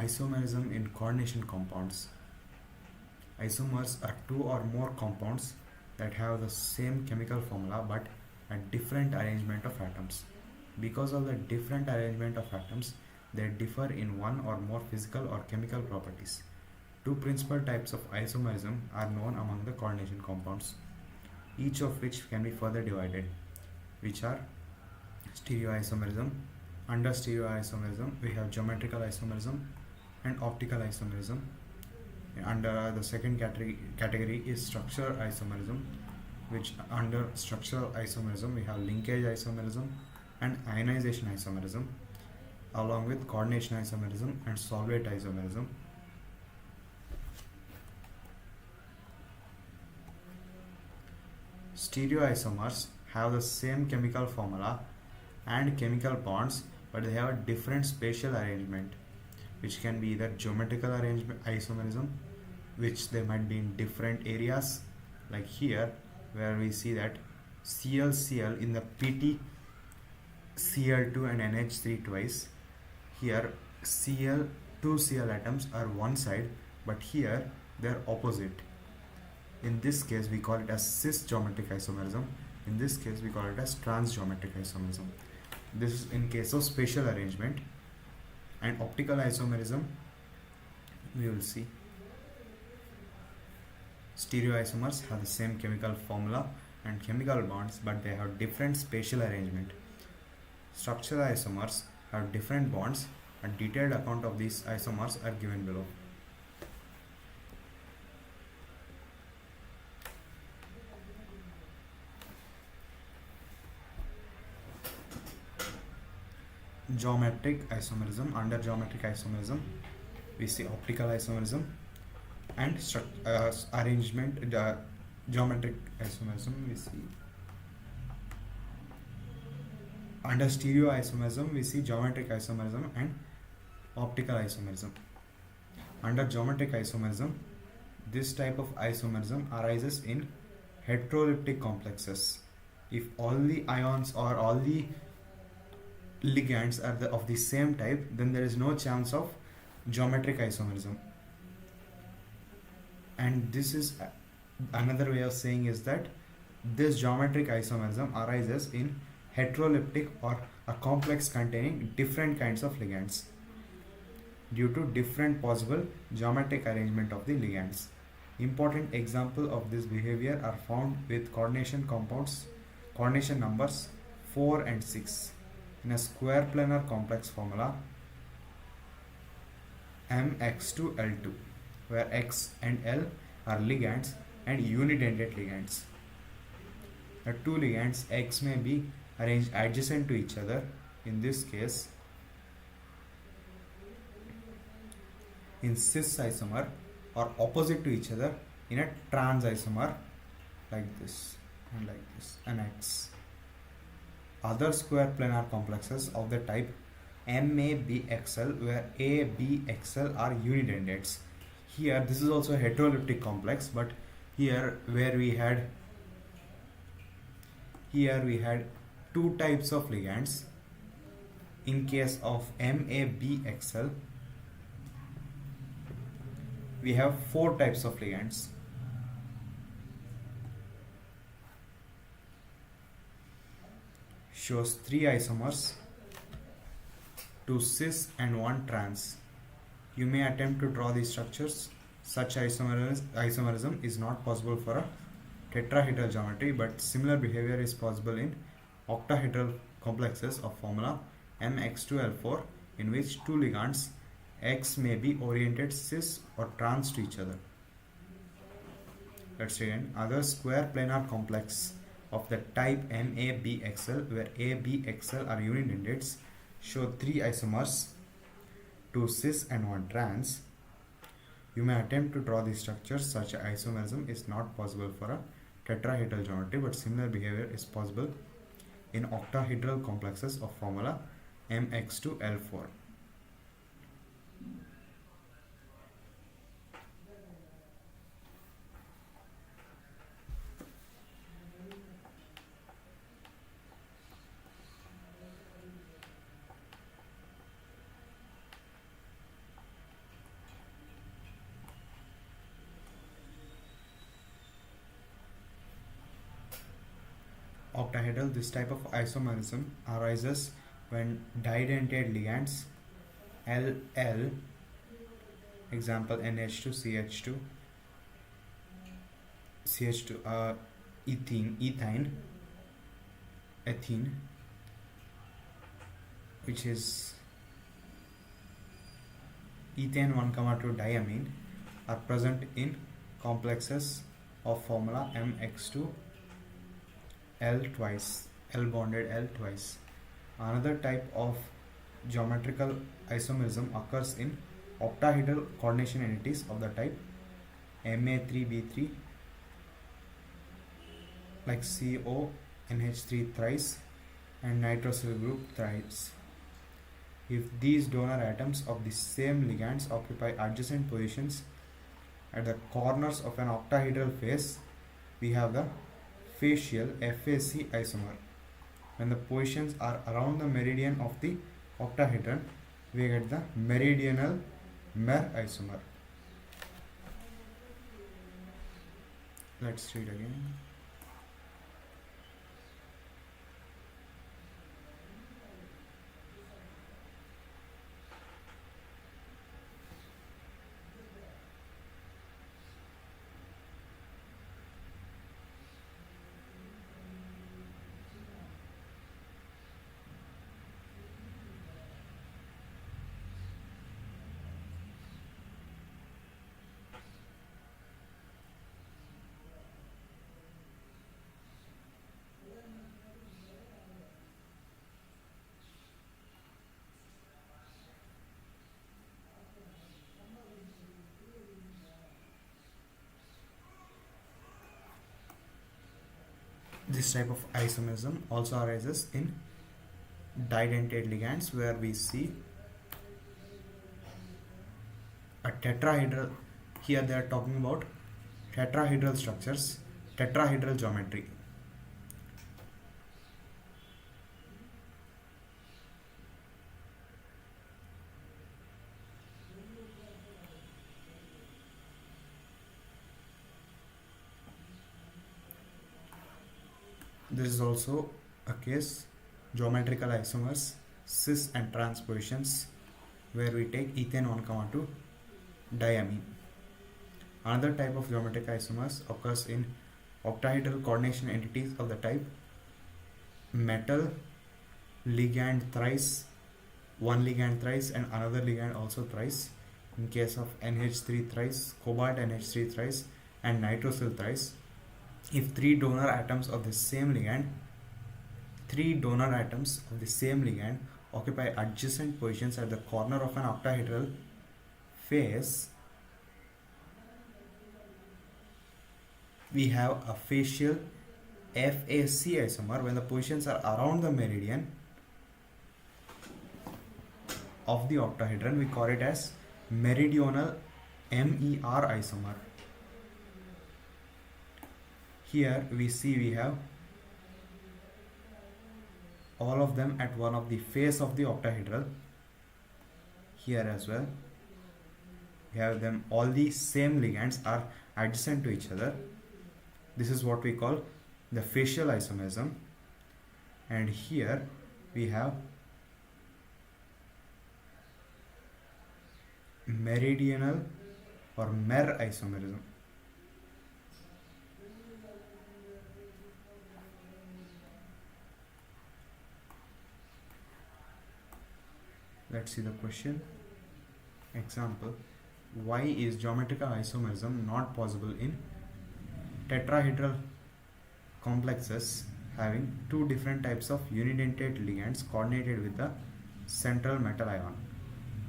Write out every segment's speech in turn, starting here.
Isomerism in coordination compounds. Isomers are two or more compounds that have the same chemical formula but a different arrangement of atoms. Because of the different arrangement of atoms, they differ in one or more physical or chemical properties. Two principal types of isomerism are known among the coordination compounds, each of which can be further divided, which are stereoisomerism. Under stereoisomerism, we have geometrical isomerism and optical isomerism. Under the second category is structural isomerism, which under structural isomerism we have linkage isomerism and ionization isomerism, along with coordination isomerism and solvate isomerism. Stereoisomers have the same chemical formula and chemical bonds, but they have a different spatial arrangement, which can be either geometrical arrangement isomerism, which they might be in different areas, like here where we see that Cl in the PT Cl2 and NH3 twice. Here Cl, two Cl atoms are one side, but here they are opposite. In this case we call it as cis geometric isomerism. In this case we call it as trans geometric isomerism. This is in case of spatial arrangement. And optical isomerism, we will see stereoisomers have the same chemical formula and chemical bonds, but they have different spatial arrangement. Structural isomers have different bonds. A detailed account of these isomers are given below. Geometric isomerism. Under geometric isomerism we see optical isomerism and geometric isomerism we see. Under stereoisomerism we see geometric isomerism and optical isomerism. Under geometric isomerism, this type of isomerism arises in heteroleptic complexes. If all the ions or all the ligands are of the same type, then there is no chance of geometric isomerism. And this is another way of saying is that this geometric isomerism arises in heteroleptic or a complex containing different kinds of ligands due to different possible geometric arrangement of the ligands. Important example of this behavior are found with coordination compounds, coordination numbers 4 and 6 in a square planar complex formula Mx2L2, where X and L are ligands and unidentate ligands. The two ligands X may be arranged adjacent to each other, in this case in cis isomer, or opposite to each other in a trans isomer, like this and like this, and X. Other square planar complexes of the type MABXL, where A, B, XL are unidentates. Here this is also a heteroleptic complex, but here we had two types of ligands. In case of MABXL, we have 4 types of ligands. Shows 3 isomers, 2 cis and 1 trans. You may attempt to draw these structures. Such isomerism is not possible for a tetrahedral geometry, but similar behavior is possible in octahedral complexes of formula Mx2L4, in which two ligands X may be oriented cis or trans to each other. Let's again. Other square planar complex of the type MABXL, where ABXL are unidentates, show 3 isomers, 2 cis and 1 trans. You may attempt to draw these structures. Such isomerism is not possible for a tetrahedral geometry, but similar behavior is possible in octahedral complexes of formula Mx2L4. octahedral, this type of isomerism arises when didentate ligands LL, example NH2 CH2 ethene, which is ethane 1,2 diamine, are present in complexes of formula MX2 L twice, L bonded L twice. Another type of geometrical isomerism occurs in octahedral coordination entities of the type Ma3B3, like CO NH3 thrice and nitrosyl group thrice. If these donor atoms of the same ligands occupy adjacent positions at the corners of an octahedral face, we have the facial FAC isomer. When the positions are around the meridian of the octahedron, we get the meridional MER isomer. Let's read again. This type of isomerism also arises in didentate ligands, where we see a tetrahedral. Here they are talking about tetrahedral structures, tetrahedral geometry. This is also a case, geometrical isomers, cis and trans positions, where we take ethane 1,2 diamine. Another type of geometric isomers occurs in octahedral coordination entities of the type metal ligand thrice, one ligand thrice and another ligand also thrice. In case of NH3 thrice, cobalt NH3 thrice and nitrosyl thrice. If three donor atoms of the same ligand occupy adjacent positions at the corner of an octahedral face, we have a facial FAC isomer. When the positions are around the meridian of the octahedron, we call it as meridional MER isomer. Here we see we have all of them at one of the face of the octahedral. Here as well we have them, all the same ligands are adjacent to each other. This is what we call the facial isomerism. And here we have meridional or MER isomerism. Let's see the question. Example: why is geometrical isomerism not possible in tetrahedral complexes having two different types of unidentate ligands coordinated with the central metal ion?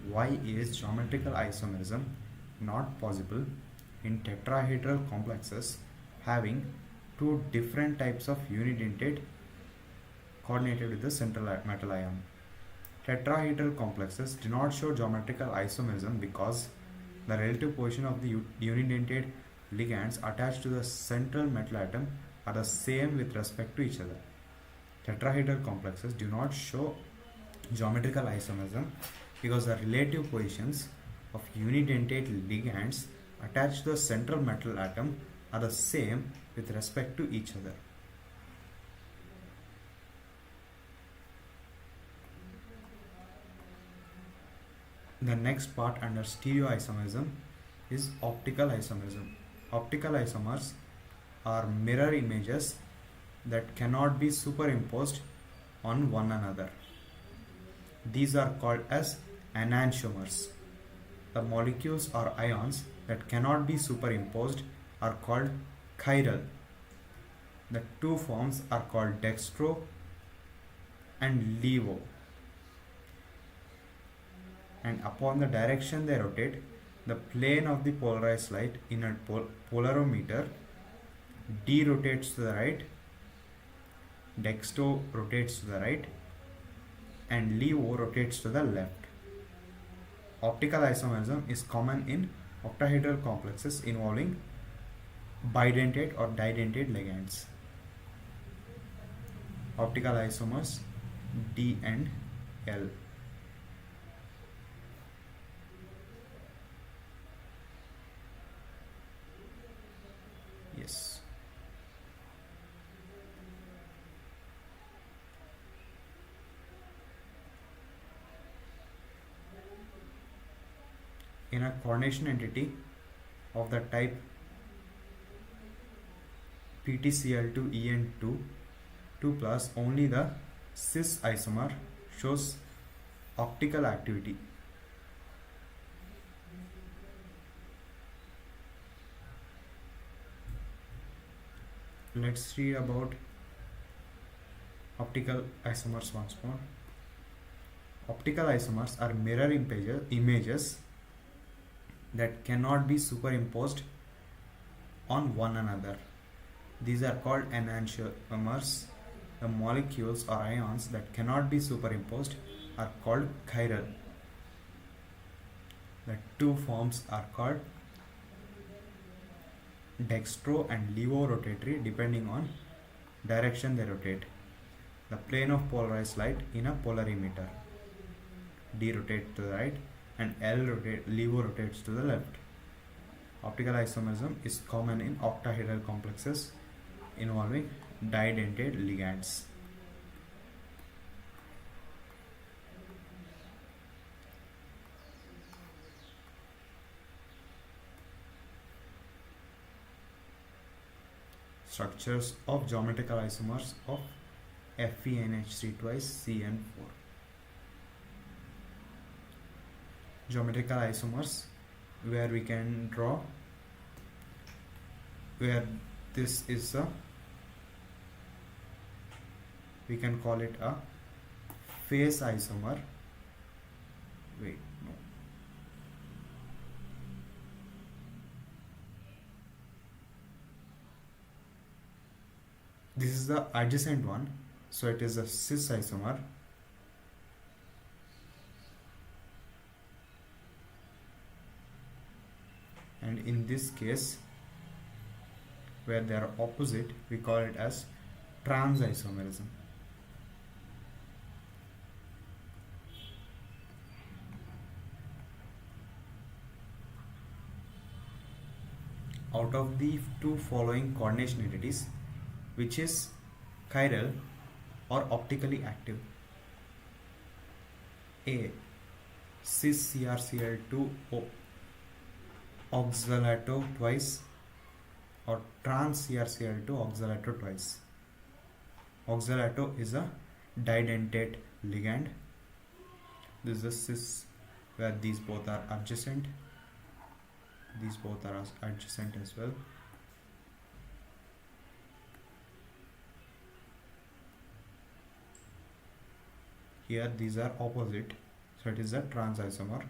Why is geometrical isomerism not possible in tetrahedral complexes having two different types of unidentate coordinated with the central metal ion? Tetrahedral complexes do not show geometrical isomerism because the relative position of the unidentate ligands attached to the central metal atom are the same with respect to each other. Tetrahedral complexes do not show geometrical isomerism because the relative positions of unidentate ligands attached to the central metal atom are the same with respect to each other. The next part under stereoisomerism is optical isomerism. Optical isomers are mirror images that cannot be superimposed on one another. These are called as enantiomers. The molecules or ions that cannot be superimposed are called chiral. The two forms are called dextro and levo. And upon the direction they rotate, the plane of the polarized light in a polarimeter D rotates to the right, dextro rotates to the right, and levo rotates to the left. Optical isomerism is common in octahedral complexes involving bidentate or didentate ligands. Optical isomers D and L. Yes. In a coordination entity of the type PTCl2En2 2 plus, only the cis isomer shows optical activity. Let's read about optical isomers once more. Optical isomers are mirror images that cannot be superimposed on one another. These are called enantiomers. The molecules or ions that cannot be superimposed are called chiral. The two forms are called dextro and levo rotatory depending on direction they rotate. The plane of polarized light in a polarimeter. D rotates to the right and levo rotates to the left. Optical isomerism is common in octahedral complexes involving didentate ligands. Structures of geometrical isomers of FeNH3 twice CN4. Geometrical isomers where we can draw, where this is a, we can call it a phase isomer. Wait, no. This is the adjacent one, so it is a cis isomer. And in this case, where they are opposite, we call it as trans isomerism. Out of the two following coordination entities, which is chiral or optically active? A. Cis CrCl2 oxalato twice, or trans CrCl2 oxalato twice. Oxalato is a didentate ligand. This is a cis where these both are adjacent. These both are adjacent as well. Here these are opposite, so it is a trans isomer.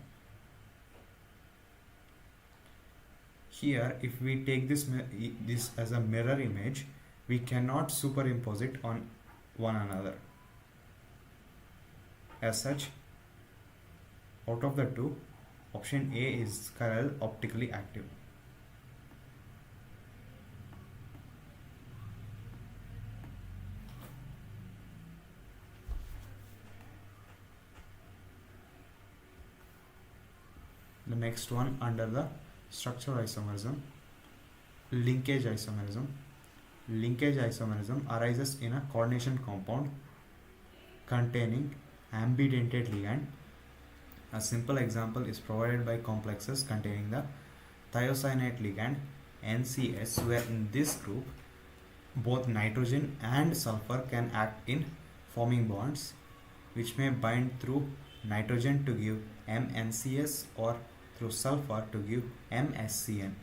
Here, if we take this as a mirror image, we cannot superimpose it on one another. As such, out of the two, option A is chiral optically active. The next one under the structural isomerism, linkage isomerism. Linkage isomerism arises in a coordination compound containing ambidentate ligand A simple example is provided by complexes containing the thiocyanate ligand NCS, where in this group both nitrogen and sulfur can act in forming bonds which may bind through nitrogen to give MnCS or through sulfur to give MsCN.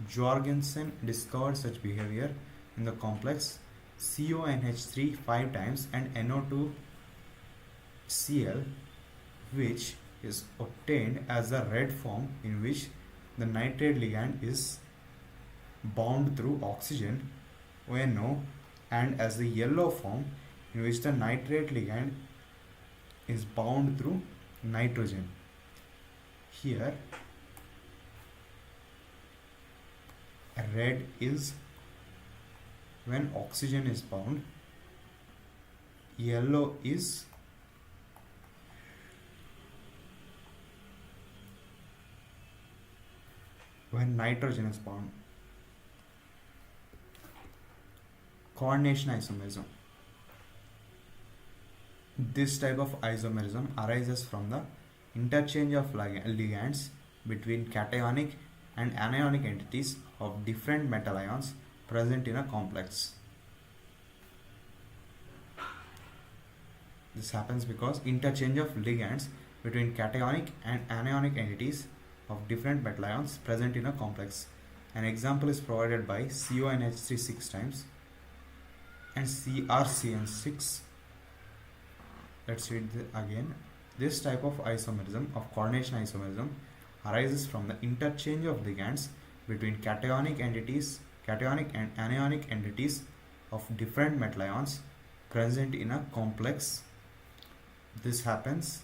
Jorgensen discovered such behavior in the complex CONH3 5 times and NO2Cl, which is obtained as the red form in which the nitrate ligand is bound through oxygen ONO, and as the yellow form in which the nitrate ligand is bound through nitrogen. Here red is when oxygen is bound, yellow is when nitrogen is bound. Coordination isomerism. This type of isomerism arises from the interchange of ligands between cationic and anionic entities of different metal ions present in a complex. This happens because interchange of ligands between cationic and anionic entities of different metal ions present in a complex. An example is provided by CONH3 6 times and CrCN6. Let's read again. This type of isomerism, of coordination isomerism, arises from the interchange of ligands between cationic and anionic entities of different metal ions present in a complex. This happens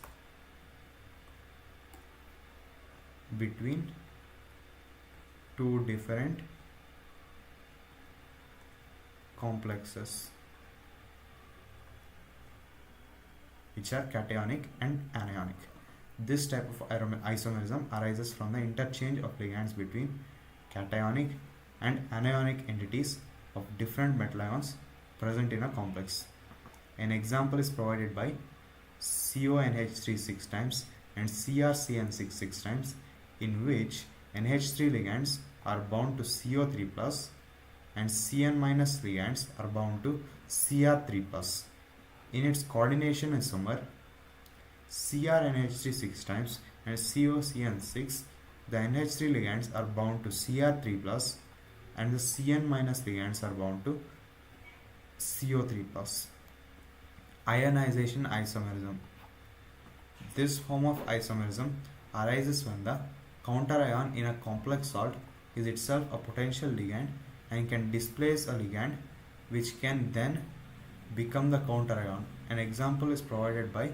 between two different complexes which are cationic and anionic. This type of isomerism arises from the interchange of ligands between cationic and anionic entities of different metal ions present in a complex. An example is provided by CONH3 6 times and CrCN6 6 times, in which NH3 ligands are bound to CO3 plus and Cn minus ligands are bound to Cr3 plus. In its coordination isomer CrNH3 6 times and COCN6, the NH3 ligands are bound to Cr3 plus and the Cn minus ligands are bound to CO3 plus. Ionization isomerism. This form of isomerism arises when the counterion in a complex salt is itself a potential ligand and can displace a ligand which can then become the counterion. An example is provided by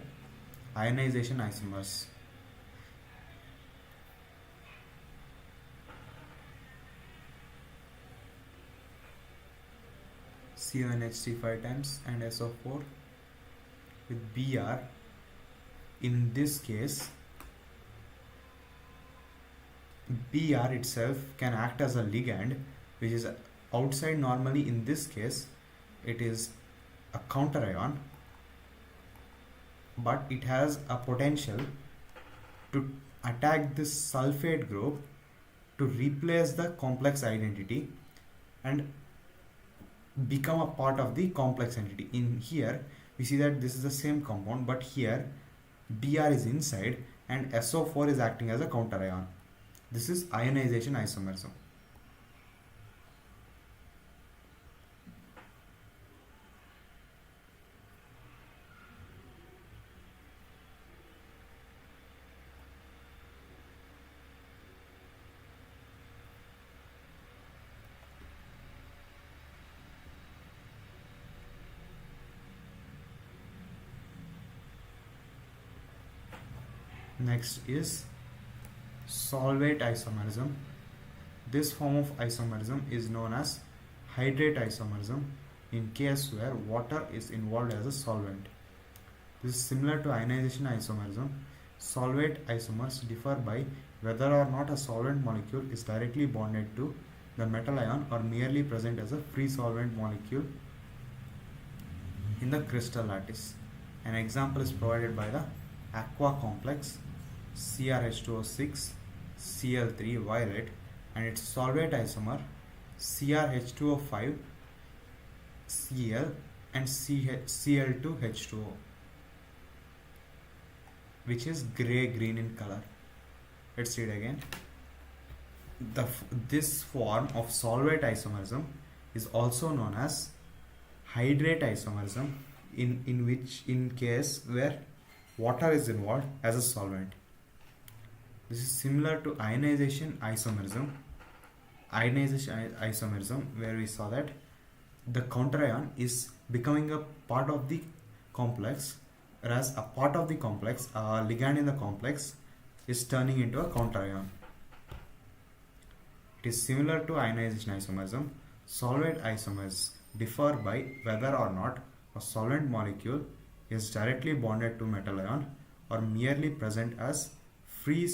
ionization isomers. CONH3 5 times and SO4 with Br. In this case, Br itself can act as a ligand which is outside. Normally in this case it is a counterion, but it has a potential to attack this sulfate group to replace the complex identity and become a part of the complex entity. In here we see that this is the same compound, but here Br is inside and SO4 is acting as a counterion. This is ionization isomerism. Next is solvate isomerism. This form of isomerism is known as hydrate isomerism in case where water is involved as a solvent. This is similar to ionization isomerism. Solvate isomers differ by whether or not a solvent molecule is directly bonded to the metal ion or merely present as a free solvent molecule in the crystal lattice. An example is provided by the aqua complex CrH2O6 Cl3 violet, and its solvent isomer CrH2O5 Cl and Cl2H2O, which is gray green in color. Let's see it again. This form of solvate isomerism is also known as hydrate isomerism, in case where water is involved as a solvent. This is similar to ionization isomerism. Where we saw that the counterion is becoming a part of the complex, whereas a part of the complex, a ligand in the complex, is turning into a counterion. It is similar to ionization isomerism. Solvent isomers differ by whether or not a solvent molecule is directly bonded to metal ion or merely present as free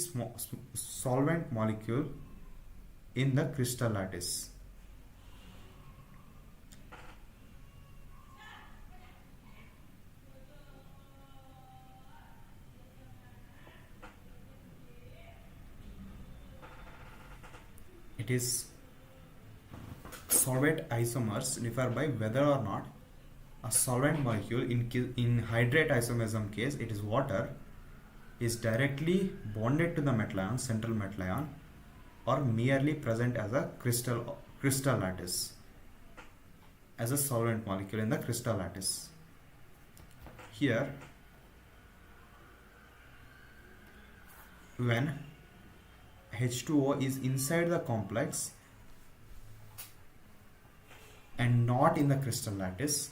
solvent molecule in the crystal lattice. It is solvent isomers differ by whether or not a solvent molecule, in hydrate isomerism case it is water, is directly bonded to the metal ion, central metal ion, or merely present as a crystal lattice, as a solvent molecule in the crystal lattice. Here, when H2O is inside the complex and not in the crystal lattice,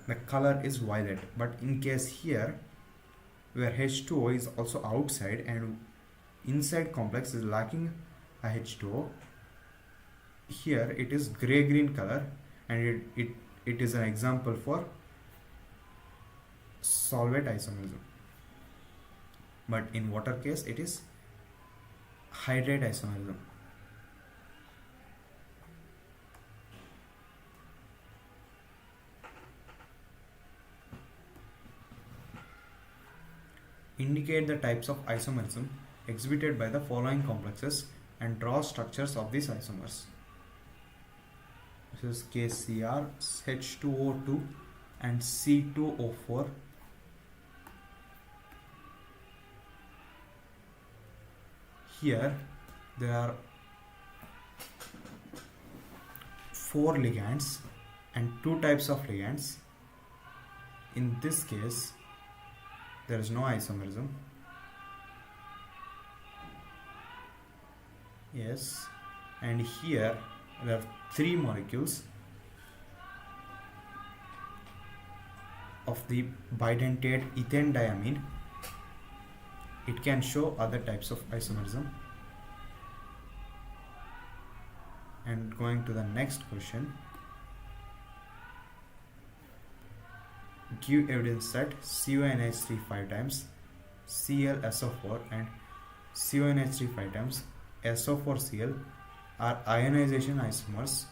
the color is violet. But in case here, where H2O is also outside and inside complex is lacking a H2O, here it is gray green color, and it is an example for solvate isomerism. But in water case it is hydrate isomerism. Indicate the types of isomerism exhibited by the following complexes and draw structures of these isomers. This is KCr, H2O2 and C2O4. Here there are 4 ligands and 2 types of ligands. In this case there is no isomerism. Yes, and here there are 3 molecules of the bidentate ethane diamine. It can show other types of isomerism. And going to the next question, give evidence that CONH3 5 times, ClSO4 and CONH3 5 times, SO4Cl are ionization isomers.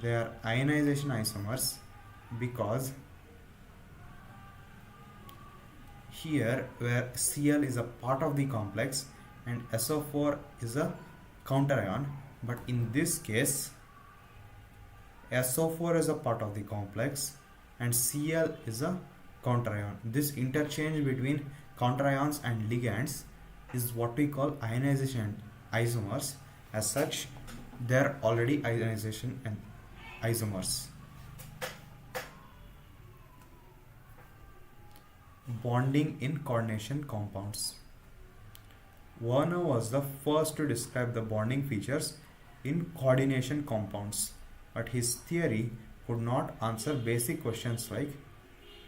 They are ionization isomers because here where Cl is a part of the complex and SO4 is a counterion, but in this case SO4 is a part of the complex and Cl is a counterion. This interchange between counterions and ligands is what we call ionization isomers. As such, they are already ionization and isomers. Bonding in coordination compounds. Werner was the first to describe the bonding features in coordination compounds, but his theory could not answer basic questions like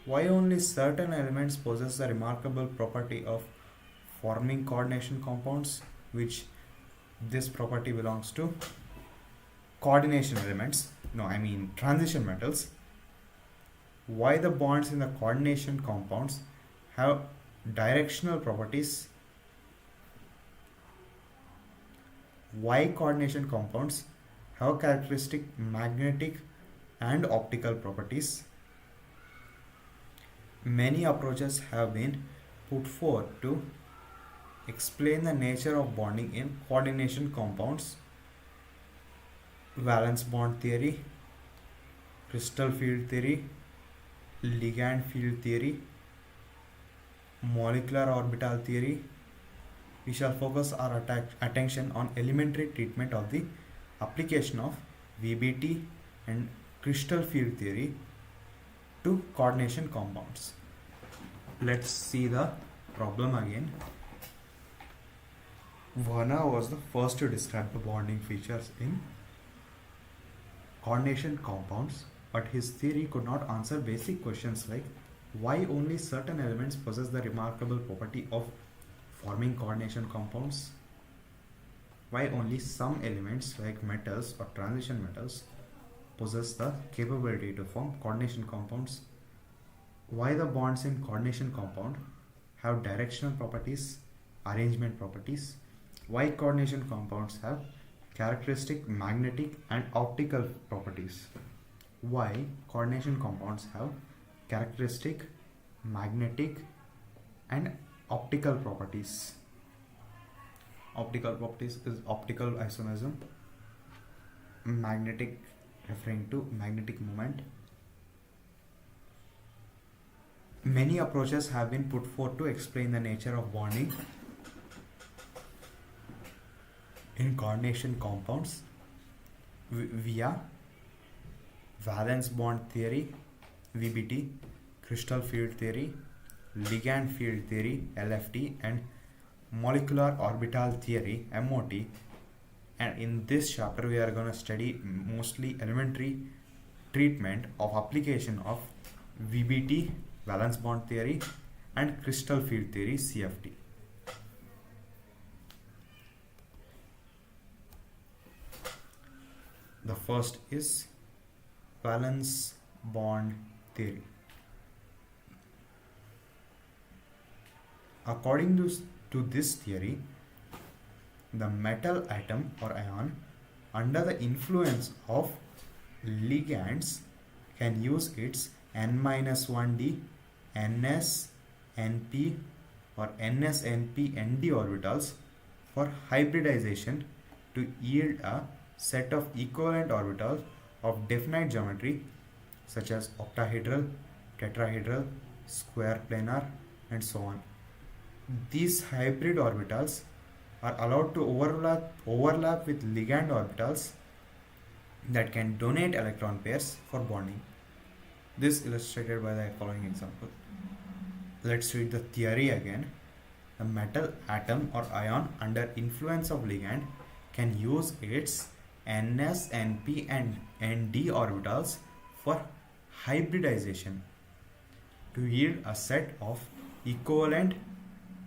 why only certain elements possess the remarkable property of forming coordination compounds, which this property belongs to coordination elements, transition metals. Why the bonds in the coordination compounds have directional properties. Why coordination compounds have characteristic magnetic and optical properties. Many approaches have been put forth to explain the nature of bonding in coordination compounds. Valence bond theory, crystal field theory, ligand field theory, molecular orbital theory. We shall focus our attention on elementary treatment of the application of VBT and crystal field theory to coordination compounds. Let's see the problem again. Werner was the first to describe the bonding features in coordination compounds, but his theory could not answer basic questions like why only certain elements possess the remarkable property of forming coordination compounds, why only some elements like metals or transition metals possess the capability to form coordination compounds, why the bonds in coordination compound have directional properties, arrangement properties, why coordination compounds have characteristic magnetic and optical properties, why coordination compounds have characteristic magnetic and optical properties. Optical properties is optical isomerism, magnetic referring to magnetic moment. Many approaches have been put forth to explain the nature of bonding in coordination compounds via valence bond theory, VBT, crystal field theory, ligand field theory, LFT, and molecular orbital theory, MOT. And in this chapter we are going to study mostly elementary treatment of application of VBT, valence bond theory, and crystal field theory, CFT. The first is valence bond theory. According to this theory, the metal atom or ion under the influence of ligands can use its n-1d, ns, np or ns, np, nd orbitals for hybridization to yield a set of equivalent orbitals of definite geometry such as octahedral, tetrahedral, square planar, and so on. These hybrid orbitals are allowed to overlap with ligand orbitals that can donate electron pairs for bonding. This illustrated by the following example. Let's read the theory again. The metal atom or ion under influence of ligand can use its ns, np, and nd orbitals for hybridization to yield a set of equivalent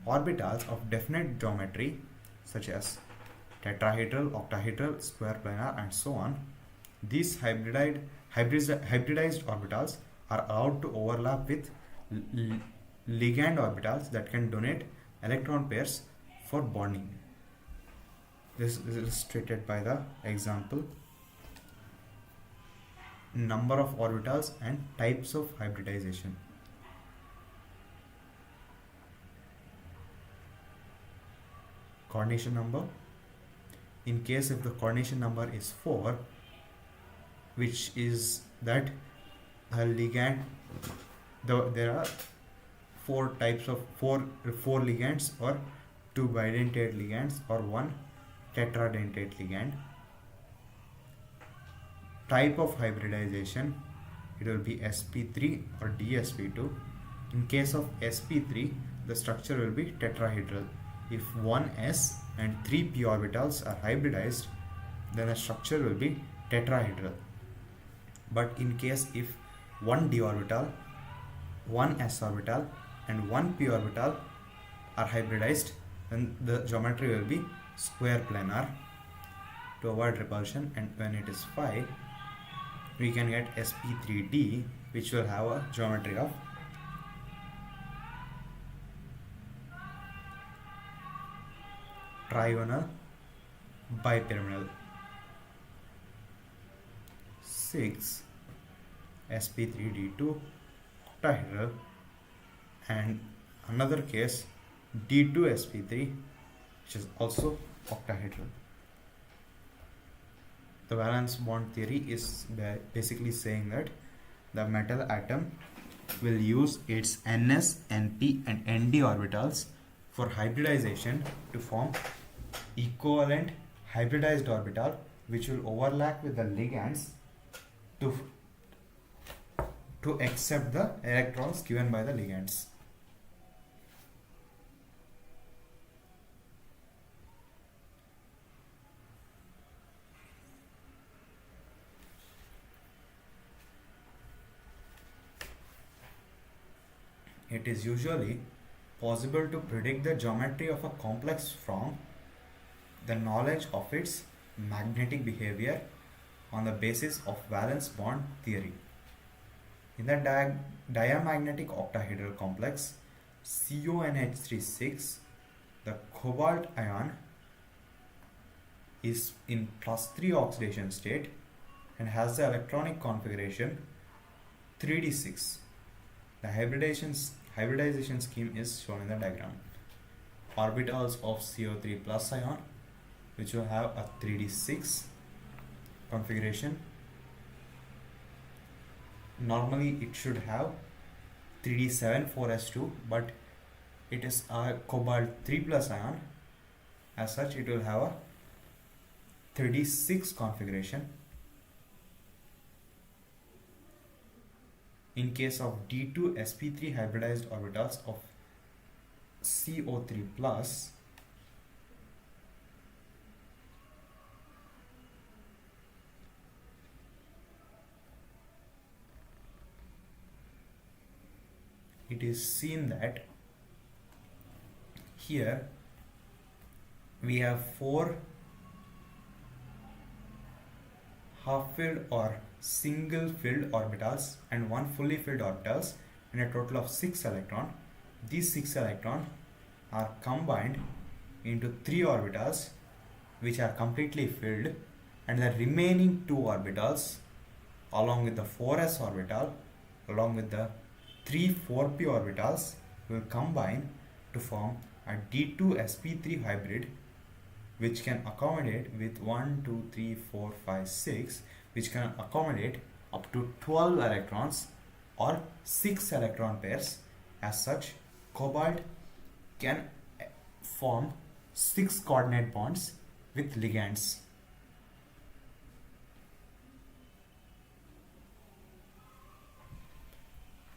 orbitals of definite geometry such as tetrahedral, octahedral, square planar, and so on. These hybridized orbitals are allowed to overlap with ligand orbitals that can donate electron pairs for bonding. This is illustrated by the example. Number of orbitals and types of hybridization. Coordination number. In case if the coordination number is 4, which is that a ligand, there are four ligands, or 2 bidentate ligands, or 1 tetradentate ligand. Type of hybridization, it will be sp3 or dsp2. In case of sp3, the structure will be tetrahedral. If 1 s and 3 p orbitals are hybridized, then the structure will be tetrahedral. But in case if 1 d orbital, 1 s orbital, and 1 p orbital are hybridized, then the geometry will be square planar to avoid repulsion. And when it is 5, we can get sp3d, which will have a geometry of trigonal bipyramidal. 6 sp3d2 octahedral and another case D2sp3, which is also octahedral. The valence bond theory is basically saying that the metal atom will use its ns, np and nd orbitals for hybridization to form equivalent hybridized orbital which will overlap with the ligands to accept the electrons given by the ligands. It is usually possible to predict the geometry of a complex from the knowledge of its magnetic behavior on the basis of valence bond theory. In the diamagnetic octahedral complex CONH36, the cobalt ion is in +3 oxidation state and has the electronic configuration 3d6. The hybridization scheme is shown in the diagram. Orbitals of CO3 plus ion, which will have a 3d6 configuration. Normally it should have 3d7 4s2, but it is a cobalt 3 plus ion. As such, it will have a 3d6 configuration. In case of D2sp3 hybridized orbitals of CO3 plus, it is seen that here we have 4 half-filled or single-filled orbitals and 1 fully filled orbitals and a total of 6 electrons. These 6 electrons are combined into 3 orbitals which are completely filled, and the remaining 2 orbitals along with the 4s orbital along with the 3 4p orbitals will combine to form a D2sp3 hybrid which can accommodate with 1 2 3 4 5 6, which can accommodate up to 12 electrons or 6 electron pairs. As such, cobalt can form 6 coordinate bonds with ligands.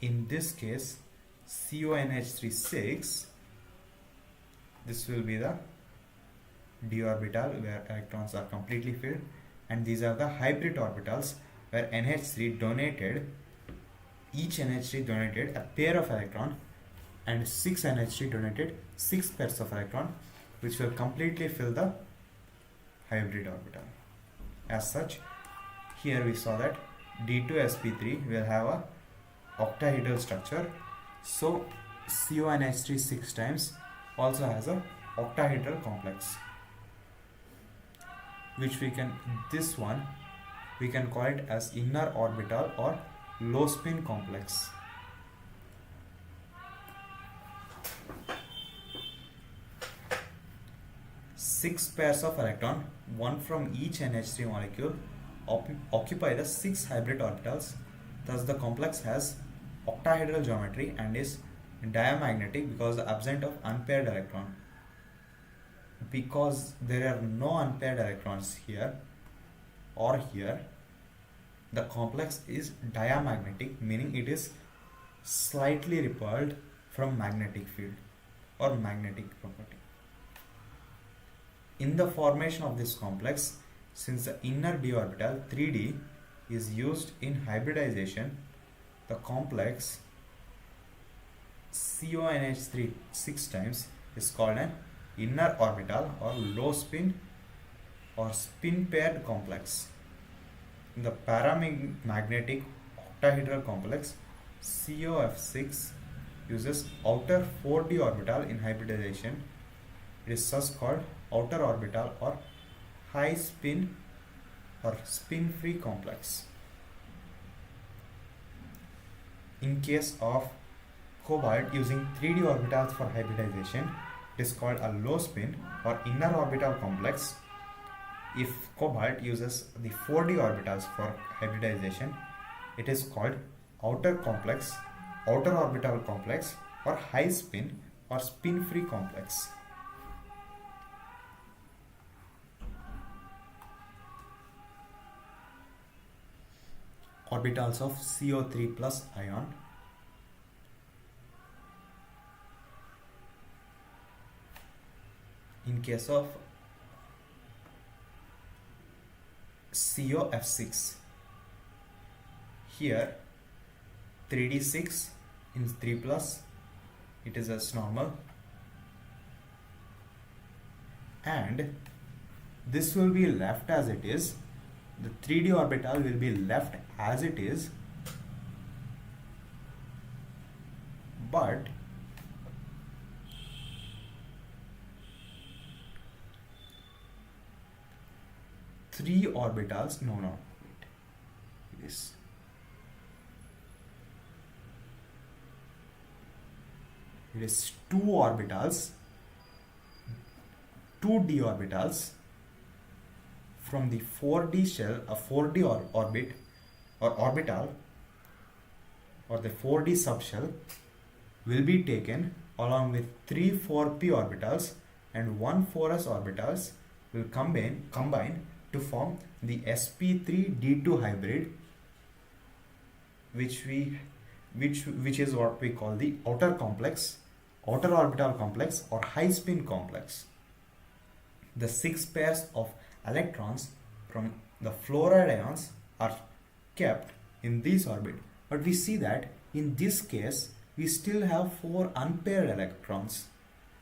In this case, CONH36, this will be the d orbital where electrons are completely filled, and these are the hybrid orbitals where NH3 donated, each NH3 donated a pair of electron and 6 NH3 donated 6 pairs of electron, which will completely fill the hybrid orbital. As such, here we saw that D2sp3 will have a octahedral structure, so CONH3 6 times also has a octahedral complex, which we can, this one we can call it as inner orbital or low spin complex. Six pairs of electron, one from each NH3 molecule, occupy the 6 hybrid orbitals. Thus the complex has octahedral geometry and is diamagnetic because absent of unpaired electron. Because there are no unpaired electrons here or here, the complex is diamagnetic, meaning it is slightly repelled from magnetic field or magnetic property. In the formation of this complex, since the inner d orbital 3d is used in hybridization, the complex CONH3 6 times is called an inner orbital or low spin or spin paired complex. In the paramagnetic octahedral complex, COF6 uses outer 4d orbital in hybridization. It is thus called outer orbital or high spin or spin free complex. In case of cobalt using 3d orbitals for hybridization, it is called a low spin or inner orbital complex. If cobalt uses the 4d orbitals for hybridization, it is called outer orbital complex, or high spin or spin free complex. Orbitals of CO3 plus ion. In case of COF6, here 3d6 in 3 plus, it is as normal, and this will be left as it is. The 3d orbital will be left as it is, but three orbitals, this it is two orbitals, 2d orbitals from the 4d shell, a 4d orbit or orbital, or the 4d subshell will be taken along with 3 4p orbitals and 1 4s orbitals will combine to form the sp3d2 hybrid, which is what we call the outer orbital complex or high spin complex. The 6 pairs of electrons from the fluoride ions are kept in this orbit, but we see that in this case we still have 4 unpaired electrons.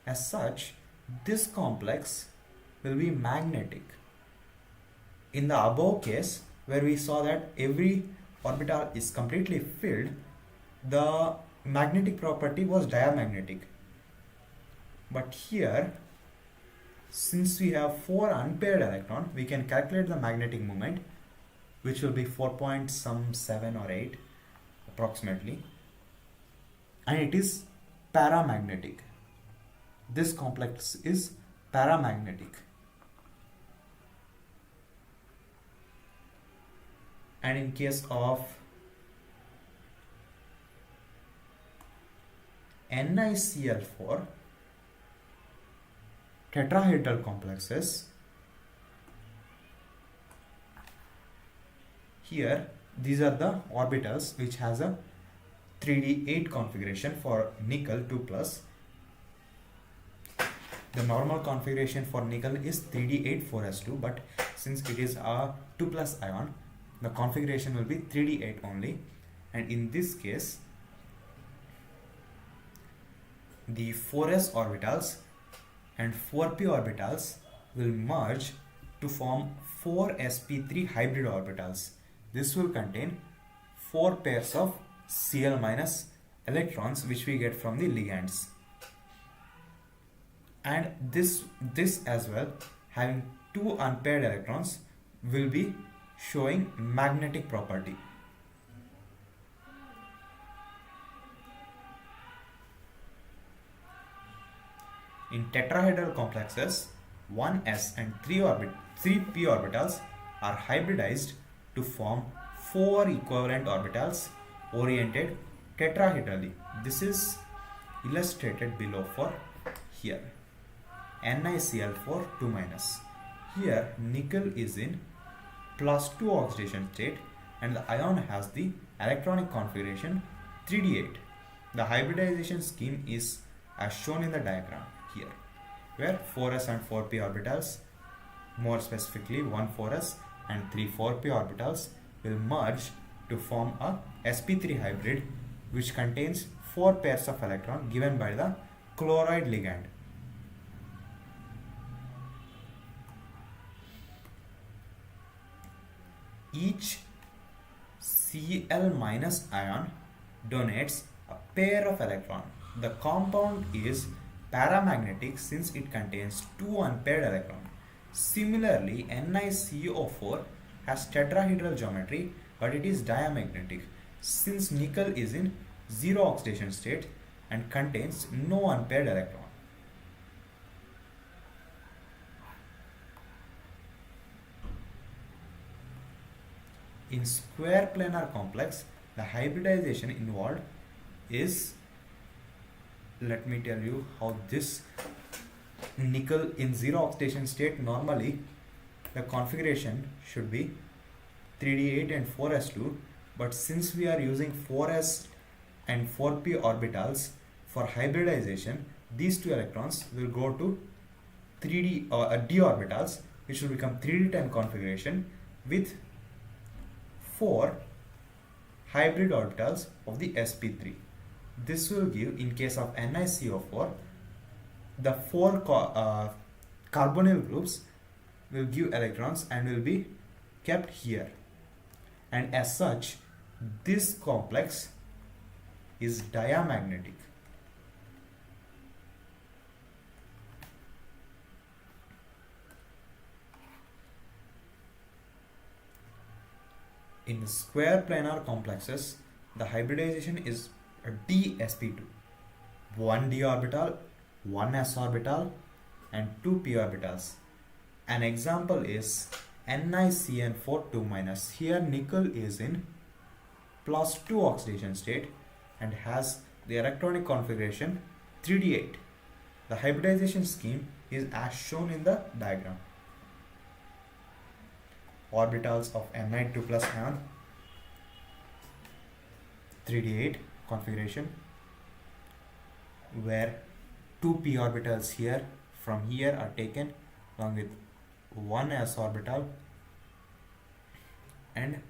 As such, this complex will be magnetic. In the above case, where we saw that every orbital is completely filled, the magnetic property was diamagnetic. But here, since we have 4 unpaired electrons, we can calculate the magnetic moment, which will be 4.7 or 8 approximately, and it is paramagnetic. This complex is paramagnetic. And in case of NiCl4 tetrahedral complexes, here these are the orbitals which has a 3d8 configuration. For nickel 2 plus, the normal configuration for nickel is 3d8 4s2, but since it is a 2 plus ion, the configuration will be 3d8 only. And in this case, the 4s orbitals and 4p orbitals will merge to form 4 sp3 hybrid orbitals. This will contain 4 pairs of Cl minus electrons, which we get from the ligands. And this as well, having 2 unpaired electrons, will be showing magnetic property. In tetrahedral complexes, 1s and 3p orbitals are hybridized to form 4 equivalent orbitals oriented tetrahedrally. This is illustrated below for here. NiCl4 2 minus. Here nickel is in +2 oxidation state and the ion has the electronic configuration 3d8. The hybridization scheme is as shown in the diagram here, where 4s and 4p orbitals, more specifically 1 4s and 3 4p orbitals, will merge to form a sp3 hybrid, which contains 4 pairs of electrons given by the chloride ligand. Each Cl minus ion donates a pair of electrons. The compound is paramagnetic since it contains 2 unpaired electrons. Similarly, NiCO4 has tetrahedral geometry, but it is diamagnetic. Since nickel is in 0 oxidation state, and contains no unpaired electron. In square planar complex, the hybridization involved is, let me tell you how this nickel in zero oxidation state, normally the configuration should be 3d8 and 4s2, but since we are using 4s and 4p orbitals for hybridization, these two electrons will go to 3d or d orbitals, which will become 3d10 configuration with 4 hybrid orbitals of the sp3. This will give, in case of NiCO4, the 4 carbonyl groups will give electrons and will be kept here, and as such this complex is diamagnetic. In square planar complexes, the hybridization is a dsp2, 1 d orbital, 1 s orbital and 2 p orbitals. An example is NiCN4 2-. Here nickel is in +2 oxidation state and has the electronic configuration 3d8. The hybridization scheme is as shown in the diagram. Orbitals of Ni2 plus ion, 3d8 configuration, where 2 p orbitals here from here are taken along with 1 s orbital and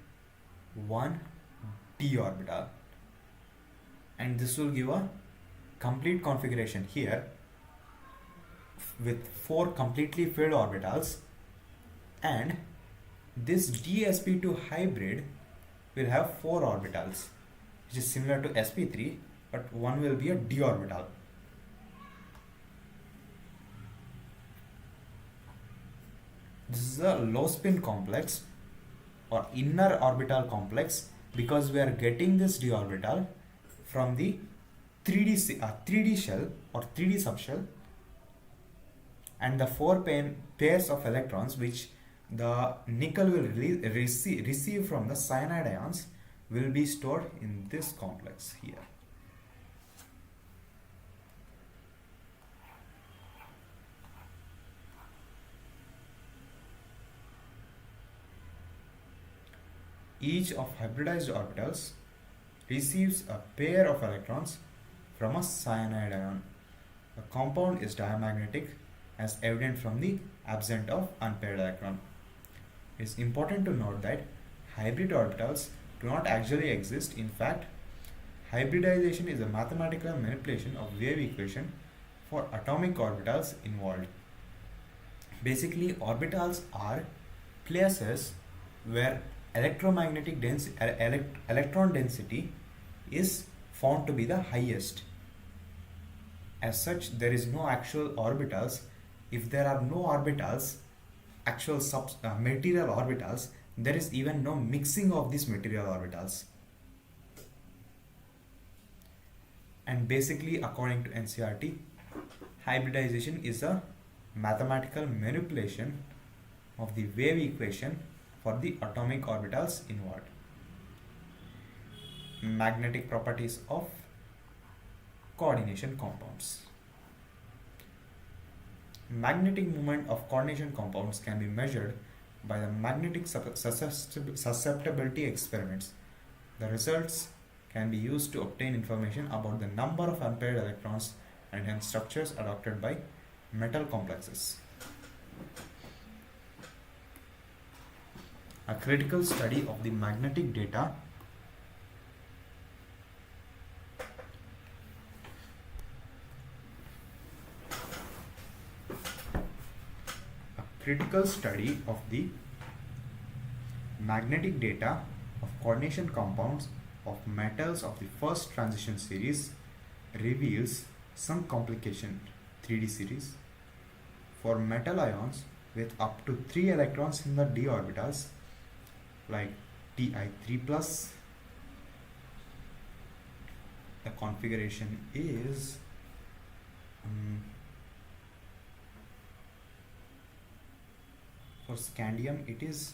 1 d orbital, and this will give a complete configuration here with 4 completely filled orbitals, and this dsp2 hybrid will have 4 orbitals, which is similar to sp3, but one will be a d orbital. This is a low spin complex or inner orbital complex, because we are getting this d orbital from the 3D shell or 3D subshell, and the 4 pairs of electrons which the nickel will receive from the cyanide ions will be stored in this complex here. Each of hybridized orbitals receives a pair of electrons from a cyanide ion. The compound is diamagnetic, as evident from the absence of unpaired electron. It is important to note that hybrid orbitals do not actually exist. In fact, hybridization is a mathematical manipulation of wave equation for atomic orbitals involved. Basically, orbitals are places where electromagnetic electron density is found to be the highest. As such, there is no actual orbitals. If there are no orbitals, actual material orbitals, there is even no mixing of these material orbitals. And basically, according to NCERT, hybridization is a mathematical manipulation of the wave equation for the atomic orbitals involved. Magnetic properties of coordination compounds. Magnetic moment of coordination compounds can be measured by the magnetic susceptibility experiments. The results can be used to obtain information about the number of unpaired electrons and hence structures adopted by metal complexes. A critical study of the magnetic data of coordination compounds of metals of the first transition series reveals some complication 3D series for metal ions with up to 3 electrons in the d orbitals, like Ti3+, the configuration is for scandium it is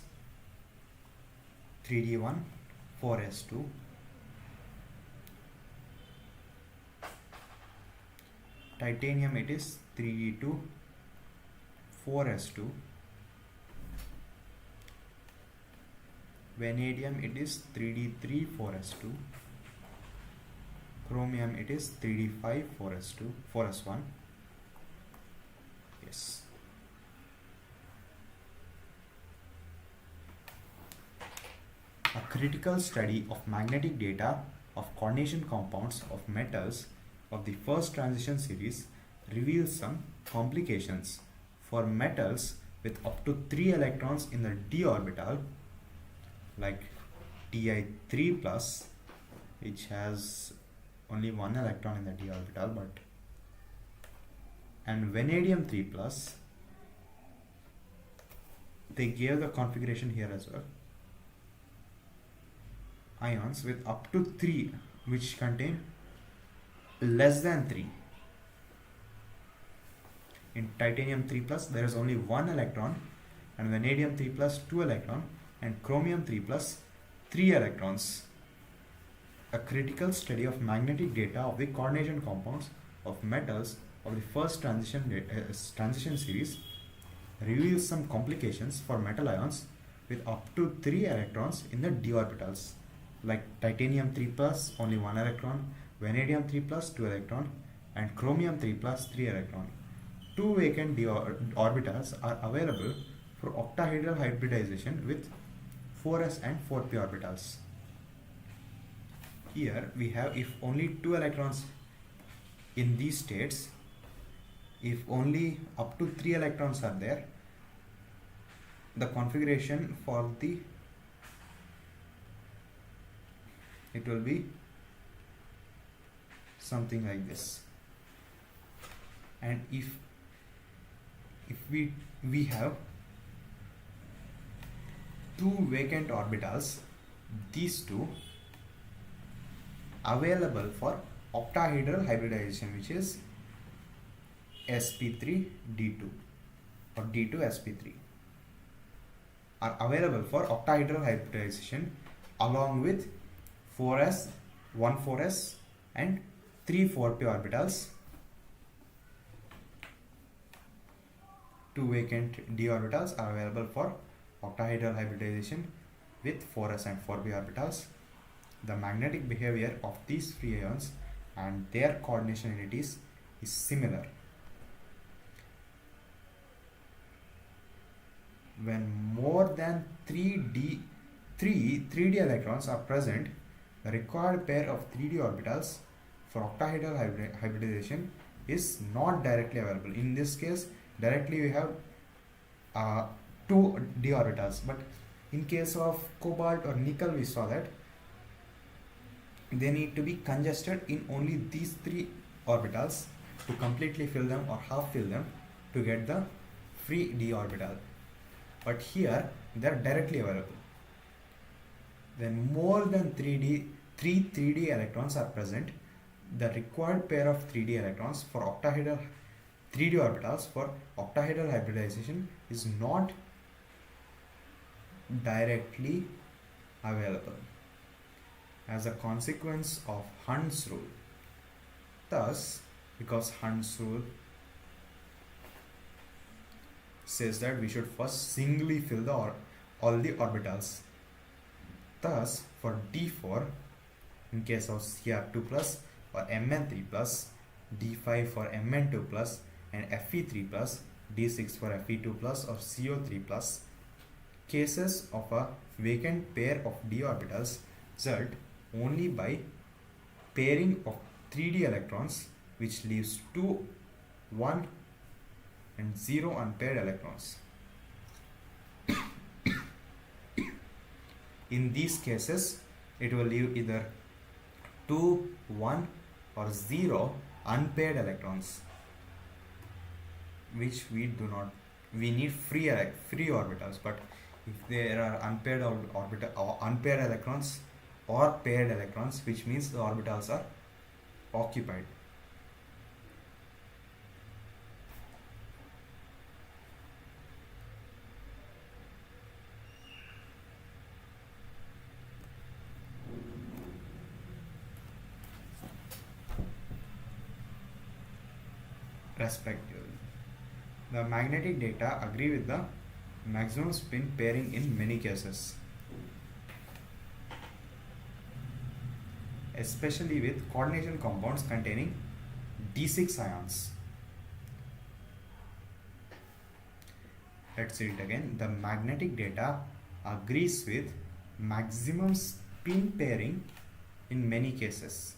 3d1 4s2, titanium it is 3d2 4s2, vanadium it is 3d3 4s2, chromium it is 3d5 4s2 4s1. Yes. A critical study of magnetic data of coordination compounds of metals of the first transition series reveals some complications for metals with up to 3 electrons in the d orbital, like Ti3 plus, which has only 1 electron in the d orbital, and vanadium 3 plus. They gave the configuration here as well. Ions with up to 3 which contain less than 3. In titanium 3 plus there is only 1 electron, and vanadium 3 plus 2 electron, and chromium 3 plus 3 electrons. A critical study of magnetic data of the coordination compounds of metals of the first transition series reveals some complications for metal ions with up to 3 electrons in the d orbitals, like titanium 3 plus only 1 electron, vanadium 3 plus 2 electron, and chromium 3 plus 3 electron. 2 vacant d orbitals are available for octahedral hybridization with 4s and 4p orbitals. Here we have if only 2 electrons in these states, if only up to 3 electrons are there, the configuration for it will be something like this. And if we have 2 vacant orbitals, these two available for octahedral hybridization, which is sp3d2 or d2sp3, are available for octahedral hybridization along with 4s, 1 4s and 3 4p orbitals. 2 vacant d orbitals are available for octahedral hybridization with 4s and 4p orbitals. The magnetic behavior of these free ions and their coordination unities is similar. When more than 3d electrons are present, the required pair of 3d orbitals for octahedral hybridization is not directly available. In this case, directly we have 2 d orbitals, but in case of cobalt or nickel we saw that they need to be congested in only these 3 orbitals to completely fill them or half fill them to get the free d orbital. But here they are directly available. When more than 3d electrons are present, the required pair of 3d electrons for octahedral 3d orbitals for octahedral hybridization is not directly available as a consequence of Hund's rule. Thus, because Hund's rule says that we should first singly fill all the orbitals. Thus, for D4, in case of Cr2 plus or Mn3 plus, D5 for Mn2 plus and Fe3 plus, D6 for Fe2 plus or CO3 plus, cases of a vacant pair of d orbitals result only by pairing of 3d electrons, which leaves 2, 1 and 0 unpaired electrons. In these cases, it will leave either 2, 1 or 0 unpaired electrons, which we do not. We need free orbitals, but if there are unpaired electrons or paired electrons, which means the orbitals are occupied. Respectively. The magnetic data agree with the maximum spin pairing in many cases, especially with coordination compounds containing D6 ions. Let's see it again. The magnetic data agrees with maximum spin pairing in many cases.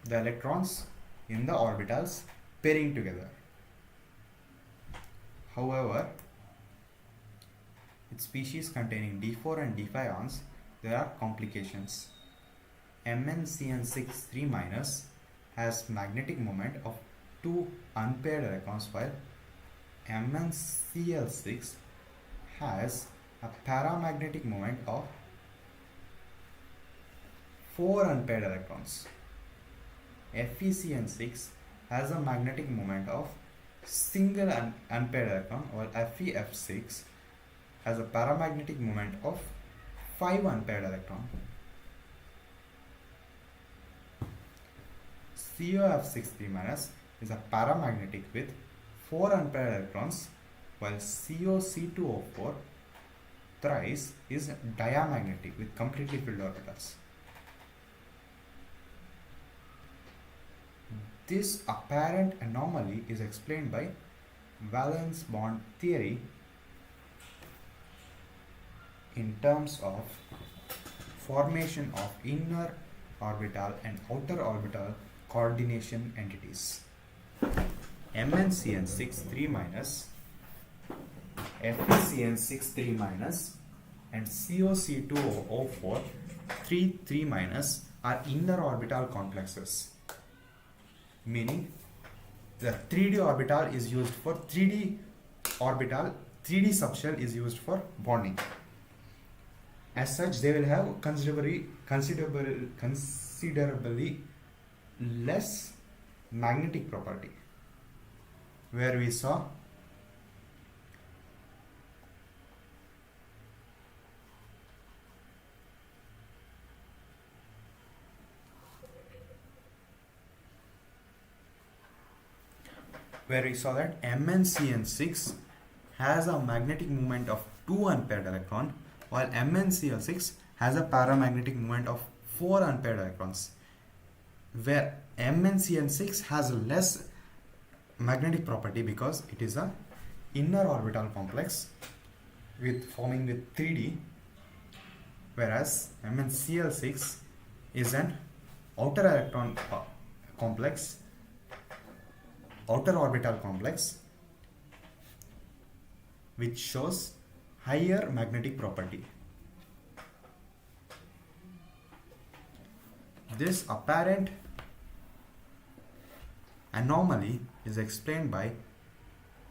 The electrons in the orbitals pairing together. However, with species containing D4 and D5 ions, there are complications. MnCN6 3- has magnetic moment of 2 unpaired electrons, while MnCl6 has a paramagnetic moment of 4 unpaired electrons. FeCN6 has a magnetic moment of single unpaired electron, while FeF6 has a paramagnetic moment of 5 unpaired electron. COF6 3- is a paramagnetic with 4 unpaired electrons, while COC2O4 thrice is diamagnetic with completely filled orbitals. This apparent anomaly is explained by valence bond theory in terms of formation of inner orbital and outer orbital coordination entities. MnCN6 3-, FeCN6 3-, and COC2O4 3-, are inner orbital complexes, meaning the 3D orbital is used for 3D orbital, 3D subshell is used for bonding. As such, they will have considerably less magnetic property, where we saw that MnCN6 has a magnetic moment of 2 unpaired electron, while MnCl6 has a paramagnetic moment of 4 unpaired electrons, where MnCN6 has less magnetic property because it is a inner orbital complex forming with 3D, whereas MnCl6 is an outer electron complex, outer orbital complex, which shows higher magnetic property. This apparent anomaly is explained by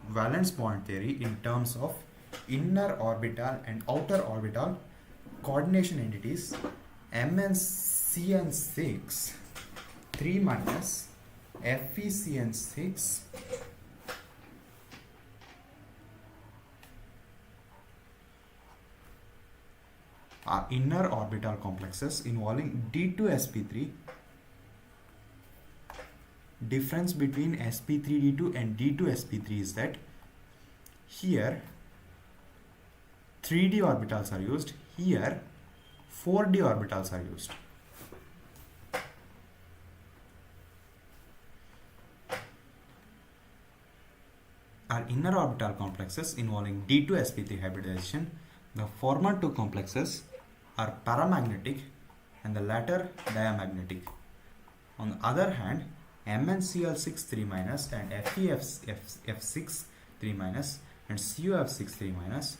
valence bond theory in terms of inner orbital and outer orbital coordination entities. MnCN6 3- FeCN6 are inner orbital complexes involving D2sp3. Difference between sp3d2 and D2sp3 is that here 3D orbitals are used, here 4D orbitals are used. Are inner orbital complexes involving D2sp3 hybridization. The former two complexes are paramagnetic and the latter diamagnetic. On the other hand, MnCl6 3- and FeF6 3- and COF6 3-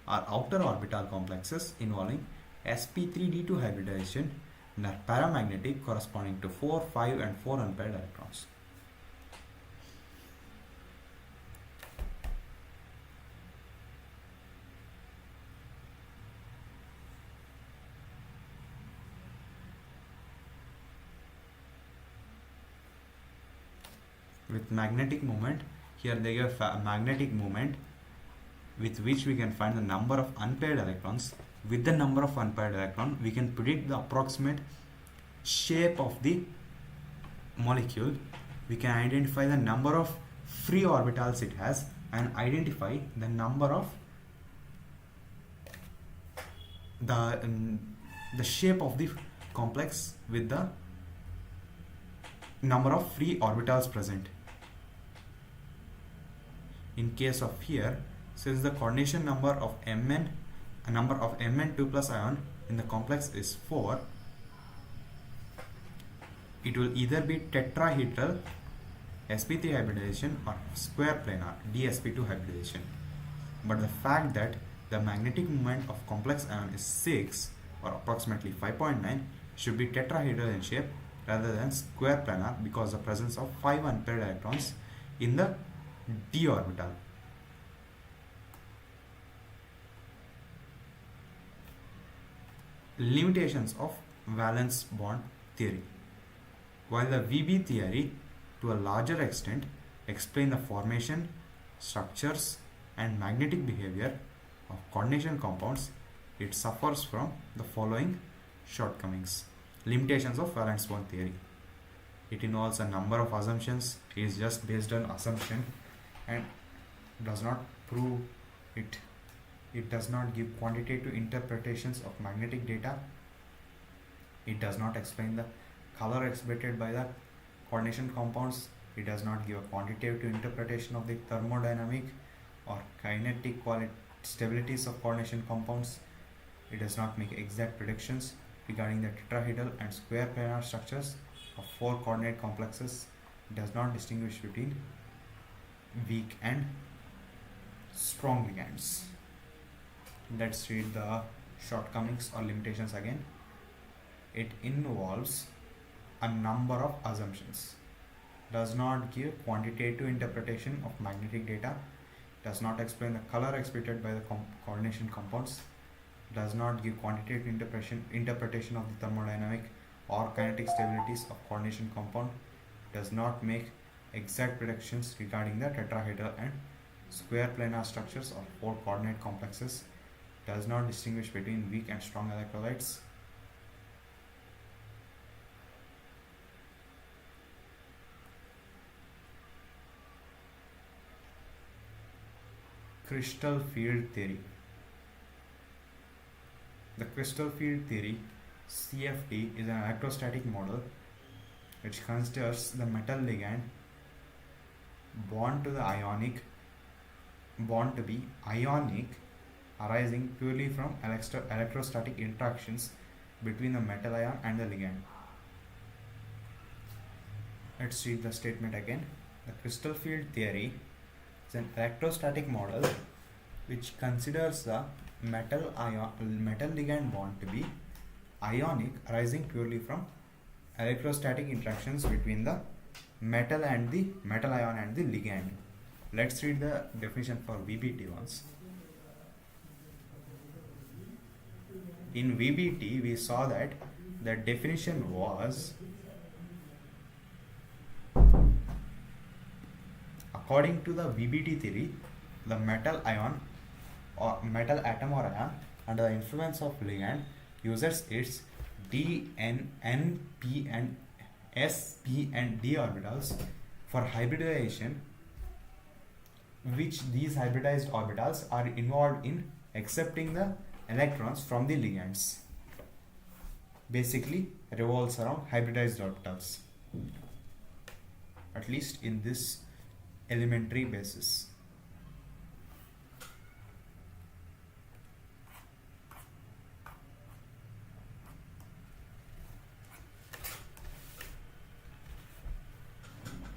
are outer orbital complexes involving sp3d2 hybridization and are paramagnetic, corresponding to 4, 5 and 4 unpaired electrons. with magnetic moment. Here they give a magnetic moment with which we can find the number of unpaired electrons. With the number of unpaired electrons, we can predict the approximate shape of the molecule. We can identify the number of free orbitals it has and identify the number of the shape of the complex with the number of free orbitals present. In case of here, since the coordination number of Mn 2 plus ion in the complex is 4, it will either be tetrahedral sp3 hybridization or square planar dsp2 hybridization. But the fact that the magnetic moment of complex ion is 6 or approximately 5.9 should be tetrahedral in shape rather than square planar because of the presence of 5 unpaired electrons in the d orbital. Limitations of valence bond theory. While the VB theory to a larger extent explain the formation, structures and magnetic behavior of coordination compounds, it suffers from the following shortcomings. Limitations of valence bond theory. It involves a number of assumptions, it is just based on assumption and does not prove it. It does not give quantitative interpretations of magnetic data. It does not explain the color exhibited by the coordination compounds. It does not give a quantitative interpretation of the thermodynamic or kinetic stabilities of coordination compounds. It does not make exact predictions regarding the tetrahedral and square planar structures of 4 coordinate complexes. It does not distinguish between weak and strong ligands. Let's read the shortcomings or limitations again. It involves a number of assumptions, does not give quantitative interpretation of magnetic data, does not explain the color exhibited by the coordination compounds, does not give quantitative interpretation of the thermodynamic or kinetic stabilities of coordination compound, does not make exact predictions regarding the tetrahedral and square planar structures of 4 coordinate complexes, does not distinguish between weak and strong electrolytes, crystal field theory. The crystal field theory CFT is an electrostatic model which considers the metal ligand bond to be ionic arising purely from electrostatic interactions between the metal ion and the ligand. Let's read the statement again. The crystal field theory is an electrostatic model which considers the metal ligand bond to be ionic arising purely from electrostatic interactions between the metal ion and the ligand. Let's read the definition for VBT once. In VBT we saw that the definition was, according to the VBT theory, the metal ion or metal atom or ion under the influence of ligand uses its d, n, p and s, p and d orbitals for hybridization, which these hybridized orbitals are involved in accepting the electrons from the ligands. Basically revolves around hybridized orbitals, at least in this elementary basis.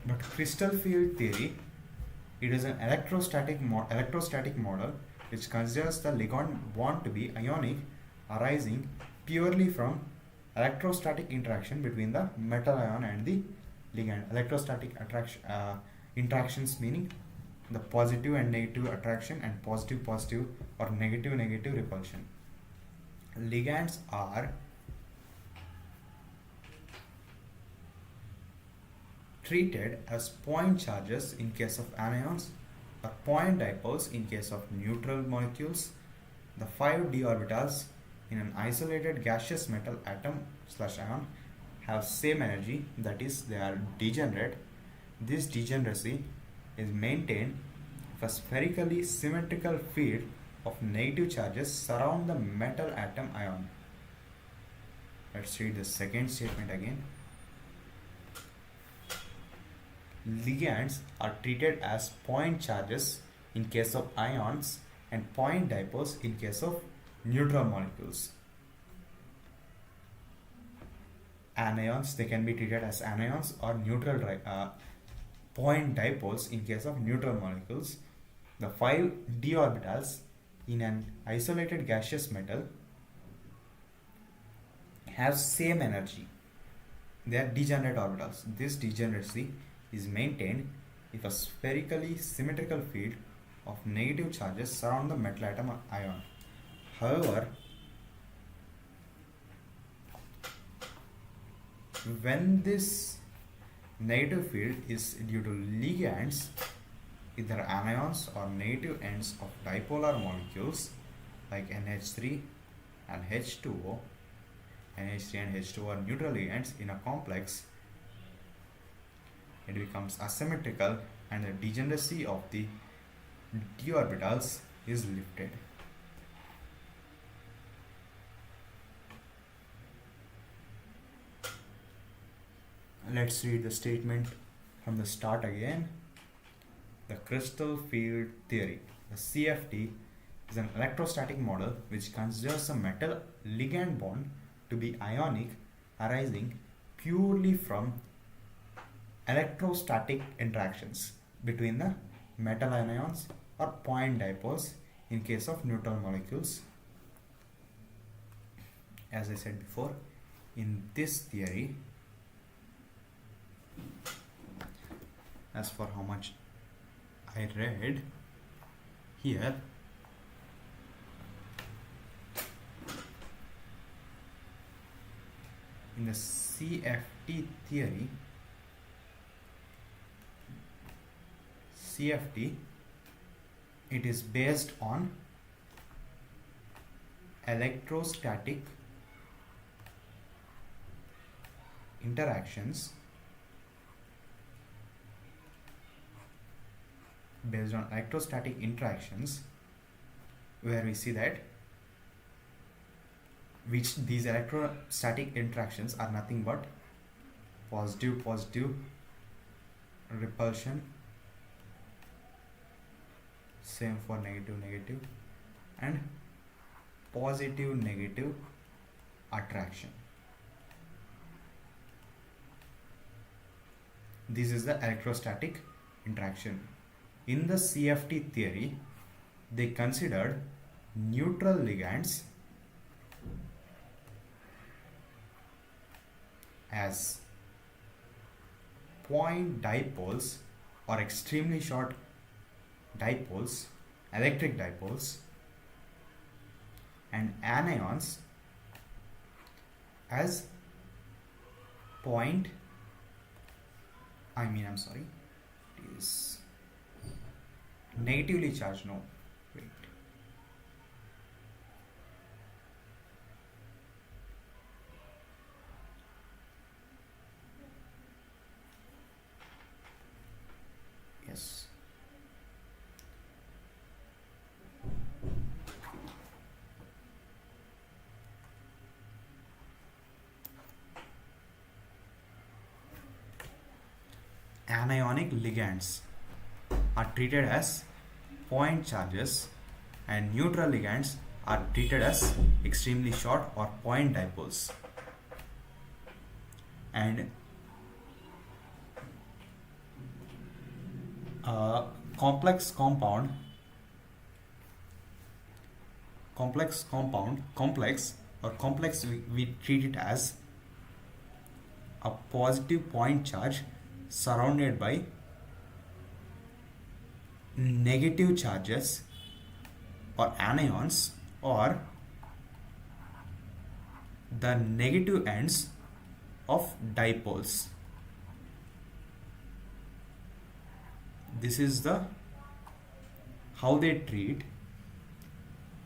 But crystal field theory, it is an electrostatic model which considers the ligand bond to be ionic arising purely from electrostatic interaction between the metal ion and the ligand. Electrostatic interactions meaning the positive and negative attraction and positive or negative repulsion. Ligands are treated as point charges in case of anions or point dipoles in case of neutral molecules. The 5 d orbitals in an isolated gaseous metal atom/ion have same energy, that is, they are degenerate. This degeneracy is maintained if a spherically symmetrical field of negative charges surround the metal atom ion. Let's read the second statement again. Ligands are treated as point charges in case of ions and point dipoles in case of neutral molecules. Anions, they can be treated as anions or neutral point dipoles in case of neutral molecules. The 5 d orbitals in an isolated gaseous metal have same energy. They are degenerate orbitals. This degeneracy is maintained if a spherically symmetrical field of negative charges surround the metal atom ion. However, when this negative field is due to ligands, either anions or negative ends of dipolar molecules like NH3 and H2O, NH3 and H2O are neutral ligands in a complex, it becomes asymmetrical and the degeneracy of the d orbitals is lifted. Let's read the statement from the start again. The crystal field theory, the CFT, is an electrostatic model which considers a metal ligand bond to be ionic, arising purely from electrostatic interactions between the metal ions or point dipoles in case of neutral molecules. As I said before, in this theory, as for how much I read here, in the CFT theory, it is based on electrostatic interactions, where we see that these electrostatic interactions are nothing but positive repulsion, same for negative, and positive attraction. This is the electrostatic interaction. In the CFT theory, they considered neutral ligands as point dipoles or extremely short dipoles, electric dipoles, and anions as it is negatively charged. No, wait. Yes. Anionic ligands are treated as point charges and neutral ligands are treated as extremely short or point dipoles. And complex we treat it as a positive point charge surrounded by negative charges or anions, or the negative ends of dipoles. this is the how they treat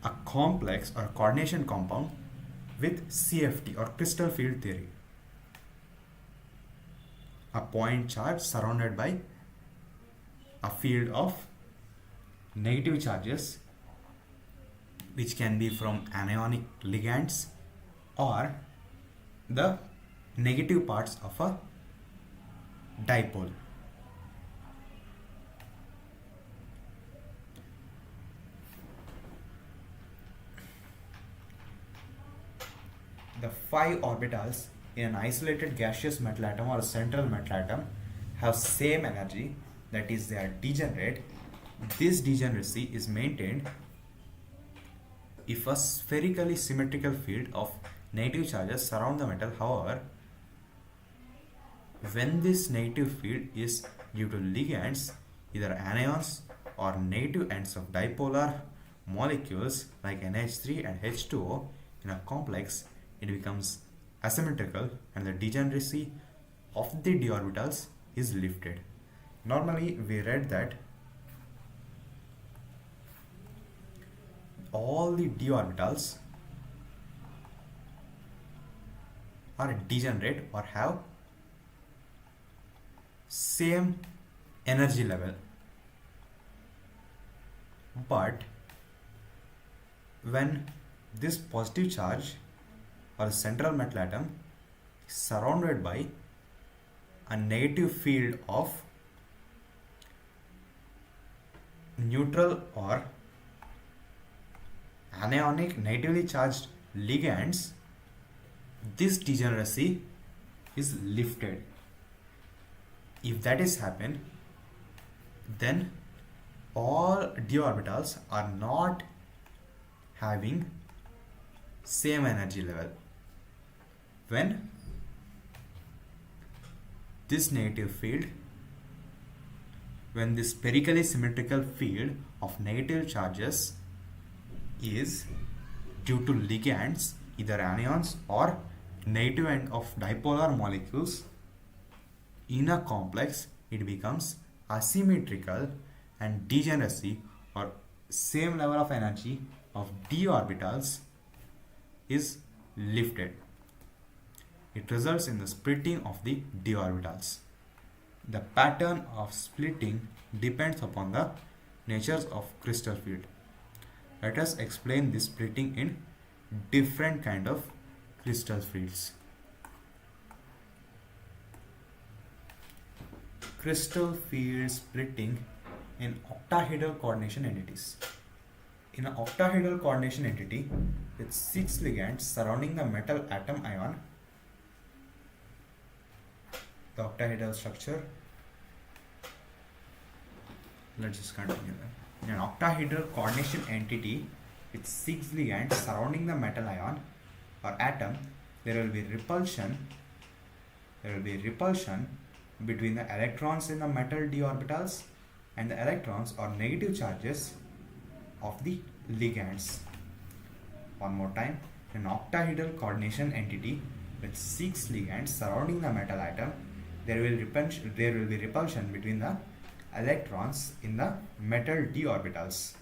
a complex or coordination compound with CFT or crystal field theory. A point charge surrounded by a field of negative charges, which can be from anionic ligands or the negative parts of a dipole. The 5 orbitals in an isolated gaseous metal atom or a central metal atom have same energy, that is, they are degenerate. This degeneracy is maintained if a spherically symmetrical field of negative charges surround the metal. However, when this negative field is due to ligands, either anions or negative ends of dipolar molecules like NH3 and H2O in a complex, it becomes asymmetrical and the degeneracy of the d orbitals is lifted. Normally, we read that all the d orbitals are degenerate or have same energy level, but when this positive charge or a central metal atom is surrounded by a negative field of neutral or anionic negatively charged ligands, this degeneracy is lifted. If that is happen, then all d orbitals are not having same energy level. When this negative field, when this spherically symmetrical field of negative charges is due to ligands, either anions or negative end of dipolar molecules in a complex, it becomes asymmetrical and degeneracy or same level of energy of d orbitals is lifted. It results in the splitting of the d orbitals. The pattern of splitting depends upon the natures of crystal field. Let us explain this splitting in different kind of crystal fields. Crystal field splitting in octahedral coordination entities. In an octahedral coordination entity with 6 ligands surrounding the metal atom ion, the octahedral structure, let's just continue that. In an octahedral coordination entity with 6 ligands surrounding the metal ion or atom, there will be repulsion between the electrons in the metal d orbitals and the electrons or negative charges of the ligands. One more time, in an octahedral coordination entity with 6 ligands surrounding the metal atom, there will be repulsion between the electrons in the metal d orbitals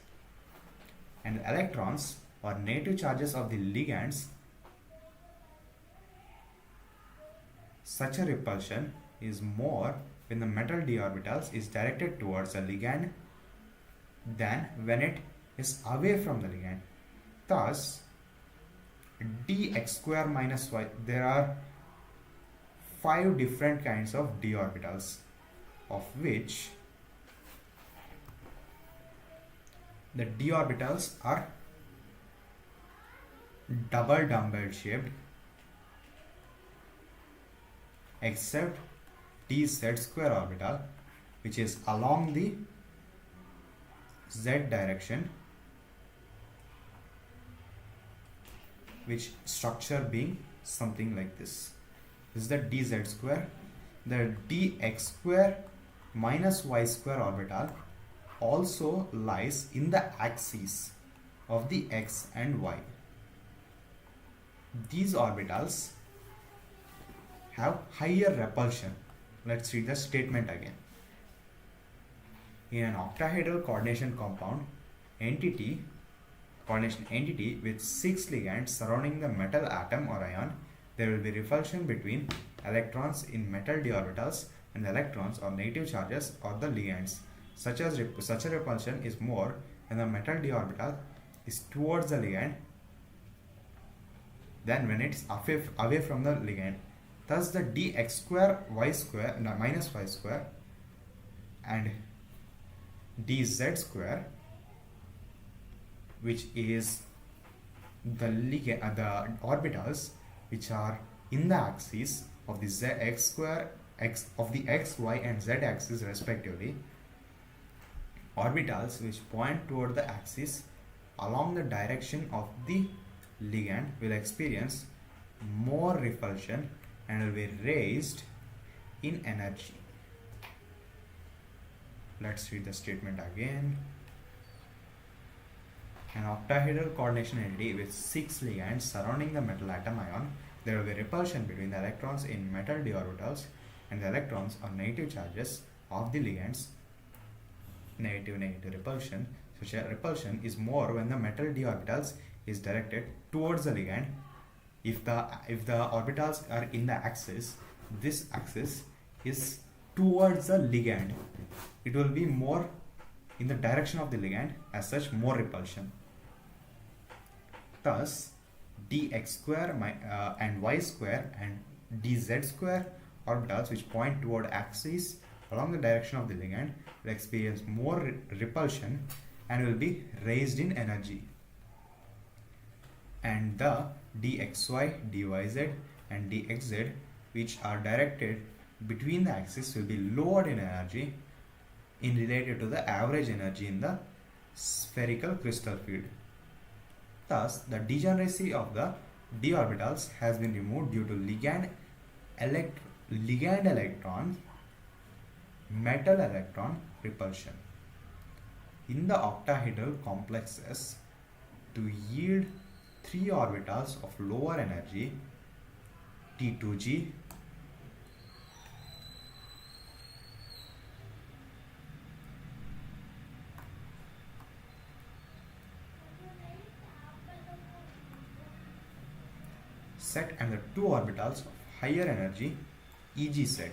and the electrons or negative charges of the ligands. Such a repulsion is more when the metal d orbitals is directed towards a ligand than when it is away from the ligand. Thus, dx square minus y, there are 5 different kinds of d orbitals, of which the d orbitals are double dumbbell shaped, except dz square orbital, which is along the z direction, which structure being something like this. This is the dz square. The dx square minus y square orbital also lies in the axes of the x and y. These orbitals have higher repulsion. Let's read the statement again. In an octahedral coordination compound entity, coordination entity with 6 ligands surrounding the metal atom or ion, there will be repulsion between electrons in metal d orbitals and electrons or negative charges or the ligands. Such a repulsion is more when the metal d orbital is towards the ligand than when it's away from the ligand. Thus the dx square y square minus y square and dz square, which is the orbitals which are in the axis of the x square of the x, y and z axis respectively, orbitals which point toward the axis along the direction of the ligand will experience more repulsion and will be raised in energy. Let's read the statement again. An octahedral coordination entity with 6 ligands surrounding the metal atom ion, there will be repulsion between the electrons in metal d orbitals and the electrons or negative charges of the ligands. Negative repulsion. Such a repulsion is more when the metal d orbitals is directed towards the ligand. If the orbitals are in the axis, this axis is towards the ligand, it will be more in the direction of the ligand, as such more repulsion. Thus dx square and y square and dz square orbitals which point toward axis along the direction of the ligand will experience more repulsion and will be raised in energy. And the dxy, dyz and dxz which are directed between the axis will be lowered in energy in related to the average energy in the spherical crystal field. Thus, the degeneracy of the d orbitals has been removed due to ligand electron metal electron repulsion. In the octahedral complexes, to yield 3 orbitals of lower energy T2g, set and the 2 orbitals of higher energy Eg set.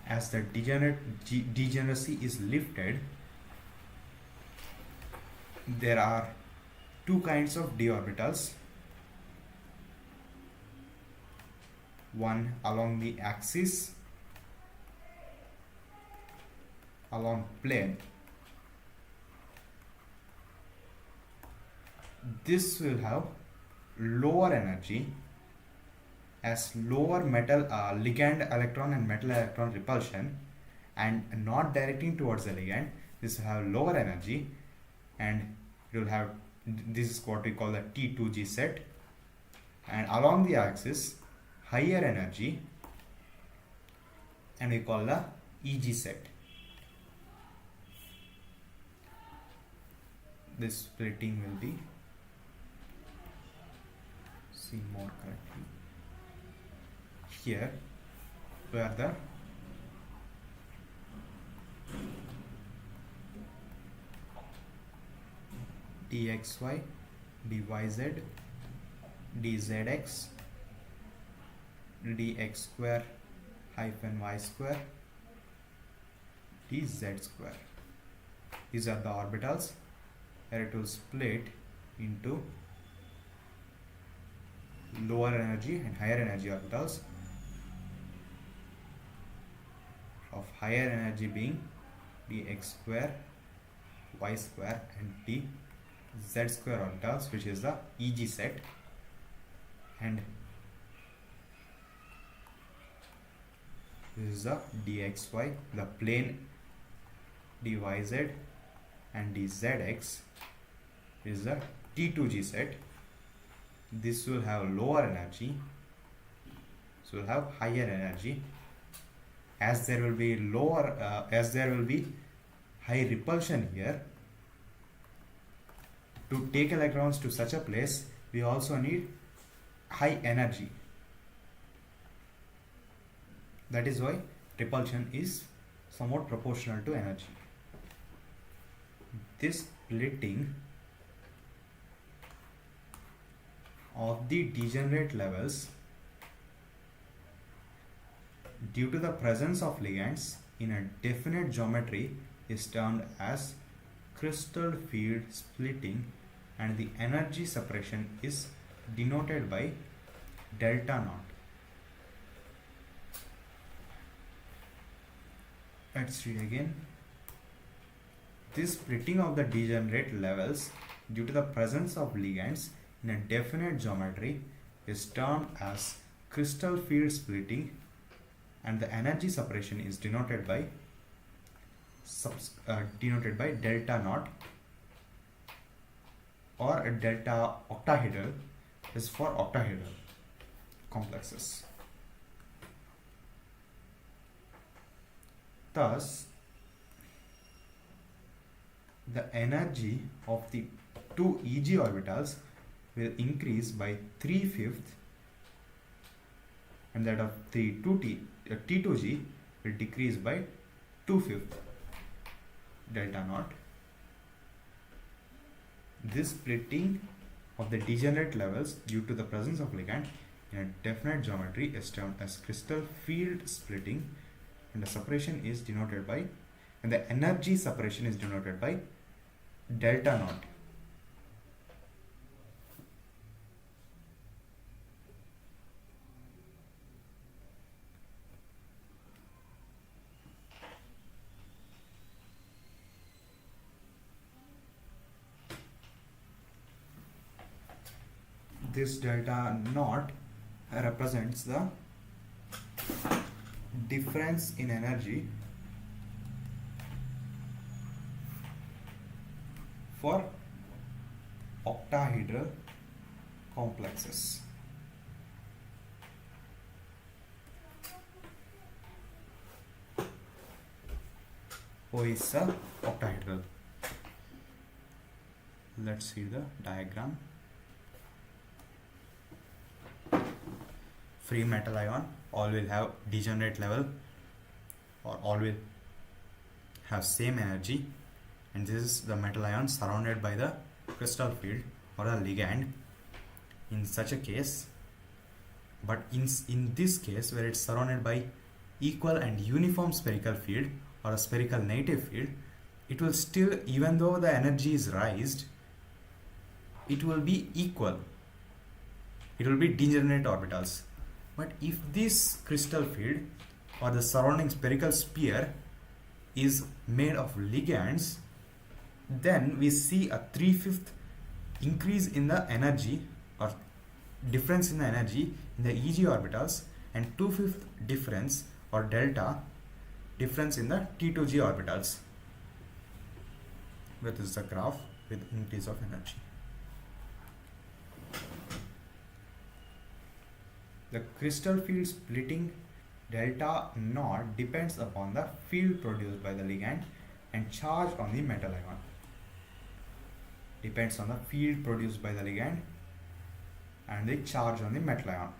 As the degeneracy is lifted, there are 2 kinds of d orbitals, one along the axis, along plane. This will have lower energy as lower metal ligand electron and metal electron repulsion, and not directing towards the ligand. This will have lower energy and it will have, this is what we call the T2g set, and along the axis higher energy and we call the Eg set. This splitting will be seen more correctly here, where the dxy, dyz, dzx, dx square hyphen y square, dz square. These are the orbitals where it will split into lower energy and higher energy orbitals, of higher energy being dx square, y square and dz square orbitals, which is the Eg set, and this is the dxy, the plane dyz and dzx is the T2g set. This will have lower energy, so will have higher energy. As there will be high repulsion here, to take electrons to such a place we also need high energy. That is why repulsion is somewhat proportional to energy. This splitting of the degenerate levels due to the presence of ligands in a definite geometry is termed as crystal field splitting, and the energy separation is denoted by delta naught. Let's read again. This splitting of the degenerate levels due to the presence of ligands in a definite geometry is termed as crystal field splitting, and the energy separation is denoted by delta naught, or delta octahedral is for octahedral complexes. Thus, the energy of the two Eg orbitals will increase by 3/5, and that of the T2G will decrease by 2/5 delta naught. This splitting of the degenerate levels due to the presence of ligand in a definite geometry is termed as crystal field splitting, and the separation is denoted by, and the energy separation is denoted by delta naught. This delta naught represents the difference in energy for octahedral complexes. O is a octahedral. Let's see the diagram. Free metal ion all will have degenerate level, or all will have same energy, and this is the metal ion surrounded by the crystal field or a ligand in such a case. But in this case, where it's surrounded by equal and uniform spherical field or a spherical negative field, it will still, even though the energy is raised, it will be equal. It will be degenerate orbitals. But if this crystal field or the surrounding spherical sphere is made of ligands, then we see a 3/5 increase in the energy, or difference in the energy in the Eg orbitals, and 2/5 difference or delta difference in the T2G orbitals. This is the graph with increase of energy. The crystal field splitting delta naught depends upon the field produced by the ligand and charge on the metal ion. Depends on the field produced by the ligand and the charge on the metal ion.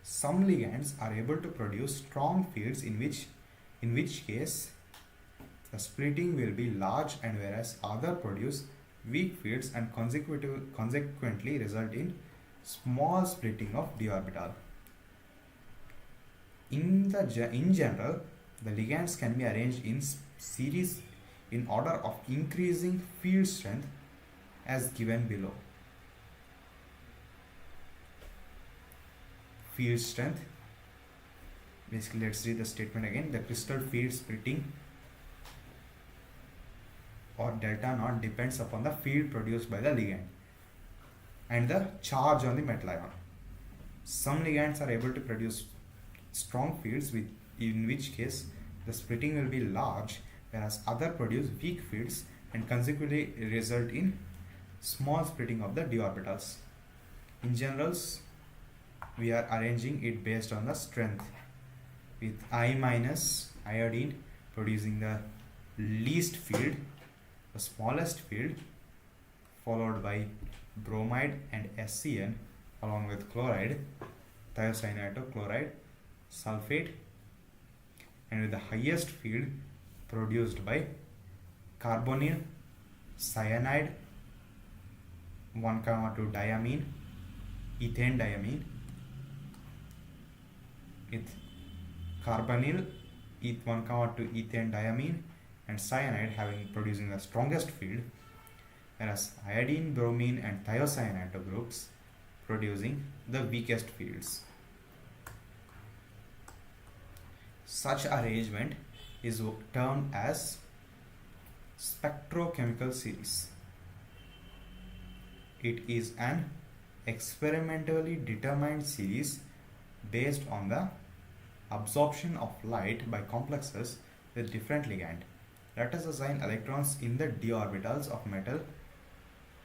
Some ligands are able to produce strong fields, in which case the splitting will be large, and whereas other produce weak fields and consequently result in small splitting of d orbital. In general, the ligands can be arranged in series in order of increasing field strength as given below. Field strength, basically let's read the statement again. The crystal field splitting or delta naught depends upon the field produced by the ligand and the charge on the metal ion. Some ligands are able to produce strong fields, in which case the splitting will be large, whereas other produce weak fields and consequently result in small splitting of the d orbitals. In generals, we are arranging it based on the strength, with I minus iodine producing the least field, the smallest field, followed by bromide and SCN along with chloride, thiocyanate, chloride, sulfate, and with the highest field produced by carbonyl, cyanide, 1,2 diamine, ethane diamine, with carbonyl, 1,2 ethane diamine, and cyanide having producing the strongest field, whereas iodine, bromine, and thiocyanate groups producing the weakest fields. Such arrangement is termed as spectrochemical series. It is an experimentally determined series based on the absorption of light by complexes with different ligand. Let us assign electrons in the d orbitals of metal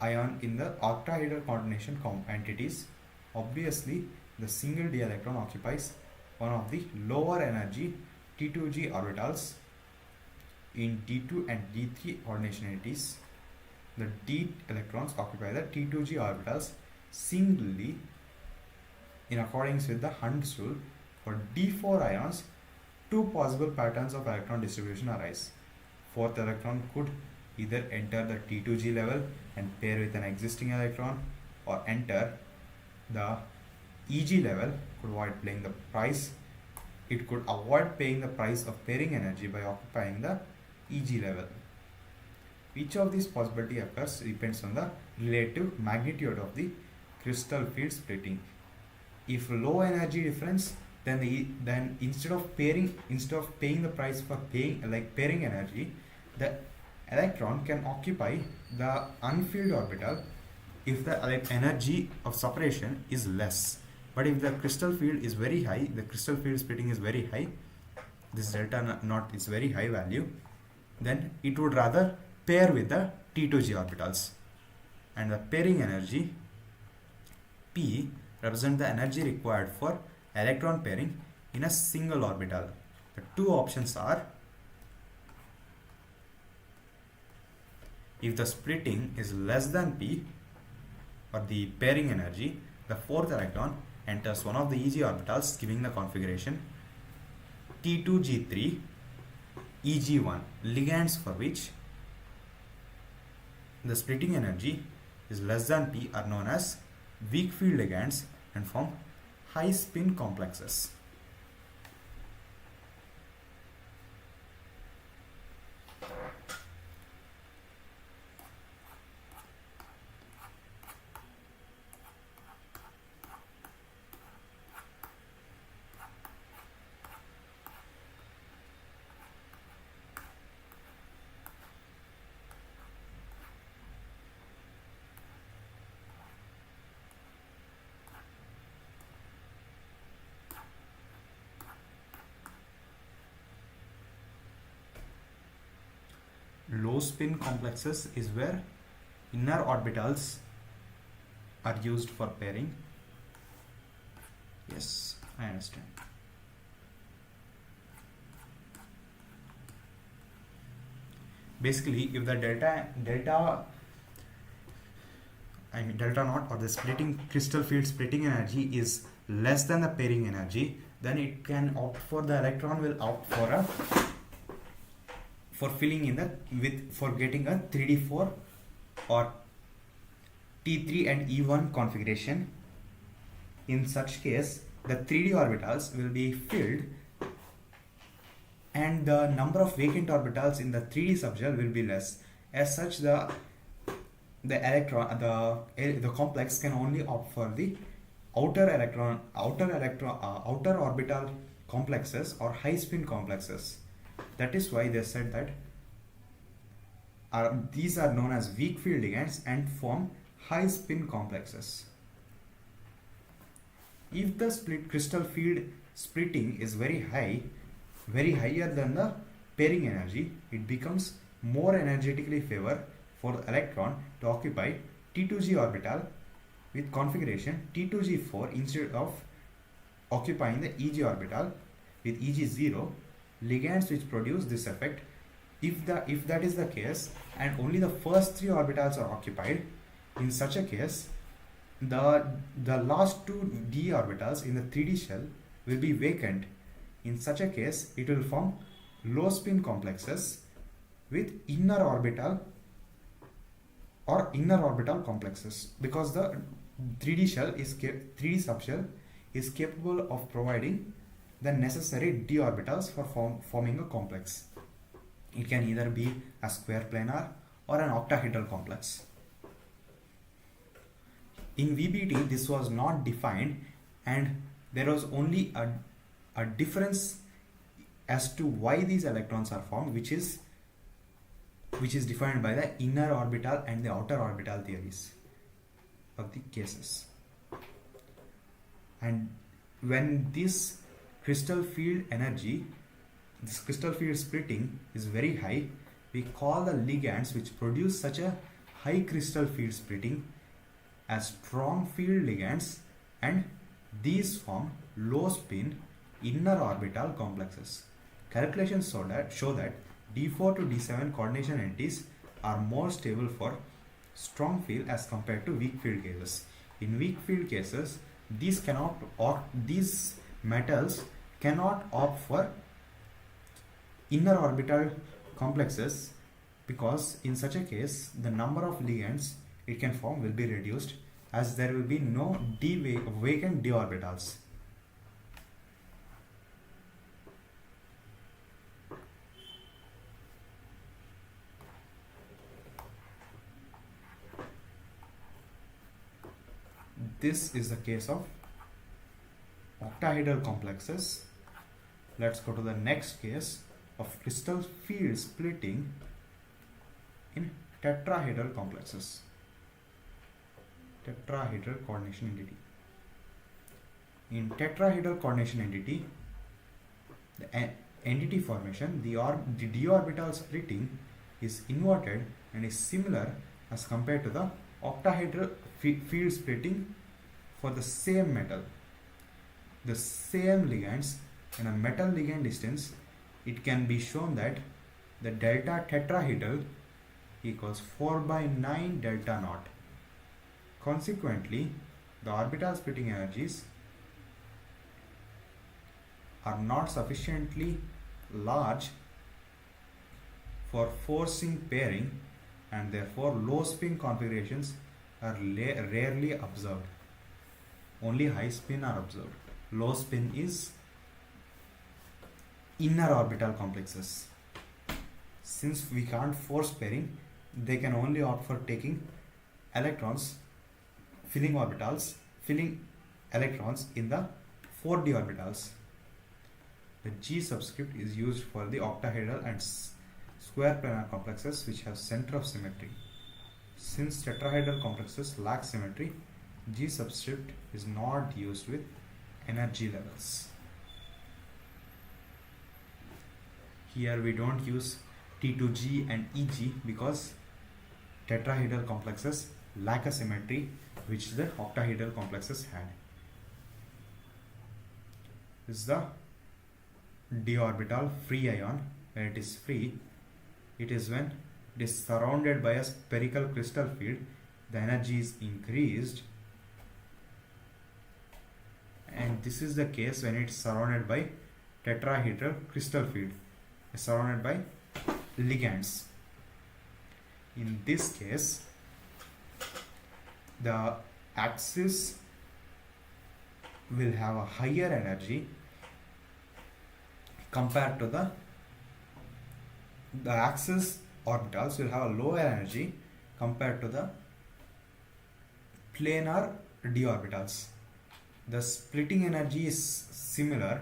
ion in the octahedral coordination entities. Obviously, the single d electron occupies one of the lower energy T2g orbitals in D2 and D3 coordination entities. The d electrons occupy the T2g orbitals singly in accordance with the Hund's rule. For D4 ions, two possible patterns of electron distribution arise. Fourth electron could either enter the T2g level and pair with an existing electron, or enter the EG level, could avoid paying the price. It could avoid paying the price of pairing energy by occupying the EG level. Which of these possibility occurs depends on the relative magnitude of the crystal field splitting. If low energy difference, then instead of paying the price for pairing energy, the electron can occupy the unfilled orbital if the energy of separation is less. But if the crystal field is very high, the crystal field splitting is very high, this delta naught is very high value, then it would rather pair with the T2g orbitals. And the pairing energy P represents the energy required for electron pairing in a single orbital. The two options are: if the splitting is less than P, or the pairing energy, the fourth electron enters one of the EG orbitals, giving the configuration T2G3 EG1, ligands for which the splitting energy is less than P are known as weak field ligands and form high spin complexes. Low spin complexes is where inner orbitals are used for pairing. Yes, I understand. Basically, if the delta naught, or the splitting crystal field splitting energy is less than the pairing energy, then it can opt for, the electron will opt for filling in for getting a 3d4 or T3 and E1 configuration. In such case, the 3d orbitals will be filled and the number of vacant orbitals in the 3d subshell will be less. As such, the complex can only opt for the outer orbital complexes or high spin complexes. That is why they said that these are known as weak field ligands and form high spin complexes. If the crystal field splitting is very higher than the pairing energy, it becomes more energetically favored for the electron to occupy T2g orbital with configuration T2g4 instead of occupying the EG orbital with EG0, ligands which produce this effect. If that is the case and only the first three orbitals are occupied, in such a case The last two d orbitals in the 3D shell will be vacant. In such a case, it will form low spin complexes with inner orbital complexes, because the 3D subshell is capable of providing the necessary d orbitals for forming a complex. It can either be a square planar or an octahedral complex. In VBT, this was not defined, and there was only a difference as to why these electrons are formed, which is defined by the inner orbital and the outer orbital theories of the cases. And when this crystal field splitting is very high, we call the ligands which produce such a high crystal field splitting as strong field ligands, and these form low spin inner orbital complexes. Calculations show that D4 to D7 coordination entities are more stable for strong field as compared to weak field cases. In weak field cases, these metals cannot opt for inner orbital complexes, because in such a case the number of ligands it can form will be reduced, as there will be no vacant d orbitals. This is the case of octahedral complexes. Let's go to the next case of crystal field splitting in tetrahedral complexes. Tetrahedral coordination entity. In tetrahedral coordination entity, the entity formation, the d orbital splitting is inverted and is similar as compared to the octahedral field splitting for the same metal. The same ligands and a metal ligand distance, it can be shown that the delta tetrahedral equals 4/9 delta naught. Consequently, the orbital splitting energies are not sufficiently large for forcing pairing, and therefore low spin configurations are rarely observed. Only high spin are observed. Low spin is inner orbital complexes. Since we can't force pairing, they can only opt for taking electrons, filling electrons in the 4d orbitals. The G subscript is used for the octahedral and square planar complexes which have center of symmetry. Since tetrahedral complexes lack symmetry, G subscript is not used with energy levels. Here we don't use T2G and EG because tetrahedral complexes lack a symmetry which the octahedral complexes had. This is the d orbital free ion. When it is free, it is when it is surrounded by a spherical crystal field, the energy is increased, and this is the case when it is surrounded by tetrahedral crystal field, surrounded by ligands. In this case, the axis will have a higher energy compared to the axis orbitals will have a lower energy compared to the planar d orbitals. The splitting energy is similar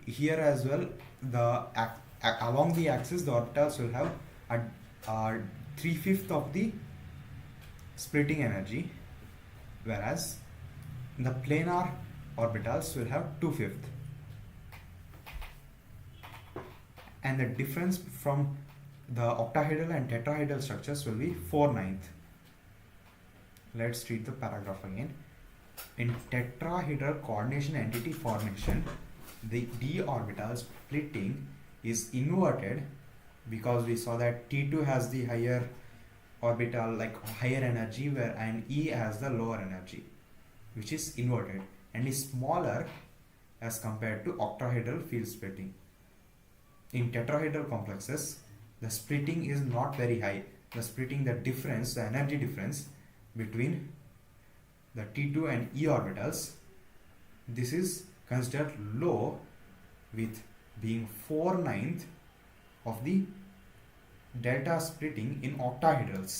here as well. Along the axis, the orbitals will have a 3/5 of the splitting energy, whereas the planar orbitals will have 2/5. And the difference from the octahedral and tetrahedral structures will be 4/9. Let's read the paragraph again. In tetrahedral coordination entity formation, the d orbital splitting is inverted because we saw that T2 has the higher orbital like higher energy, where and E has the lower energy, which is inverted, and is smaller as compared to octahedral field splitting. In tetrahedral complexes, the splitting is not very high. The difference, the energy difference between the T2 and E orbitals, this is considered low, with being 4/9 of the delta splitting in octahedrals.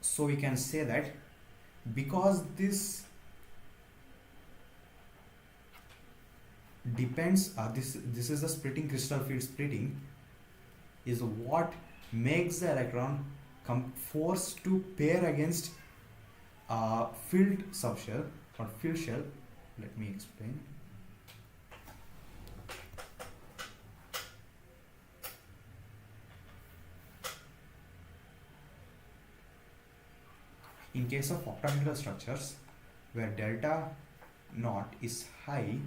So we can say that because this depends, this is the splitting, crystal field splitting is what makes the electron come forced to pair against filled subshell or filled shell. Let me explain. In case of octahedral structures where delta naught is high,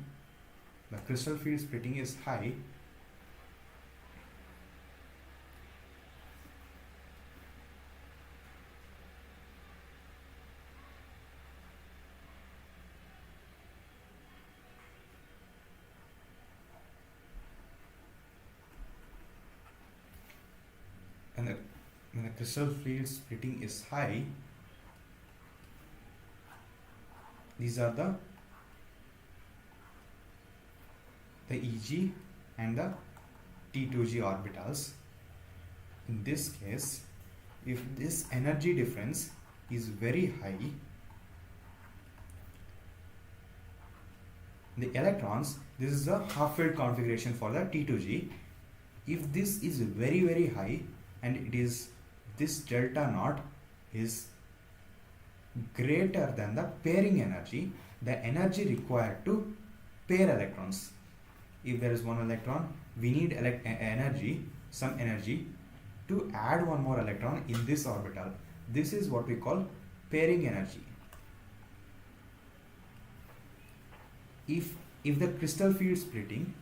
the crystal field splitting is high, and when the crystal field splitting is high, these are the EG and the T2G orbitals. In this case, if this energy difference is very high, the electrons, this is the half-filled configuration for the T2G. If this is very high and it is this delta naught is greater than the pairing energy, the energy required to pair electrons. If there is one electron, we need some energy to add one more electron in this orbital. This is what we call pairing energy. If the crystal field splitting,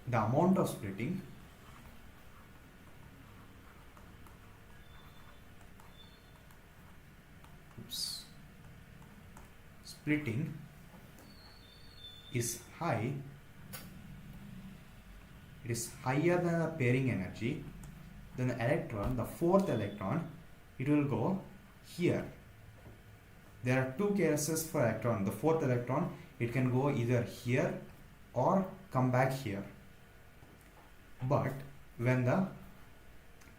the amount of splitting is high, it is higher than the pairing energy, then the electron, the fourth electron, it will go here. There are two cases for electron. The fourth electron, it can go either here or come back here. But when the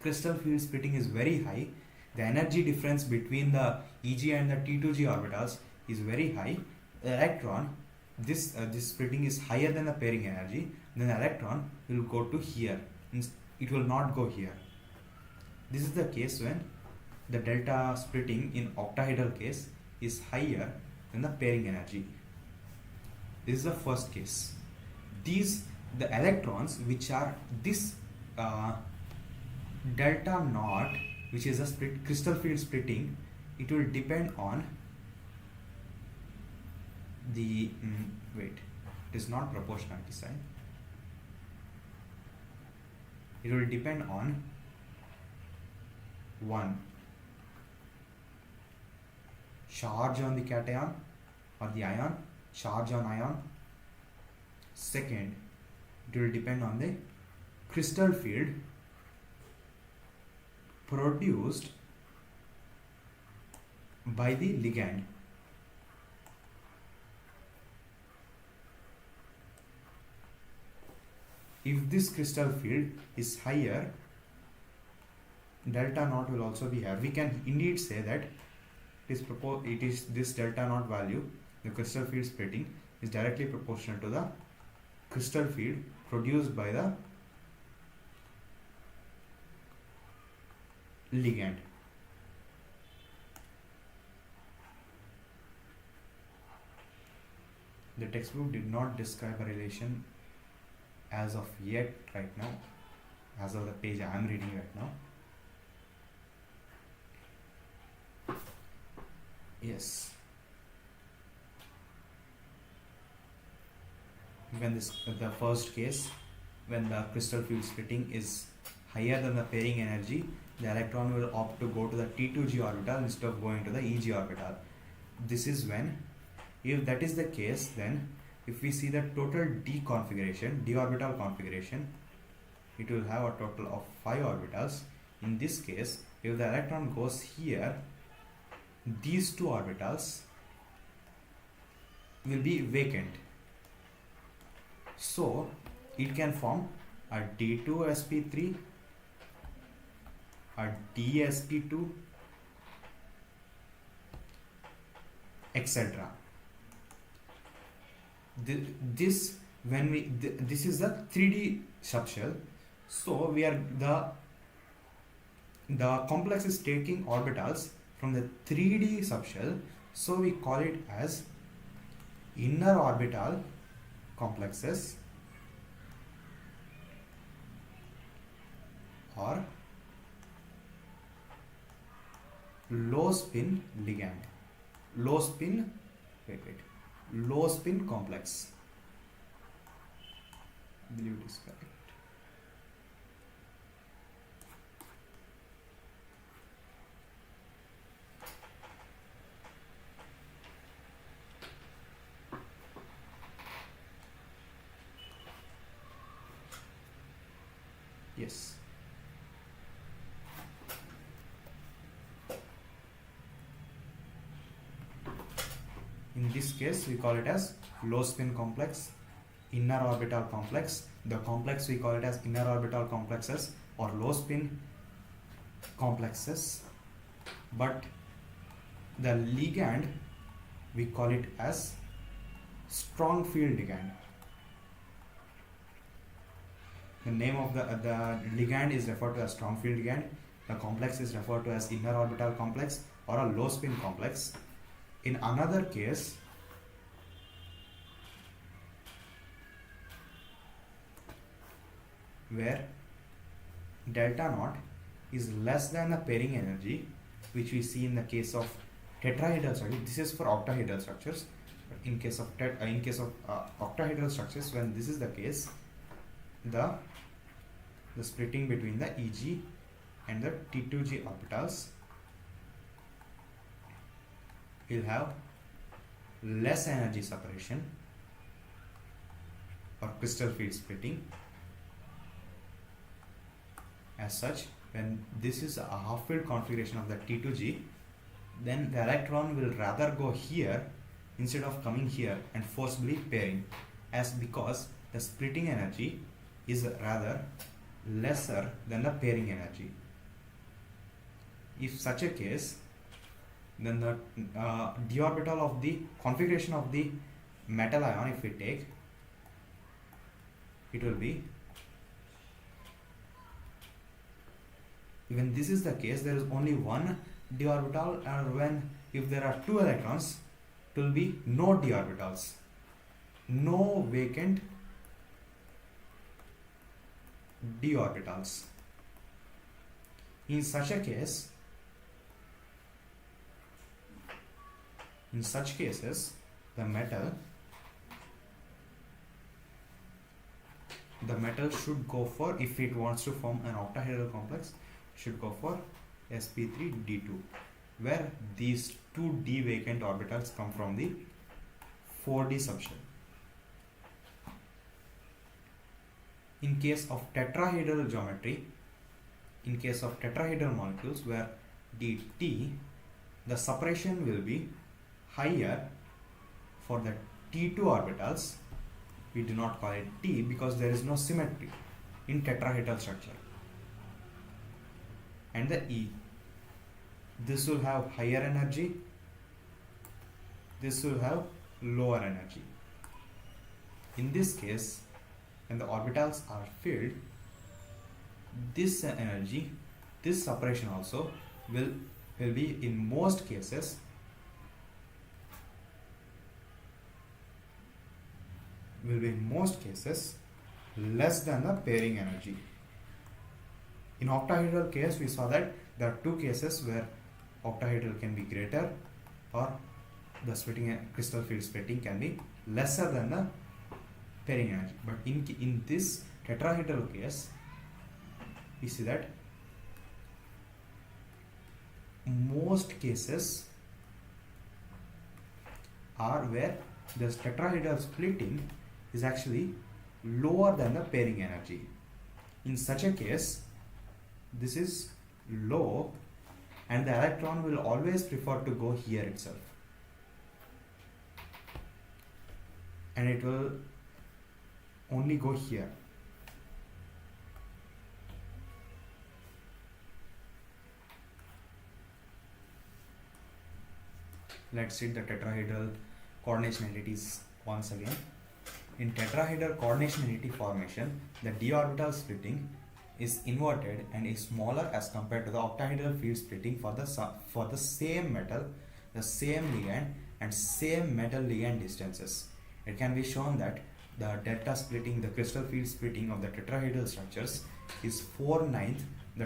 crystal field splitting is very high, the energy difference between the EG and the T2G orbitals is very high. The electron, this splitting is higher than the pairing energy, then the electron will go to here. It will not go here. This is the case when the delta splitting in octahedral case is higher than the pairing energy. This is the first case. The electrons which are this delta naught, which is a crystal field splitting, it will depend on the it is not proportionality sign. It will depend on one, charge on the cation or the ion, charge on ion. Second, it will depend on the crystal field produced by the ligand. If this crystal field is higher, delta naught will also be higher. We can indeed say that it is this delta naught value, the crystal field splitting, is directly proportional to the crystal field produced by the ligand. The textbook did not describe a relation as of yet right now, as of the page I am reading right now. Yes. when the first case, when the crystal field splitting is higher than the pairing energy, the electron will opt to go to the T2g orbital instead of going to the EG orbital. This is when, if that is the case, then if we see the total d orbital configuration, it will have a total of 5 orbitals. In this case, if the electron goes here, these 2 orbitals will be vacant. So it can form a D2sp3, a DsP2, etc. This is the 3D subshell. So we are the complex is taking orbitals from the 3D subshell, so we call it as inner orbital complexes or low spin ligand, low spin complex. I believe it is correct. Yes. In this case, we call it as low spin complex, inner orbital complex. The complex we call it as inner orbital complexes or low spin complexes, but the ligand we call it as strong field ligand. The name of the ligand is referred to as strong field ligand. The complex is referred to as inner orbital complex or a low spin complex. In another case, where delta naught is less than the pairing energy, which we see in the case of tetrahedral structures. This is for octahedral structures. But in case of octahedral structures, when this is the case, the splitting between the EG and the T2G orbitals will have less energy separation or crystal field splitting. As such, when this is a half field configuration of the T2G, then the electron will rather go here instead of coming here and forcibly pairing, as because the splitting energy is rather lesser than the pairing energy. If such a case, then the d orbital of the configuration of the metal ion, if we take, it will be, when this is the case, there is only one d orbital, and when if there are 2 electrons, it will be no d orbitals, no vacant d orbitals. In such cases, the metal should go for, if it wants to form an octahedral complex, should go for sp3d2, where these 2 d vacant orbitals come from the 4d subshell. In case of tetrahedral geometry, in case of tetrahedral molecules where dt, the separation will be higher for the T2 orbitals. We do not call it T because there is no symmetry in tetrahedral structure. And the E, this will have higher energy, this will have lower energy. In this case, when the orbitals are filled, this energy, this separation also will be in most cases less than the pairing energy. In octahedral case, we saw that there are 2 cases where octahedral can be greater, or the splitting crystal field splitting can be lesser than the pairing energy. But in this tetrahedral case, we see that most cases are where the tetrahedral splitting is actually lower than the pairing energy. In such a case, this is low and the electron will always prefer to go here itself, and it will only go here. Let's see the tetrahedral coordination entities once again. In tetrahedral coordination entity formation, the d orbital splitting is inverted and is smaller as compared to the octahedral field splitting for the same metal, the same ligand and same metal ligand distances. It can be shown that the delta splitting, the crystal field splitting of the tetrahedral structures is 4/9 the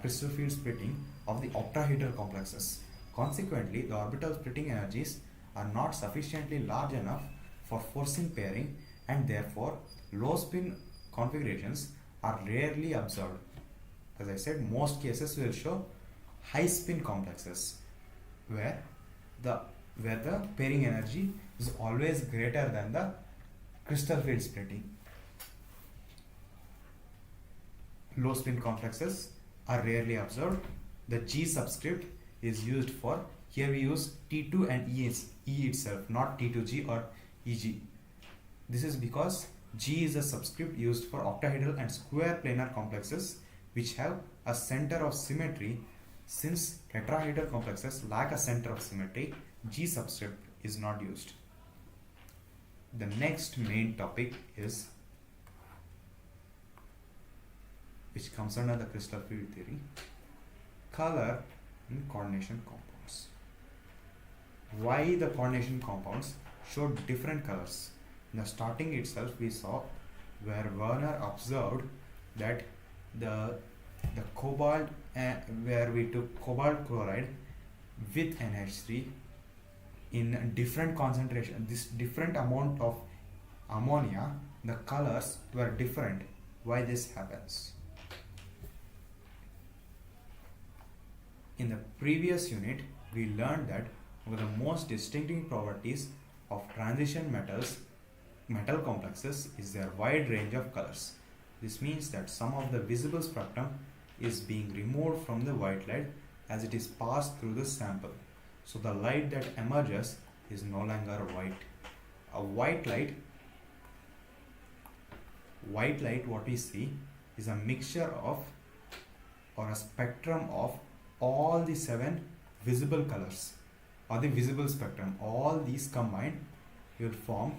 crystal field splitting of the octahedral complexes. Consequently, the orbital splitting energies are not sufficiently large enough for forcing pairing, and therefore low spin configurations are rarely observed. As I said, most cases will show high spin complexes where the pairing energy is always greater than the crystal field splitting. Low spin complexes are rarely observed. The G subscript is used for, here we use T2 and E itself, not T2G or EG. This is because G is a subscript used for octahedral and square planar complexes which have a center of symmetry. Since tetrahedral complexes lack a center of symmetry, G subscript is not used. The next main topic is, which comes under the crystal field theory, color in coordination compounds. Why the coordination compounds show different colors? In the starting itself, we saw where Werner observed that the cobalt, where we took cobalt chloride with NH3 in different concentration, this different amount of ammonia, the colors were different. Why this happens? In the previous unit, we learned that one of the most distinctive properties of transition metal complexes is their wide range of colors. This means that some of the visible spectrum is being removed from the white light as it is passed through the sample. So the light that emerges is no longer white. A white light, what we see is a mixture of, or a spectrum of, all the 7 visible colors or the visible spectrum. All these combined will form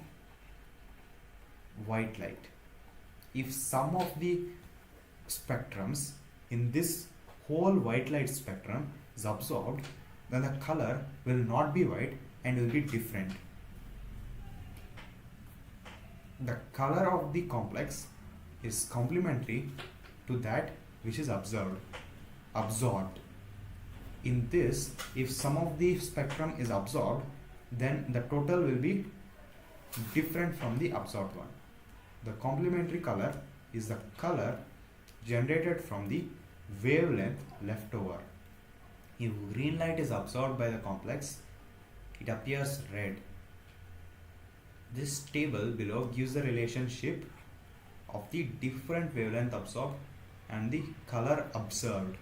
white light. If some of the spectrums in this whole white light spectrum is absorbed, then the color will not be white and will be different. The color of the complex is complementary to that which is absorbed. In this, if some of the spectrum is absorbed, then the total will be different from the absorbed one. The complementary color is the color generated from the wavelength left over. If green light is absorbed by the complex, it appears red. This table below gives the relationship of the different wavelength absorbed and the color observed.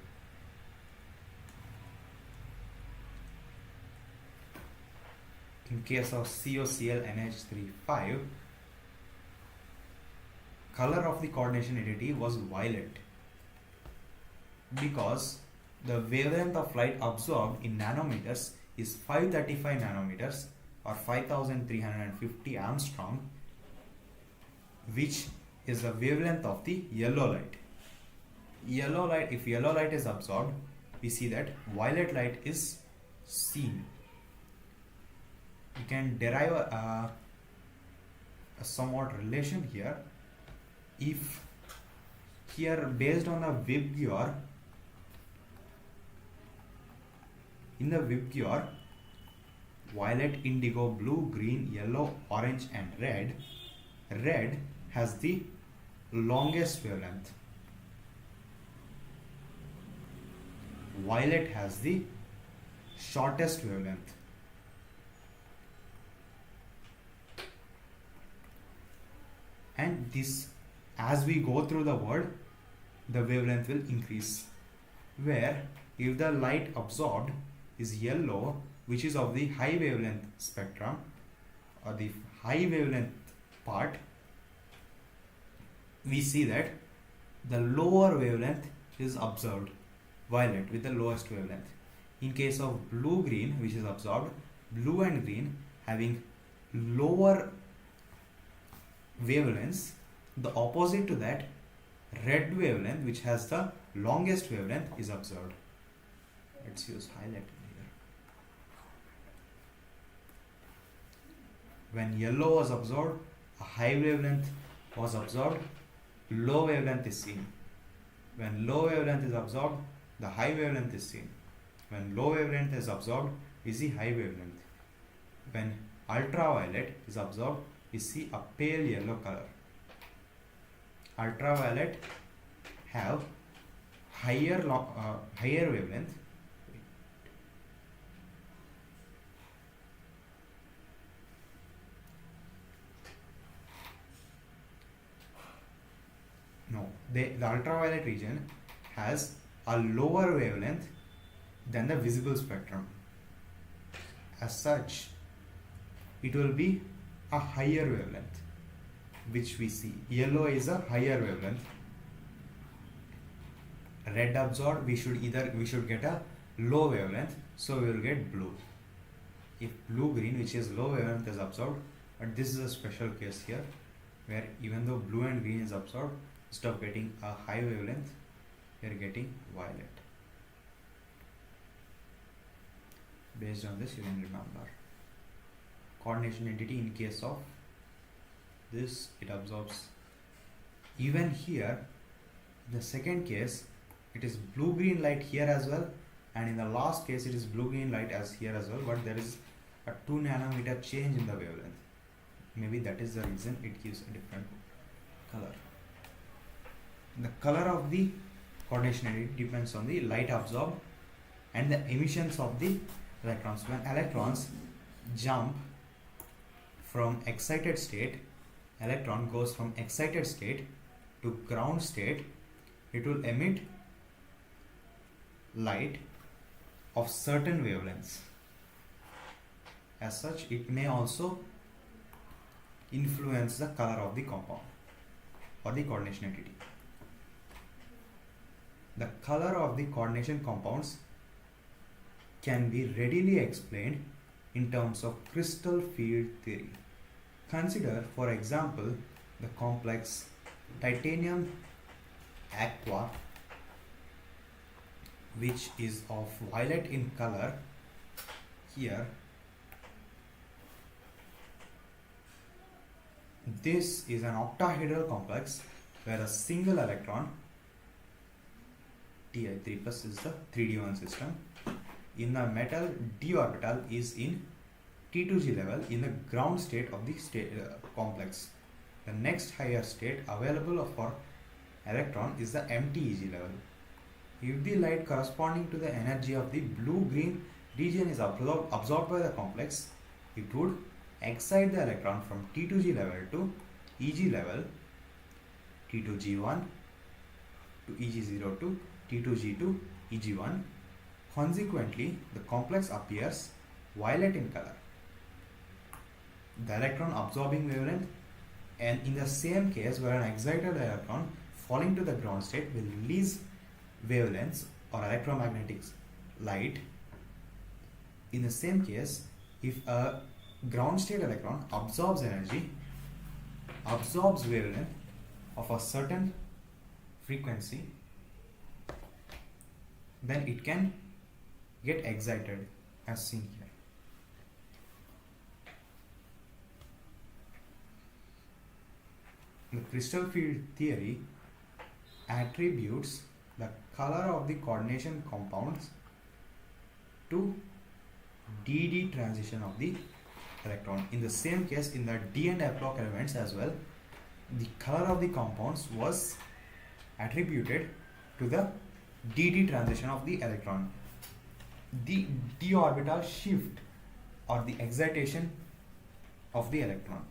In case of COCl NH3 color of the coordination entity was violet because the wavelength of light absorbed in nanometers is 535 nanometers or 5350 angstrom, which is the wavelength of the yellow light. If yellow light is absorbed, we see that violet light is seen. We can derive a somewhat relation here. If here, based on a VIBGYOR, in the VIBGYOR, violet, indigo, blue, green, yellow, orange and red red has the longest wavelength, violet has the shortest wavelength, and this, as we go through the word, the wavelength will increase, where if the light absorbed is yellow, which is of the high wavelength spectrum or the high wavelength part, we see that the lower wavelength is observed, violet with the lowest wavelength. In case of blue green, which is absorbed, blue and green having lower wavelengths, the opposite to that, red wavelength, which has the longest wavelength, is observed. Let's use highlight here. When yellow was observed, a high wavelength was observed, low wavelength is seen. When low wavelength is absorbed, the high wavelength is seen. When low wavelength is absorbed, we see high wavelength. When ultraviolet is absorbed, we see a pale yellow color. Ultraviolet have higher wavelength. The ultraviolet region has a lower wavelength than the visible spectrum. As such, it will be a higher wavelength, which we see. Yellow is a higher wavelength. Red absorbed, we should get a low wavelength, so we will get blue. If blue green, which is low wavelength, is absorbed, but this is a special case here, where even though blue and green is absorbed, instead of getting a high wavelength, we are getting violet. Based on this, you can remember coordination entity. In case of this, it absorbs. Even here, in the second case, it is blue green light here as well, and in the last case it is blue green light as here as well, but there is a 2 nanometer change in the wavelength. Maybe that is the reason it gives a different color. The color of the coordination entity depends on the light absorbed and the emissions of the electrons. When electrons jump from excited state, electron goes from excited state to ground state, it will emit light of certain wavelengths. As such, it may also influence the color of the compound or the coordination entity. The color of the coordination compounds can be readily explained in terms of crystal field theory. Consider, for example, the complex titanium aqua, which is of violet in color. Here, this is an octahedral complex where a single electron, Ti3 plus, is the 3d1 system. In the metal, d orbital is in T2g level in the ground state of the complex. The next higher state available for electron is the empty Eg level. If the light corresponding to the energy of the blue-green region is absorbed by the complex, it would excite the electron from T2g level to Eg level, T2g1 to Eg0 to T2g to Eg1. Consequently, the complex appears violet in color. The electron absorbing wavelength, and in the same case where an excited electron falling to the ground state will release wavelengths or electromagnetic light. In the same case, if a ground state electron absorbs energy, absorbs wavelength of a certain frequency, then it can get excited as seen here. The crystal field theory attributes the color of the coordination compounds to dd transition of the electron. In the same case, in the d and f block elements as well, the color of the compounds was attributed to the dd transition of the electron. The d orbital shift or the excitation of the electron.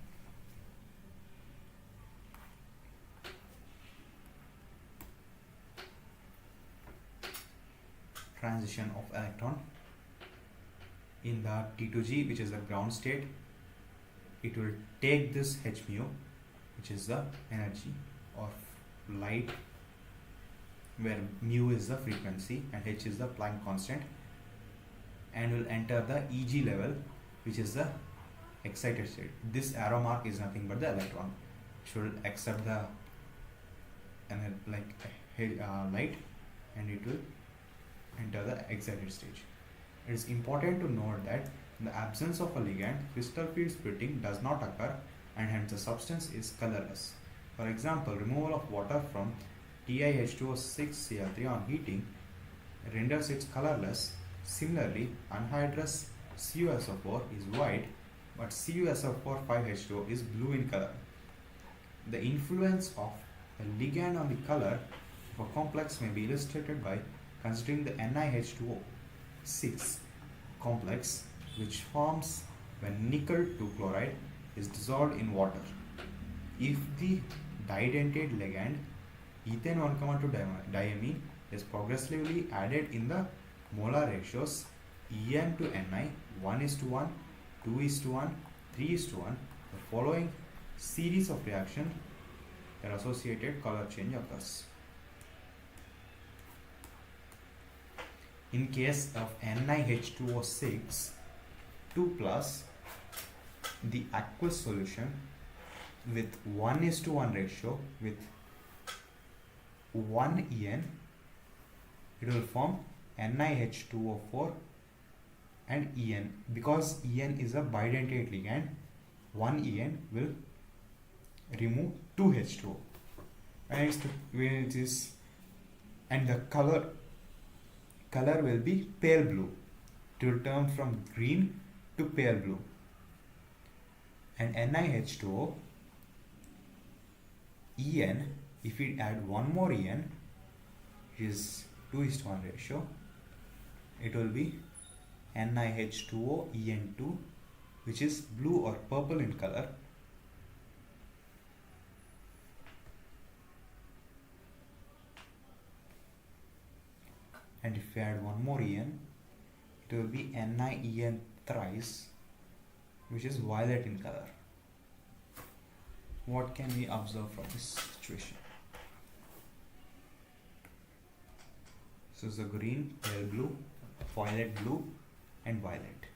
Transition of electron in the T2G, which is the ground state, it will take this h mu, which is the energy of light, where mu is the frequency and h is the Planck constant, and will enter the Eg level, which is the excited state. This arrow mark is nothing but the electron. Should accept the light, and it will enter the excited stage. It is important to note that in the absence of a ligand, crystal field splitting does not occur, and hence the substance is colorless. For example, removal of water from TiH2O6Cl3 on heating renders it colorless. Similarly, anhydrous CuSO4 is white, but CuSO4 5H2O is blue in color. The influence of a ligand on the color of a complex may be illustrated by considering the NiH2O6 complex, which forms when nickel 2 chloride is dissolved in water. If the didentate ligand ethane 1,2 diamine is progressively added in the molar ratios En to Ni 1:1, 2:1, 3:1, the following series of reactions, their associated color change occurs. In case of NiH2O6 2 plus, the aqueous solution with 1:1 ratio with 1 En, it will form NiH2O4 and En. Because En is a bidentate ligand, 1 En will remove 2 H2O, and the color will be pale blue. It will turn from green to pale blue. And NiH2O, En, if we add one more En, which is 2:1 ratio, it will be NiH2O En2, which is blue or purple in color. And if we add one more En, it will be NiEn thrice, which is violet in color. What can we observe from this situation? So it's the green, pale blue, violet blue, and violet.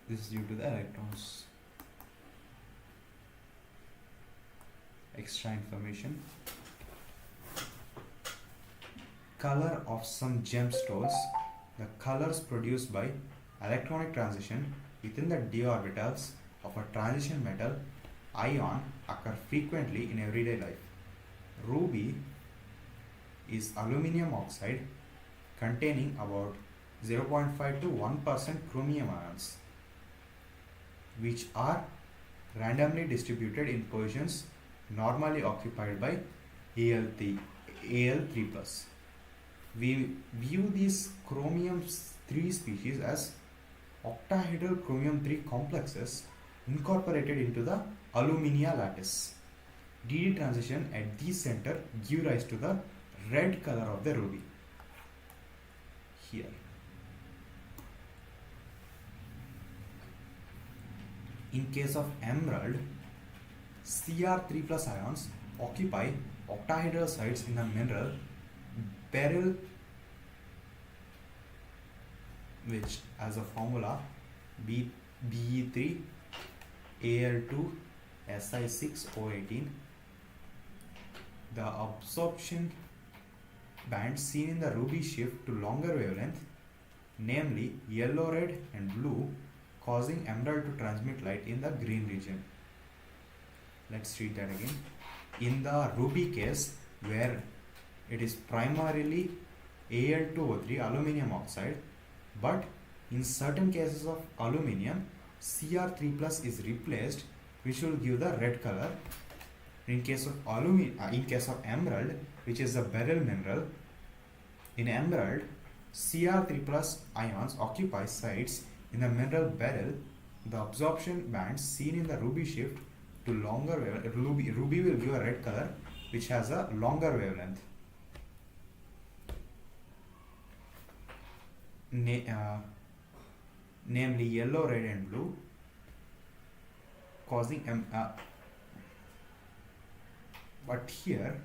This is due to the electrons. Extra information. Color of some gemstones. The colors produced by electronic transition within the d orbitals of a transition metal ion occur frequently in everyday life. Ruby is aluminum oxide containing about 0.5 to 1% chromium ions, which are randomly distributed in positions normally occupied by Al3+. We view these chromium 3 species as octahedral chromium 3 complexes incorporated into the alumina lattice. DD transition at the center give rise to the red color of the ruby. Here. In case of emerald, Cr3+ ions occupy octahedral sites in the mineral beryl, which as a formula Be3 Al2 Si6O18. The absorption bands seen in the ruby shift to longer wavelength, namely yellow, red and blue, causing emerald to transmit light in the green region. Let's read that again. In the ruby case, where it is primarily Al2O3 aluminum oxide, but in certain cases of aluminum, Cr3 plus is replaced, which will give the red color. In case of emerald, which is a beryl mineral, in emerald, Cr3 plus ions occupy sites in the mineral beryl. The absorption bands seen in the ruby shift to longer wavelength. Ruby will give a red color, which has a longer wavelength. Namely yellow, red and blue, causing but here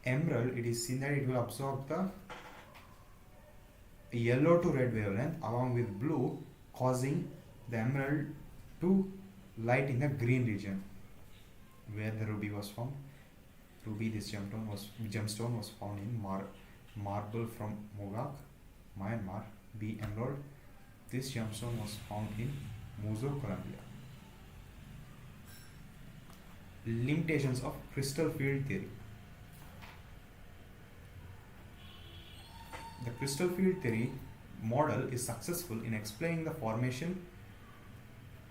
emerald, it is seen that it will absorb the yellow to red wavelength along with blue, causing the emerald to light in the green region where the ruby was found. Ruby, this gemstone was found in marble from Mogak, Myanmar. B. Emerald, this gemstone was found in Muzo, Colombia. Limitations of crystal field theory. The crystal field theory model is successful in explaining the formation,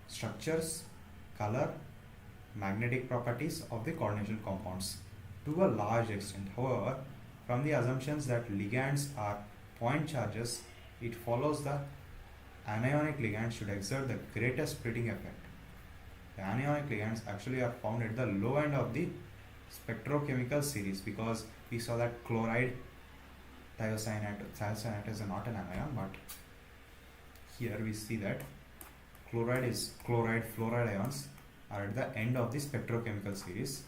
structures, color, magnetic properties of the coordination compounds to a large extent. However, from the assumptions that ligands are point charges, it follows the anionic ligands should exert the greatest splitting effect. The anionic ligands actually are found at the low end of the spectrochemical series, because we saw that chloride, thiocyanate is not an anion, but here we see that chloride, fluoride ions are at the end of the spectrochemical series.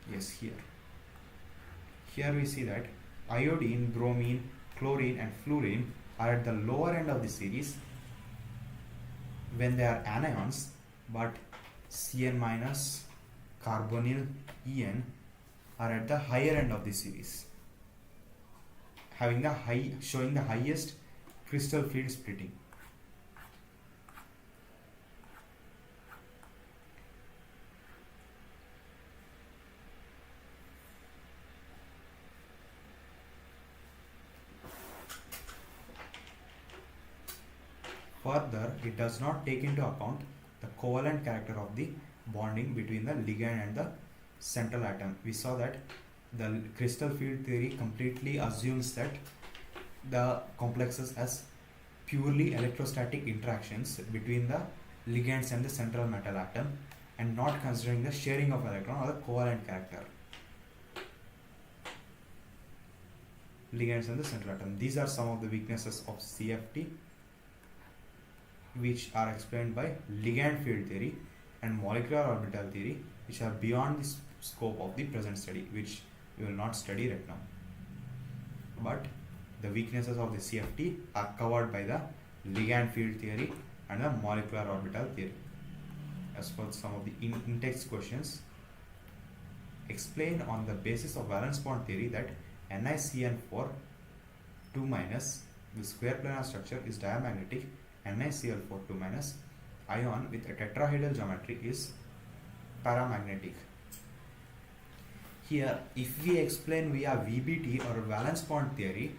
Yes, here we see that iodine, bromine, chlorine and fluorine are at the lower end of the series when they are anions, but Cn minus, carbonyl, En are at the higher end of the series, showing the highest crystal field splitting. Further, it does not take into account the covalent character of the bonding between the ligand and the central atom. We saw that the crystal field theory completely assumes that the complexes as purely electrostatic interactions between the ligands and the central metal atom, and not considering the sharing of electron or the covalent character. Ligands and the central atom. These are some of the weaknesses of CFT, which are explained by ligand field theory and molecular orbital theory, which are beyond the scope of the present study, which we will not study right now. But the weaknesses of the CFT are covered by the ligand field theory and the molecular orbital theory. As for some of the in-text questions, explain on the basis of valence bond theory that NiCN4 2-, the square planar structure is diamagnetic. NiCl4 2- ion with a tetrahedral geometry is paramagnetic. Here, if we explain via VBT or valence bond theory,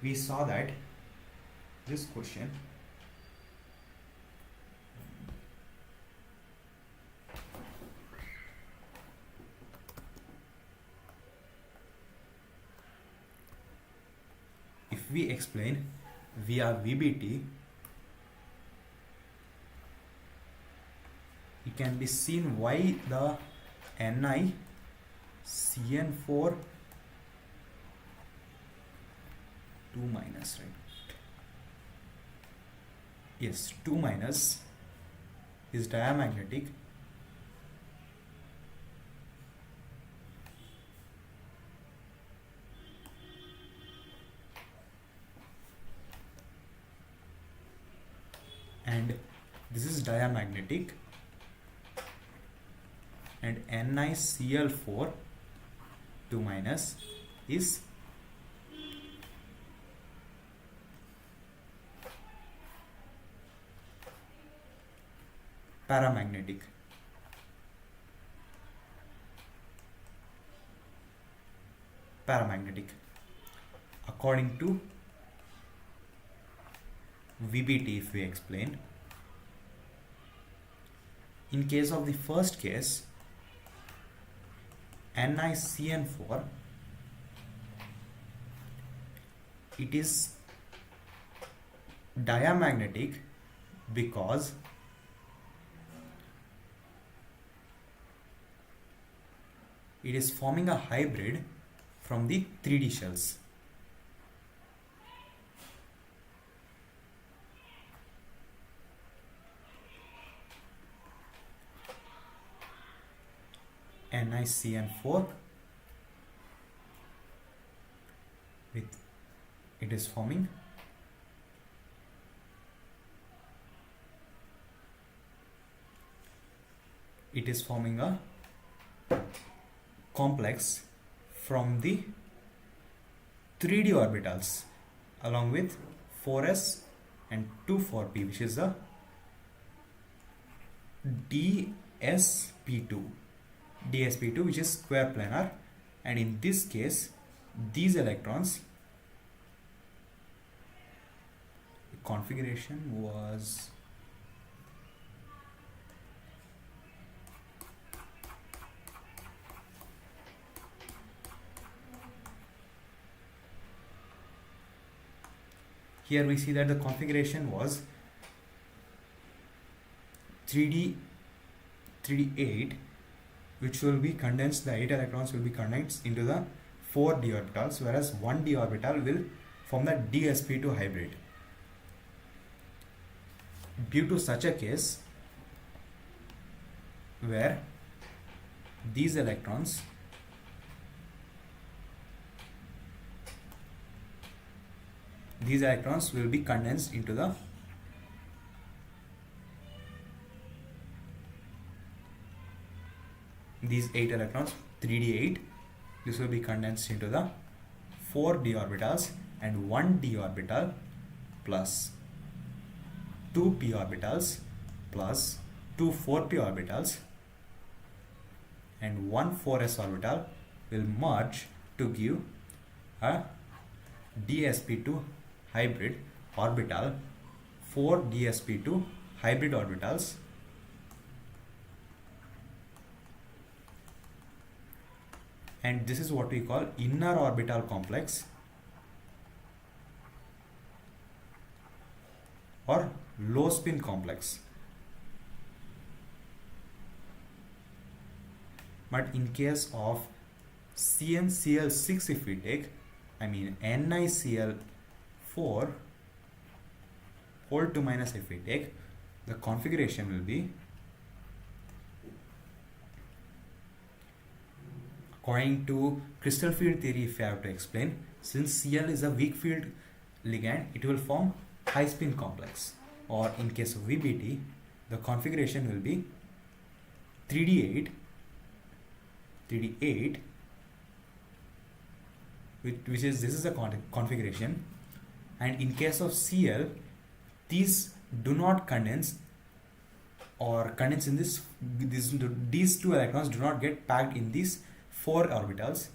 we saw that this question if we explain via VBT, it can be seen why the NiCN4 2-, right? Yes, 2- is diamagnetic. And this is diamagnetic, and NiCl4 2- is paramagnetic. Paramagnetic. According to VBT, if we explain, in case of the first case, NiCN4, it is diamagnetic because it is forming a hybrid from the 3D shells. NiCN4 with it is forming a complex from the 3D orbitals along with 4s and 2,4p, which is a DSP2, which is square planar, and in this case these electrons, the configuration was here we see that the configuration was 3D8, which will be condensed, the 8 electrons will be condensed into the 4 d orbitals, whereas 1 d orbital will form the dsp2 hybrid. Due to such a case where these electrons will be condensed into the these 8 electrons, 3d8, this will be condensed into the 4 d orbitals and 1 d orbital plus 2 p orbitals plus 2 4p orbitals and 1 4s orbital will merge to give a dsp2 hybrid orbital, 4 dsp2 hybrid orbitals, and this is what we call inner orbital complex or low spin complex. But in case of CnCl6, if we take, NiCl4 whole 2 minus, if we take, the configuration will be according to crystal field theory. If I have to explain, since Cl is a weak field ligand, it will form high spin complex, or in case of VBT, the configuration will be 3d8, which is, this is the configuration, and in case of Cl, these do not condense or condense in these 2 electrons do not get packed in these 4 orbitals,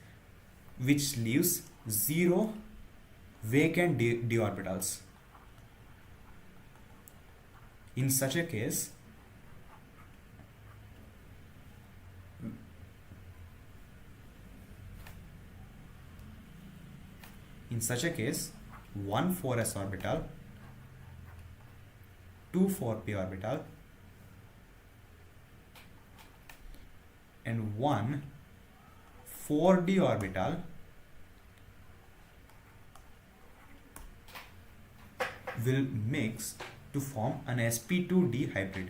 which leaves 0 vacant d orbitals. In such a case, one 4s orbital, 2 4p orbital and 1 4d orbital will mix to form an sp2d hybrid.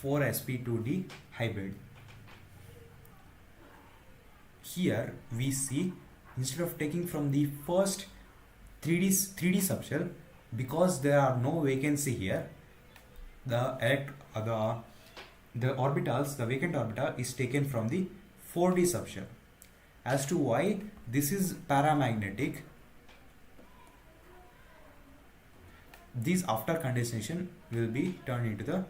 For sp2d hybrid, here we see, instead of taking from the first 3D subshell, because there are no vacancy here, the orbitals, the vacant orbital is taken from the 4D subshell. As to why this is paramagnetic, These after condensation will be turned into the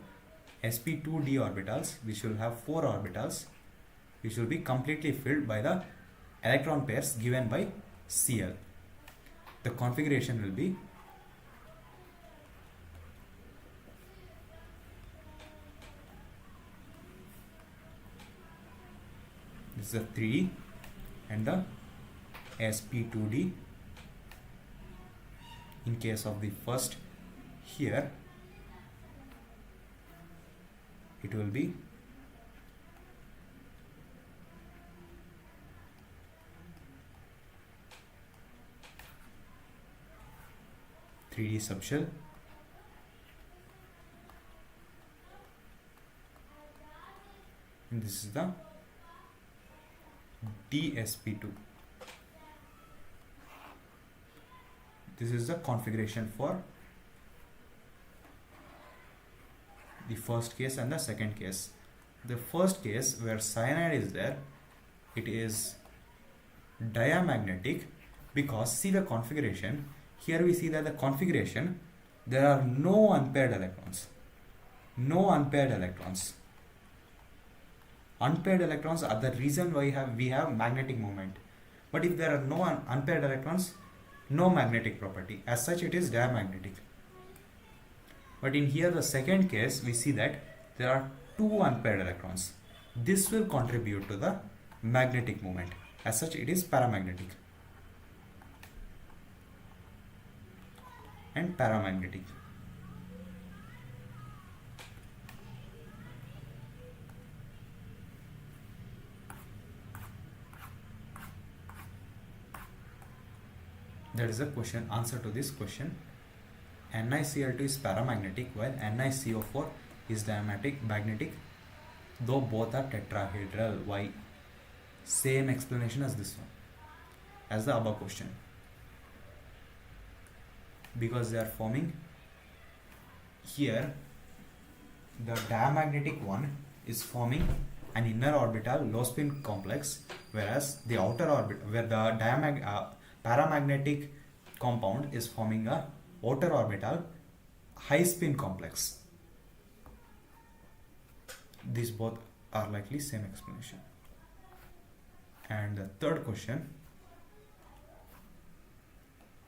sp2d orbitals, which will have 4 orbitals, which will be completely filled by the electron pairs given by Cl. The configuration will be this is the 3 and the sp2d. In case of the first, here it will be (3D) subshell, and this is the dsp2. This is the configuration for the first case and the second case. The first case, where cyanide is there, it is diamagnetic, because see the configuration. Here we see that the configuration, there are no unpaired electrons. No unpaired electrons. Unpaired electrons are the reason why we have magnetic moment. But if there are no unpaired electrons, no magnetic property. As such, it is diamagnetic. But in here, the second case, we see that there are 2 unpaired electrons. This will contribute to the magnetic moment. As such, it is paramagnetic and paramagnetic. That is the question, answer to this question. NiCl2 is paramagnetic while NiCO4 is magnetic, though both are tetrahedral. Why? Same explanation as this one, as the above question. Because they are forming here, the diamagnetic one is forming an inner orbital low spin complex, whereas the outer orbit, where the paramagnetic compound is forming a outer orbital high spin complex. These both are likely same explanation. And the third question,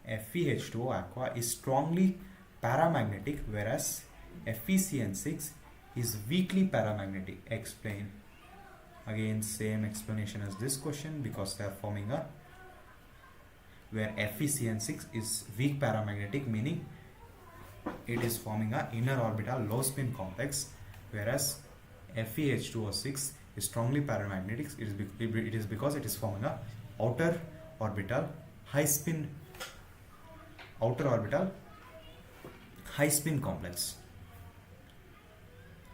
FeH2O aqua is strongly paramagnetic, whereas FeCN6 is weakly paramagnetic. Explain. Again, same explanation as this question, because they are forming a, where FeCN6 is weak paramagnetic, meaning it is forming a inner orbital low spin complex, whereas FeH2O6 is strongly paramagnetic. It is because it is forming a outer orbital high spin complex.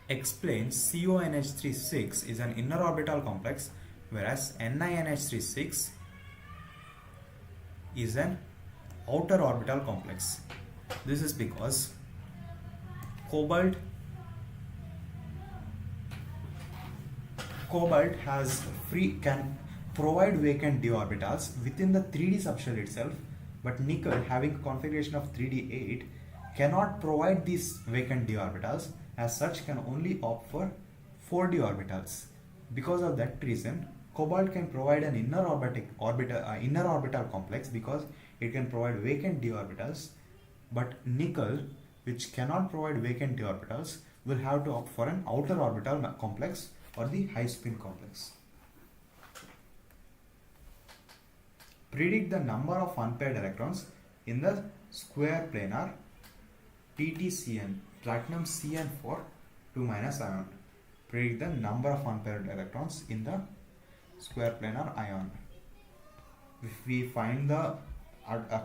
Explain CONH36 is an inner orbital complex, whereas NiNH36 is an outer orbital complex. This is because cobalt can provide vacant d orbitals within the 3D subshell itself, but nickel, having a configuration of 3D8, cannot provide these vacant d orbitals. As such, can only opt for 4D orbitals. Because of that reason, cobalt can provide an inner orbital complex, because it can provide vacant d orbitals, but nickel, which cannot provide vacant d orbitals, will have to opt for an outer orbital complex or the high spin complex. Predict the number of unpaired electrons in the square planar PTCN, platinum CN4 2- ion. Predict the number of unpaired electrons in the square planar ion. If we find the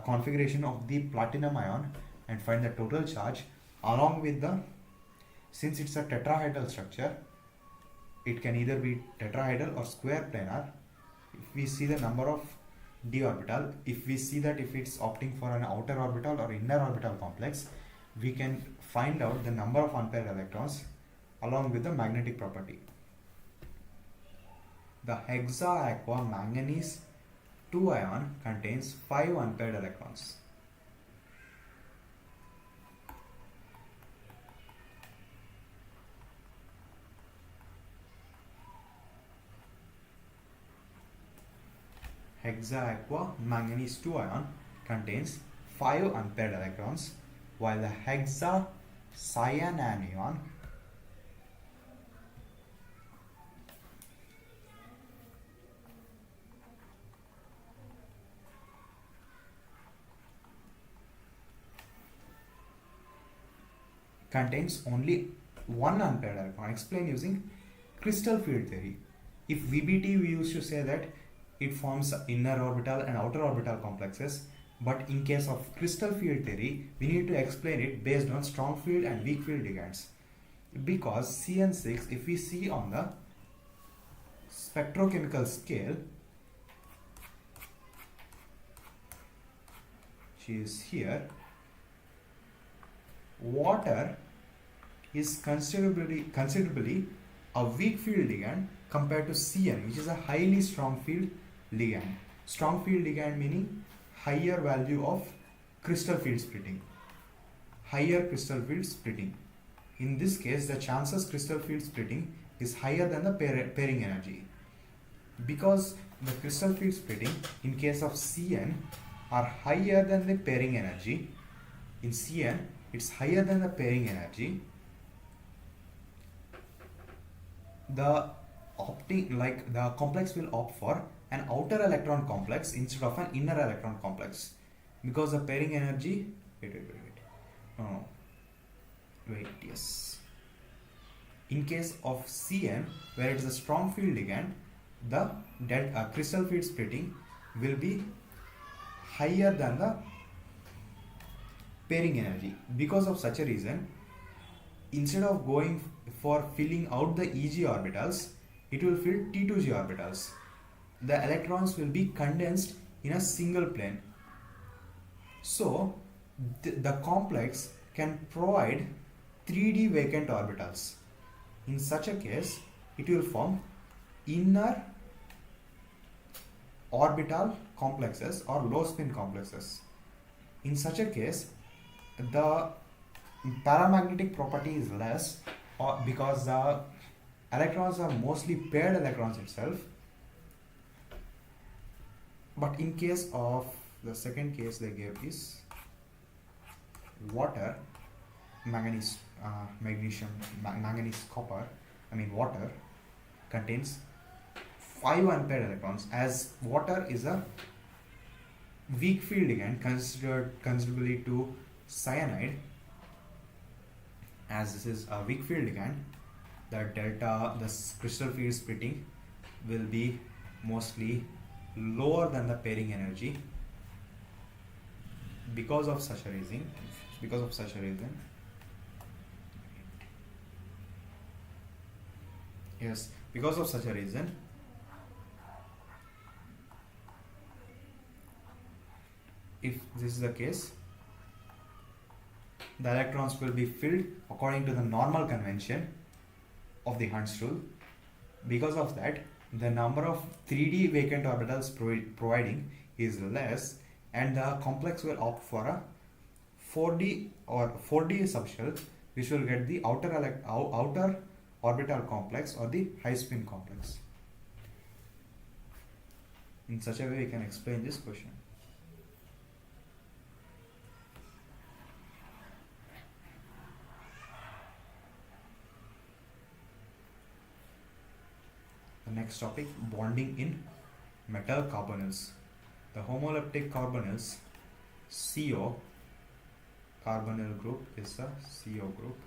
configuration of the platinum ion and find the total charge, along with the, since it's a tetrahedral structure, it can either be tetrahedral or square planar. If we see the number of d orbital, if we see that if it's opting for an outer orbital or inner orbital complex, we can find out the number of unpaired electrons along with the magnetic property. The hexa-aqua manganese 2 ion contains 5 unpaired electrons. hexaaqua manganese 2 ion contains 5 unpaired electrons, while the hexacyananion contains only one unpaired electron. Explain using crystal field theory. If VBT, we used to say that it forms inner orbital and outer orbital complexes, but in case of crystal field theory, we need to explain it based on strong field and weak field ligands. Because CN6, if we see on the spectrochemical scale, she is here, water is considerably a weak field ligand compared to CN, which is a highly strong field ligand. Strong field ligand meaning higher value of crystal field splitting. Higher crystal field splitting. In this case, the chances crystal field splitting is higher than the pairing energy. Because the crystal field splitting in case of CN are higher than the pairing energy. In CN, it's higher than the pairing energy. The complex will opt for an outer electron complex instead of an inner electron complex, because the pairing energy yes, in case of CN, where it is a strong field ligand, the crystal field splitting will be higher than the pairing energy. Because of such a reason, instead of going for filling out the EG orbitals, it will fill T2G orbitals. The electrons will be condensed in a single plane. So the complex can provide 3D vacant orbitals. In such a case, it will form inner orbital complexes or low spin complexes. In such a case, the paramagnetic property is less, because the electrons are mostly paired electrons itself. But in case of the second case they gave is water, manganese, copper, water contains 5 unpaired electrons. As water is a weak field ligand considered considerably to cyanide, as this is a weak field ligand, the crystal field splitting will be mostly lower than the pairing energy. Because of such a reason, if this is the case, the electrons will be filled according to the normal convention of the Hund's rule. Because of that, the number of 3D vacant orbitals providing is less, and the complex will opt for a 4D or 4D subshell, which will get the outer orbital complex or the high spin complex. In such a way, we can explain this question. The next topic, bonding in metal carbonyls. The homoleptic carbonyls, CO, carbonyl group is a CO group.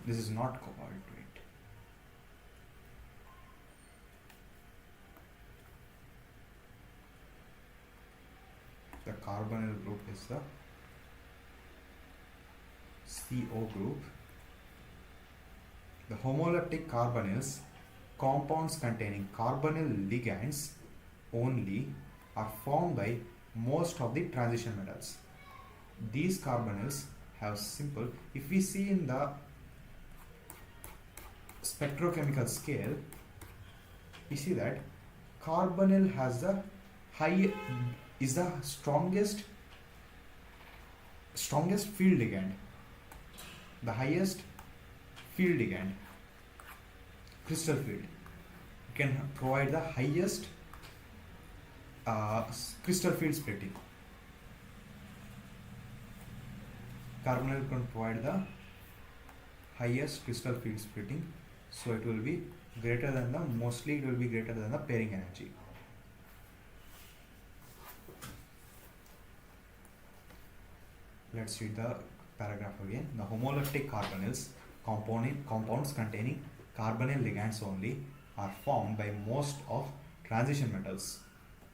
This is not cobalt, wait. The carbonyl group is the CO group. The homoleptic carbonyls, compounds containing carbonyl ligands only, are formed by most of the transition metals. These carbonyls have simple, if we see in the spectrochemical scale, we see that carbonyl has the strongest field ligand, the highest field ligand, crystal field. can provide the highest crystal field splitting. Carbonyl can provide the highest crystal field splitting, so it will be greater than the, mostly it will be greater than the pairing energy. Let's read the paragraph again. The homoleptic carbonyls, compounds containing carbonyl ligands only, are formed by most of transition metals.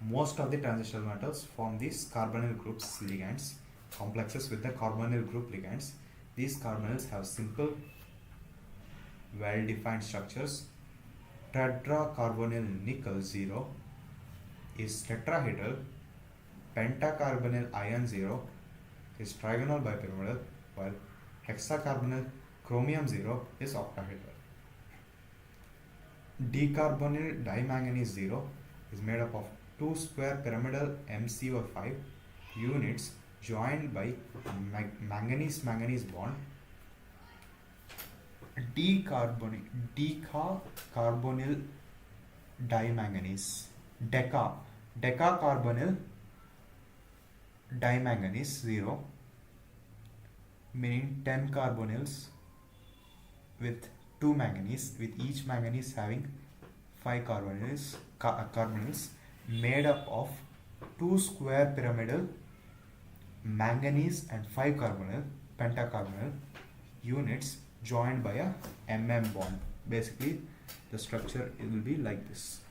Most of the transitional metals form these carbonyl groups ligands, complexes with the carbonyl group ligands. These carbonyls have simple, well-defined structures. Tetracarbonyl nickel 0 is tetrahedral. Pentacarbonyl iron 0 is trigonal bipyramidal, while hexacarbonyl chromium 0 is octahedral. Decarbonyl dimanganese 0 is made up of two square pyramidal MCO5 units joined by manganese-manganese bond. Decarbonyl dimanganese, decacarbonyl dimanganese 0, meaning 10 carbonyls with 2 manganese, with each manganese having 5 carbonyls made up of 2 square pyramidal manganese and 5 carbonyl pentacarbonyl units joined by a MM bond. Basically, the structure it will be like this.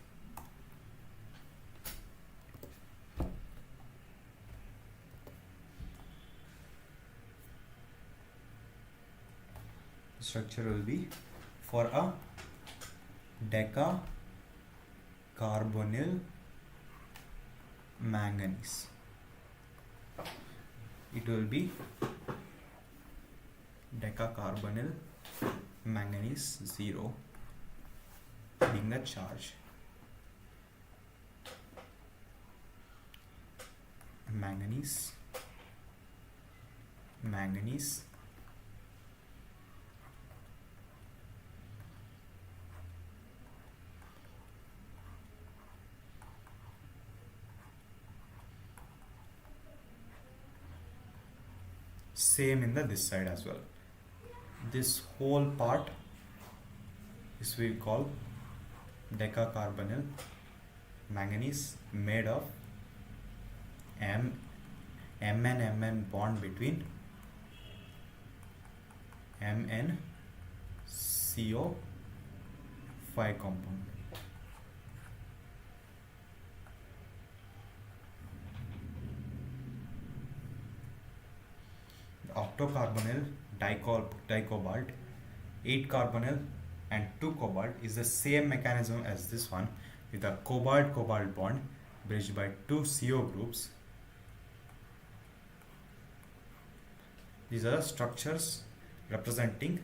The structure will be for a decacarbonyl manganese. It will be decacarbonyl manganese 0 being the charge, manganese same in this side as well. This whole part is we call decacarbonyl manganese made of MN bond between MnCO5 compound. The octocarbonyl dicobalt, 8 carbonyl and 2 cobalt is the same mechanism as this one, with a cobalt-cobalt bond bridged by 2 CO groups. These are structures representing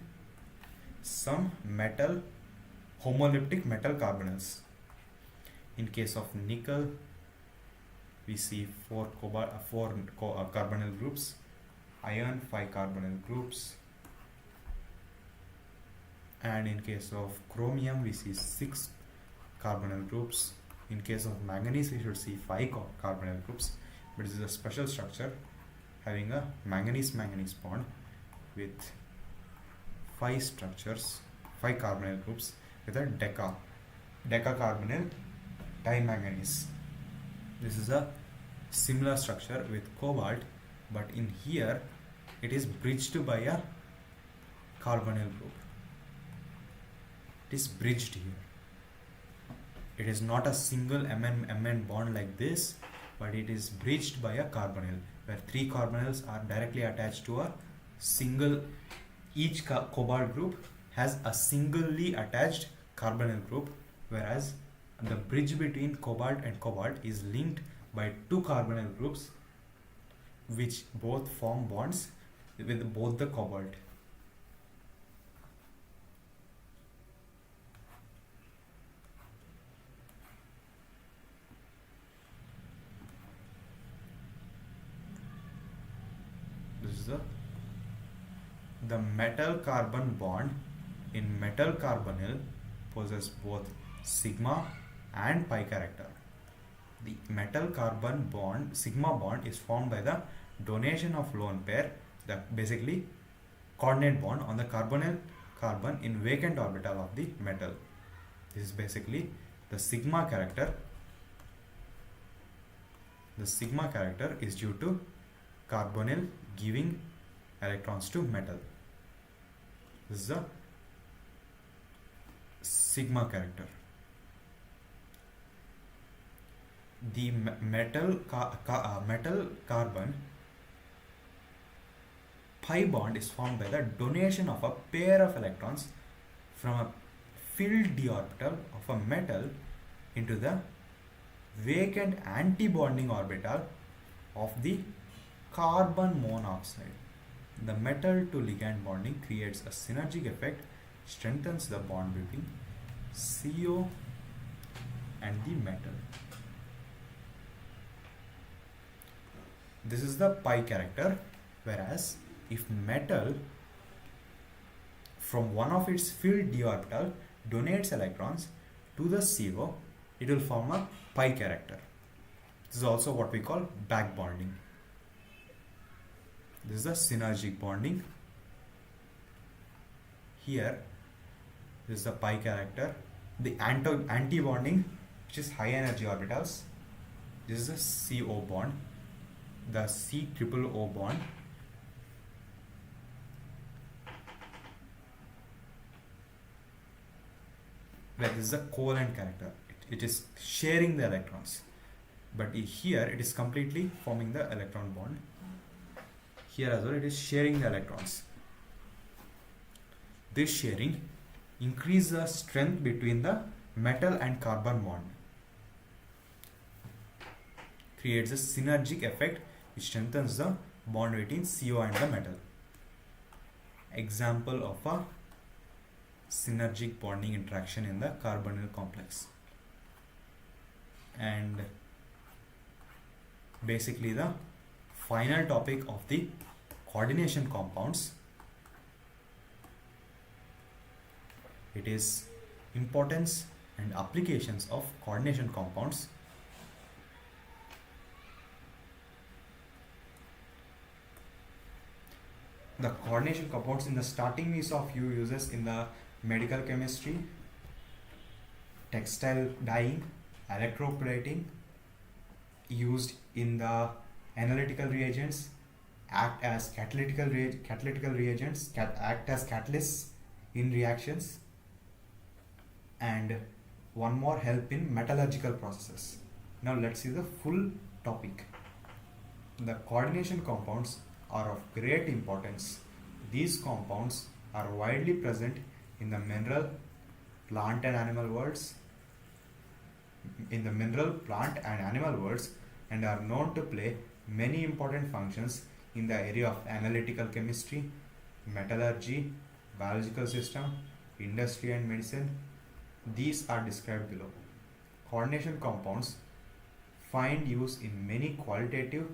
some metal, homoleptic metal carbonyls. In case of nickel, we see 4 carbonyl groups, iron 5 carbonyl groups, and in case of chromium we see 6 carbonyl groups. In case of manganese we should see 5 carbonyl groups, but this is a special structure having a manganese-manganese bond with 5 carbonyl groups with a decacarbonyl dimanganese. This is a similar structure with cobalt, but in here it is bridged by a carbonyl group. It is bridged here. It is not a single Mn bond like this, but it is bridged by a carbonyl, where 3 carbonyls are directly attached to a single. Each cobalt group has a singly attached carbonyl group, whereas the bridge between cobalt and cobalt is linked by 2 carbonyl groups, which both form bonds with both the cobalt. This is the metal carbon bond in metal carbonyl possess both sigma and pi character. The metal carbon bond, sigma bond, is formed by the donation of lone pair, the basically coordinate bond on the carbonyl carbon in vacant orbital of the metal. This is basically the sigma character. The sigma character is due to carbonyl giving electrons to metal. This is the sigma character. The metal carbon pi bond is formed by the donation of a pair of electrons from a filled d orbital of a metal into the vacant anti-bonding orbital of the carbon monoxide. The metal to ligand bonding creates a synergic effect, strengthens the bond between CO and the metal. This is the pi character, whereas if metal from one of its filled d orbital donates electrons to the CO, it will form a pi character. This is also what we call back bonding. This is the synergic bonding. Here, this is the pi character. The anti-bonding, which is high energy orbitals. This is a CO bond. The C triple O bond. Where this is a covalent character. It is sharing the electrons. But here it is completely forming the electron bond. Here as well it is sharing the electrons. This sharing increases the strength between the metal and carbon bond. Creates a synergic effect which strengthens the bond between CO and the metal. Example of a synergic bonding interaction in the carbonyl complex. And basically the final topic of the coordination compounds. It is importance and applications of coordination compounds. The coordination compounds in the starting is of few uses in the medical chemistry, textile dyeing, electroplating, used in the analytical reagents, act as catalytic reagents, act as catalysts in reactions, and one more help in metallurgical processes. Now let's see the full topic. The coordination compounds are of great importance. These compounds are widely present in the mineral, plant and animal worlds, and are known to play many important functions in the area of analytical chemistry, metallurgy, biological system, industry and medicine. These are described below. Coordination compounds find use in many qualitative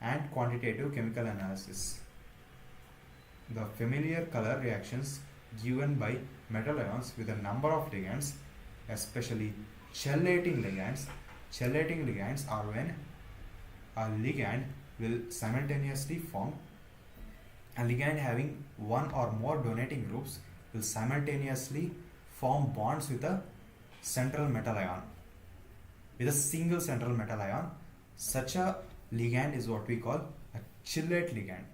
and quantitative chemical analysis. The familiar color reactions given by metal ions with a number of ligands, especially chelating ligands. Chelating ligands are when a ligand will simultaneously form a ligand having one or more donating groups will simultaneously form bonds with a central metal ion, with a single central metal ion. Such a ligand is what we call a chelate ligand.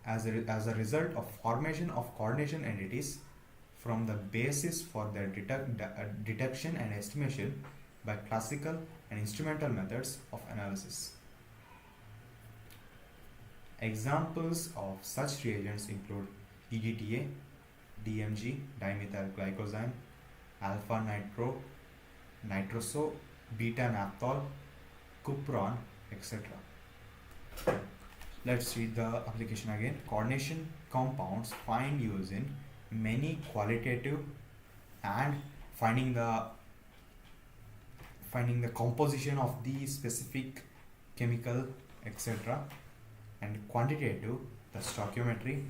As a result of formation of coordination entities from the basis for their detection and estimation by classical and instrumental methods of analysis. Examples of such reagents include EDTA, DMG, dimethyl glycosine, alpha nitro, nitroso, beta naphthol, cupron, etc. Let's read the application again. Coordination compounds find use in many qualitative and finding the composition of the specific chemical, etc. And quantitative, the stoichiometry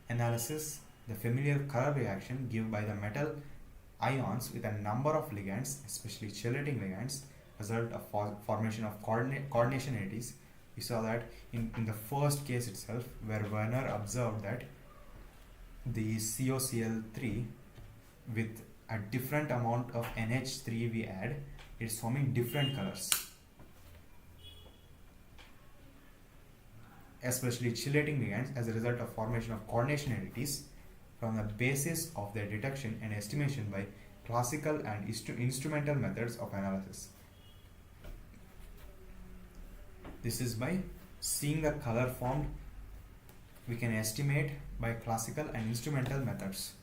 analysis, The familiar color reaction given by the metal ions with a number of ligands, especially chelating ligands, result of formation of coordination entities. We saw that in the first case itself, where Werner observed that the COCl3 with a different amount of NH3 we add, it's forming different colors, especially chelating ligands, as a result of formation of coordination entities from the basis of their detection and estimation by classical and instrumental methods of analysis. This is by seeing the color formed, we can estimate by classical and instrumental methods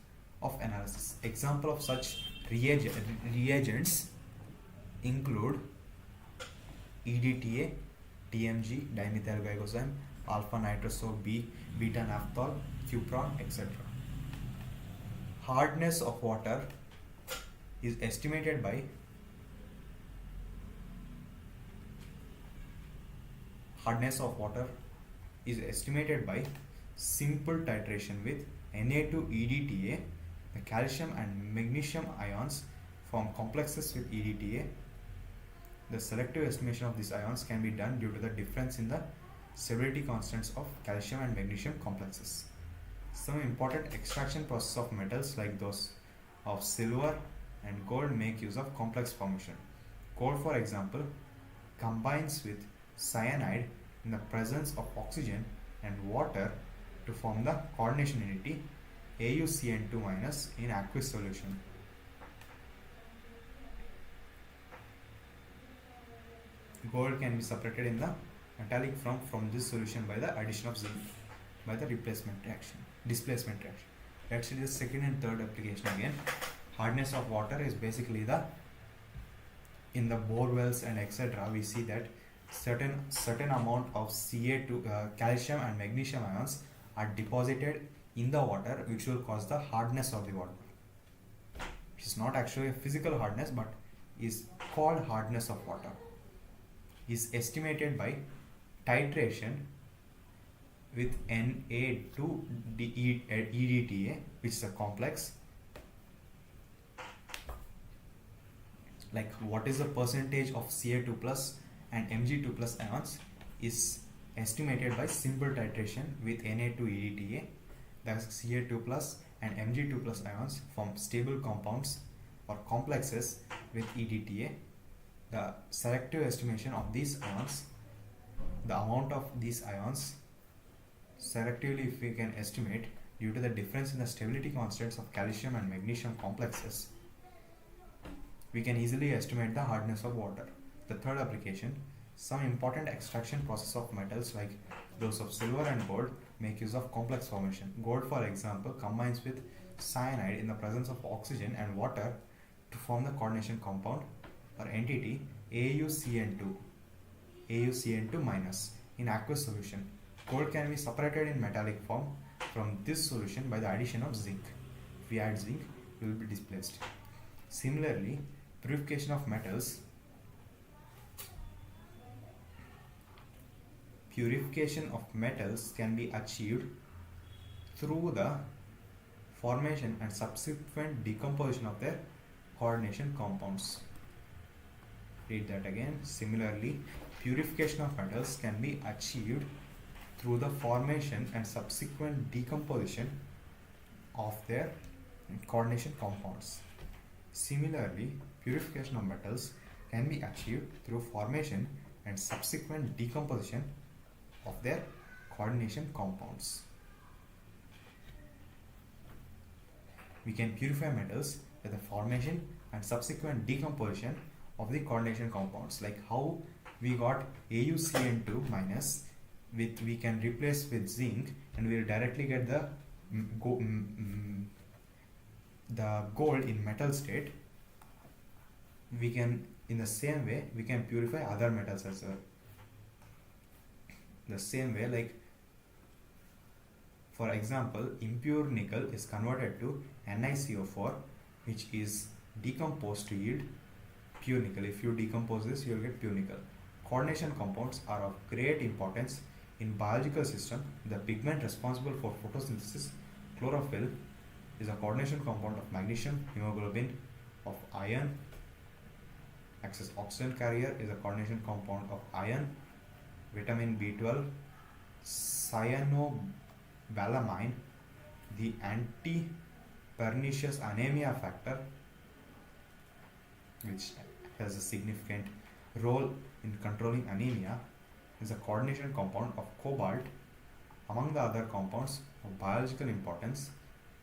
of analysis. Example of such reagents include EDTA, DMG, dimethyl alpha nitroso B, beta naphthol, cupron, etc. Hardness of water is estimated by simple titration with Na2-EDTA. The calcium and magnesium ions form complexes with EDTA. The selective estimation of these ions can be done due to the difference in the stability constants of calcium and magnesium complexes. Some important extraction processes of metals like those of silver and gold make use of complex formation. Gold, for example, combines with cyanide in the presence of oxygen and water to form the coordination entity AuCN2- in aqueous solution. Gold can be separated in the metallic from this solution by the addition of zinc by the displacement reaction. Let's see the second and third application again. Hardness of water is basically in the bore wells and etc. we see that certain amount of Ca2 calcium and magnesium ions are deposited in the water, which will cause the hardness of the water. It is not actually a physical hardness, but is called hardness of water. Is estimated by titration with Na2-EDTA, which is a complex. Like what is the percentage of Ca2 plus and Mg2 plus ions is estimated by simple titration with Na2-EDTA. Thus Ca2 plus and Mg2 plus ions form stable compounds or complexes with EDTA. The selective estimation of these ions, the amount of these ions selectively, if we can estimate due to the difference in the stability constants of calcium and magnesium complexes, we can easily estimate the hardness of water. The third application, some important extraction process of metals like those of silver and gold make use of complex formation. Gold, for example, combines with cyanide in the presence of oxygen and water to form the coordination compound or entity AuCN2- in aqueous solution. Gold can be separated in metallic form from this solution by the addition of zinc. If we add zinc, it will be displaced. Similarly, purification of metals can be achieved through the formation and subsequent decomposition of their coordination compounds. Read that again. Similarly, purification of metals can be achieved through the formation and subsequent decomposition of their coordination compounds. Similarly, purification of metals can be achieved through formation and subsequent decomposition of their coordination compounds. We can purify metals with the formation and subsequent decomposition of the coordination compounds, like how we got AuCN2- with we can replace with zinc and we will directly get the gold in metal state. We can, in the same way, we can purify other metals as well. The same way, like for example, impure nickel is converted to NiCO4, which is decomposed to yield pure nickel. If you decompose this, you will get pure nickel. Coordination compounds are of great importance in biological system. The pigment responsible for photosynthesis, chlorophyll, is a coordination compound of magnesium, hemoglobin, of iron. Excess oxygen carrier is a coordination compound of iron, vitamin B12, cyanobalamin, the anti-pernicious anemia factor, which has a significant role in controlling anemia, is a coordination compound of cobalt. Among the other compounds of biological importance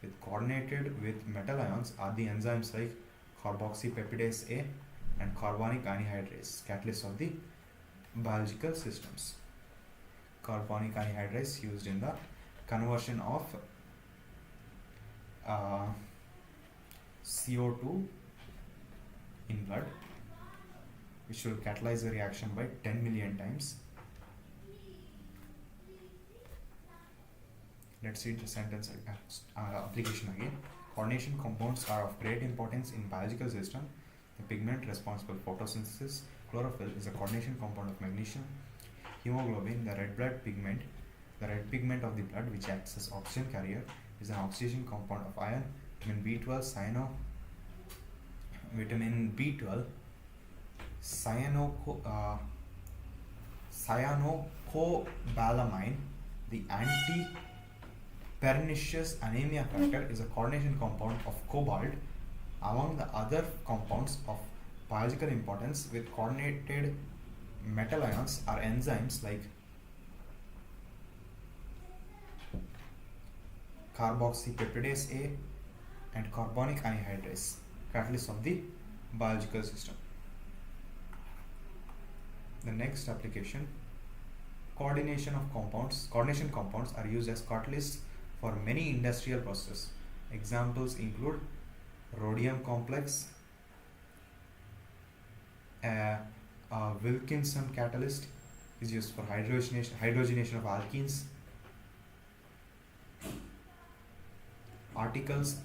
with coordinated with metal ions are the enzymes like carboxypeptidase A and carbonic anhydrase, catalysts of the biological systems. Carbonic anhydrase used in the conversion of CO2 in blood, which will catalyze the reaction by 10 million times. Let's read the sentence application again. Coordination compounds are of great importance in biological system. The pigment responsible for photosynthesis, chlorophyll, is a coordination compound of magnesium. Hemoglobin, the red pigment of the blood, which acts as oxygen carrier, is an oxidation compound of iron. Vitamin B12, cyanocobalamin, the anti-pernicious anemia factor, is a coordination compound of cobalt. Among the other compounds of biological importance with coordinated metal ions are enzymes like carboxypeptidase A and carbonic anhydrase, catalysts of the biological system. The next application, coordination compounds are used as catalysts for many industrial processes. Examples include rhodium complex, Wilkinson catalyst is used for hydrogenation of alkenes. Articles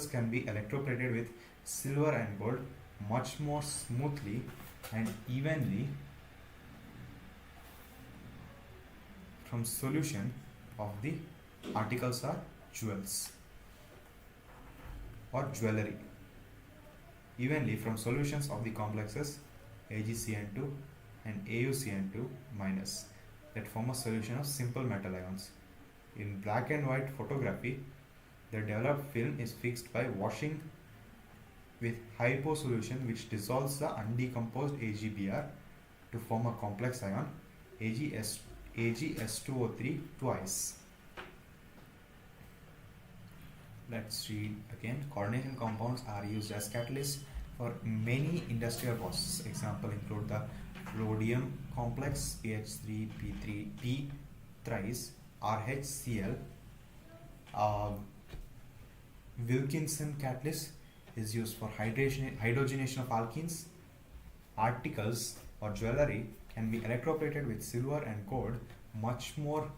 can be electroplated with silver and gold much more smoothly and evenly from solution of the articles are jewels or jewelry, evenly from solutions of the complexes AgCN2 and AuCN2 minus that form a solution of simple metal ions. In black and white photography, the developed film is fixed by washing with hypo solution which dissolves the undecomposed AgBr to form a complex ion AgS2O3 twice. Let's read again. Coordination compounds are used as catalysts for many industrial processes. Example include the rhodium complex PH3P3P thrice RHCl. Wilkinson catalyst is used for hydrogenation of alkenes. Articles or jewelry can be electroplated with silver and gold much more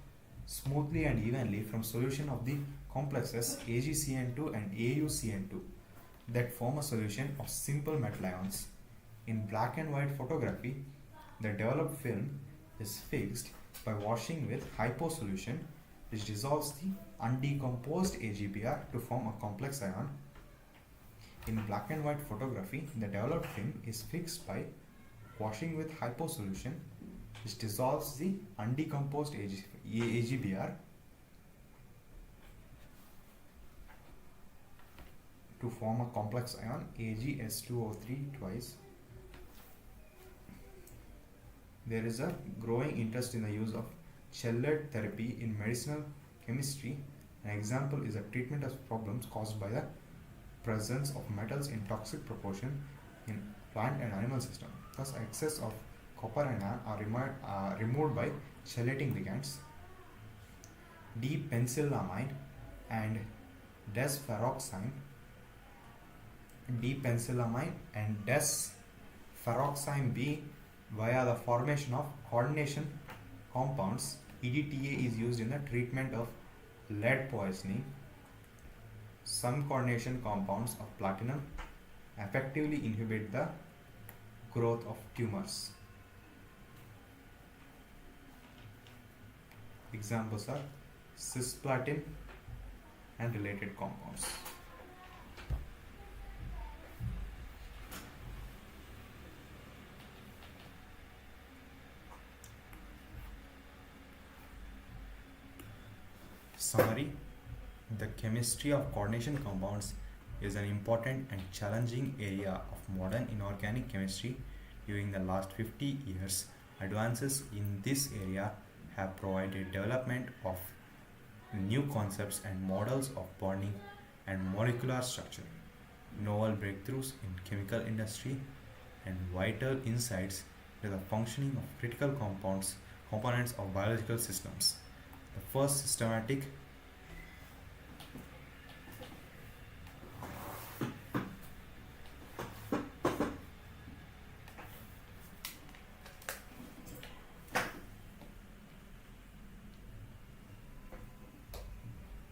smoothly and evenly from solution of the complexes AgCN2 and AuCN2 that form a solution of simple metal ions. In black and white photography, the developed film is fixed by washing with hypo solution which dissolves the undecomposed AgBr to form a complex ion. In black and white photography, the developed film is fixed by washing with hypo solution which dissolves the undecomposed AgBr to form a complex ion AgS2O3 twice. There is a growing interest in the use of chelate therapy in medicinal chemistry. An example is a treatment of problems caused by the presence of metals in toxic proportion in plant and animal system. Thus, excess of copper and iron are removed by chelating ligands. D-pencilamine and desferroxime B via the formation of coordination compounds. EDTA is used in the treatment of lead poisoning. Some coordination compounds of platinum effectively inhibit the growth of tumors. Examples are cisplatin, and related compounds. Summary: the chemistry of coordination compounds is an important and challenging area of modern inorganic chemistry. During the last 50 years, advances in this area have provided development of new concepts and models of bonding and molecular structure, novel breakthroughs in chemical industry, and vital insights into the functioning of critical components of biological systems. The first systematic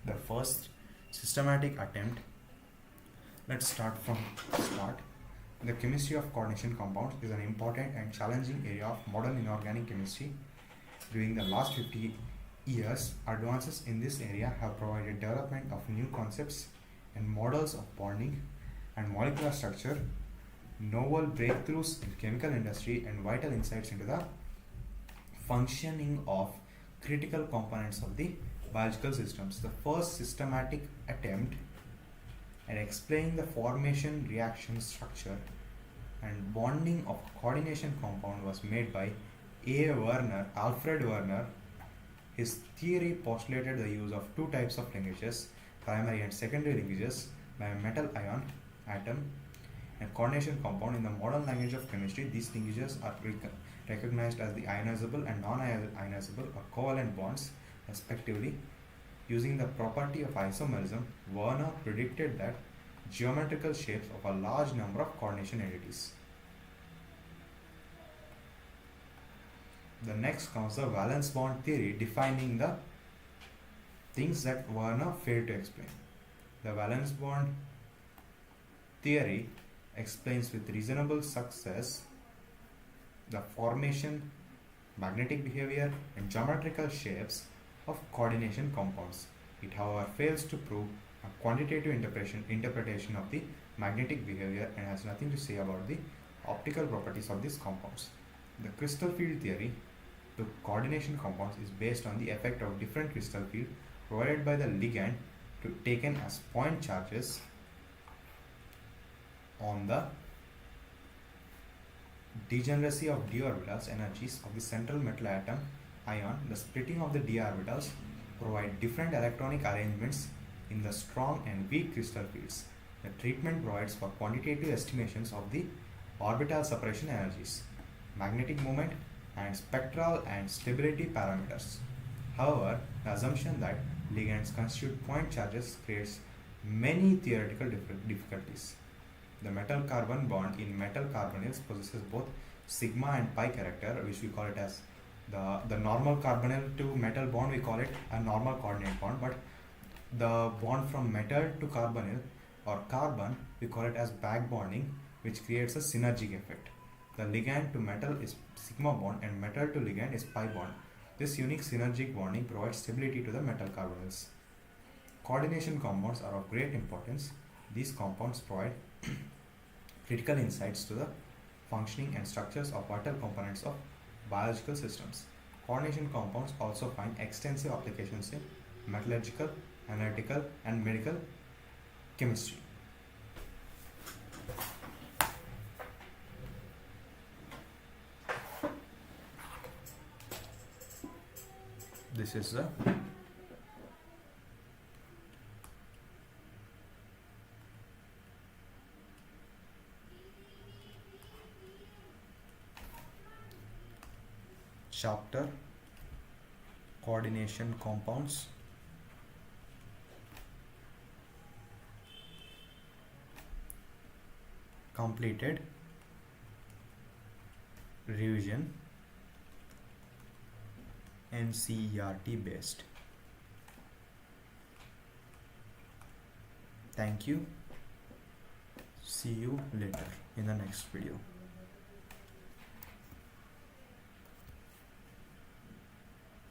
the first systematic attempt. Let's start from start. The chemistry of coordination compounds is an important and challenging area of modern inorganic chemistry. During the last 50 years, advances in this area have provided development of new concepts and models of bonding and molecular structure, novel breakthroughs in chemical industry, and vital insights into the functioning of critical components of the biological systems. The first systematic attempt at explaining the formation, reaction, structure, and bonding of coordination compound was made by Alfred Werner. His theory postulated the use of two types of linkages, primary and secondary linkages, by a metal ion atom and coordination compound. In the modern language of chemistry, these linkages are recognized as the ionizable and non-ionizable or covalent bonds, respectively. Using the property of isomerism, Werner predicted that geometrical shapes of a large number of coordination entities. The next comes the valence bond theory, defining the things that Werner failed to explain. The valence bond theory explains with reasonable success the formation, magnetic behavior, and geometrical shapes of coordination compounds. It, however, fails to prove a quantitative interpretation of the magnetic behavior and has nothing to say about the optical properties of these compounds. The crystal field theory to coordination compounds is based on the effect of different crystal field provided by the ligand taken as point charges on the degeneracy of d orbitals energies of the central metal atom ion. The splitting of the d orbitals provide different electronic arrangements in the strong and weak crystal fields. The treatment provides for quantitative estimations of the orbital separation energies, magnetic moment, and spectral and stability parameters. However, the assumption that ligands constitute point charges creates many theoretical difficulties. The metal-carbon bond in metal carbonyls possesses both sigma and pi character, which we call it as the normal carbonyl to metal bond, we call it a normal coordinate bond, but the bond from metal to carbonyl or carbon, we call it as back bonding, which creates a synergic effect. The ligand to metal is sigma bond and metal to ligand is pi bond. This unique synergic bonding provides stability to the metal carbonyls. Coordination compounds are of great importance. These compounds provide critical insights to the functioning and structures of vital components of biological systems. Coordination compounds also find extensive applications in metallurgical, analytical, and medical chemistry. This is the chapter coordination compounds. Completed revision, NCERT based. Thank you. See you later in the next video.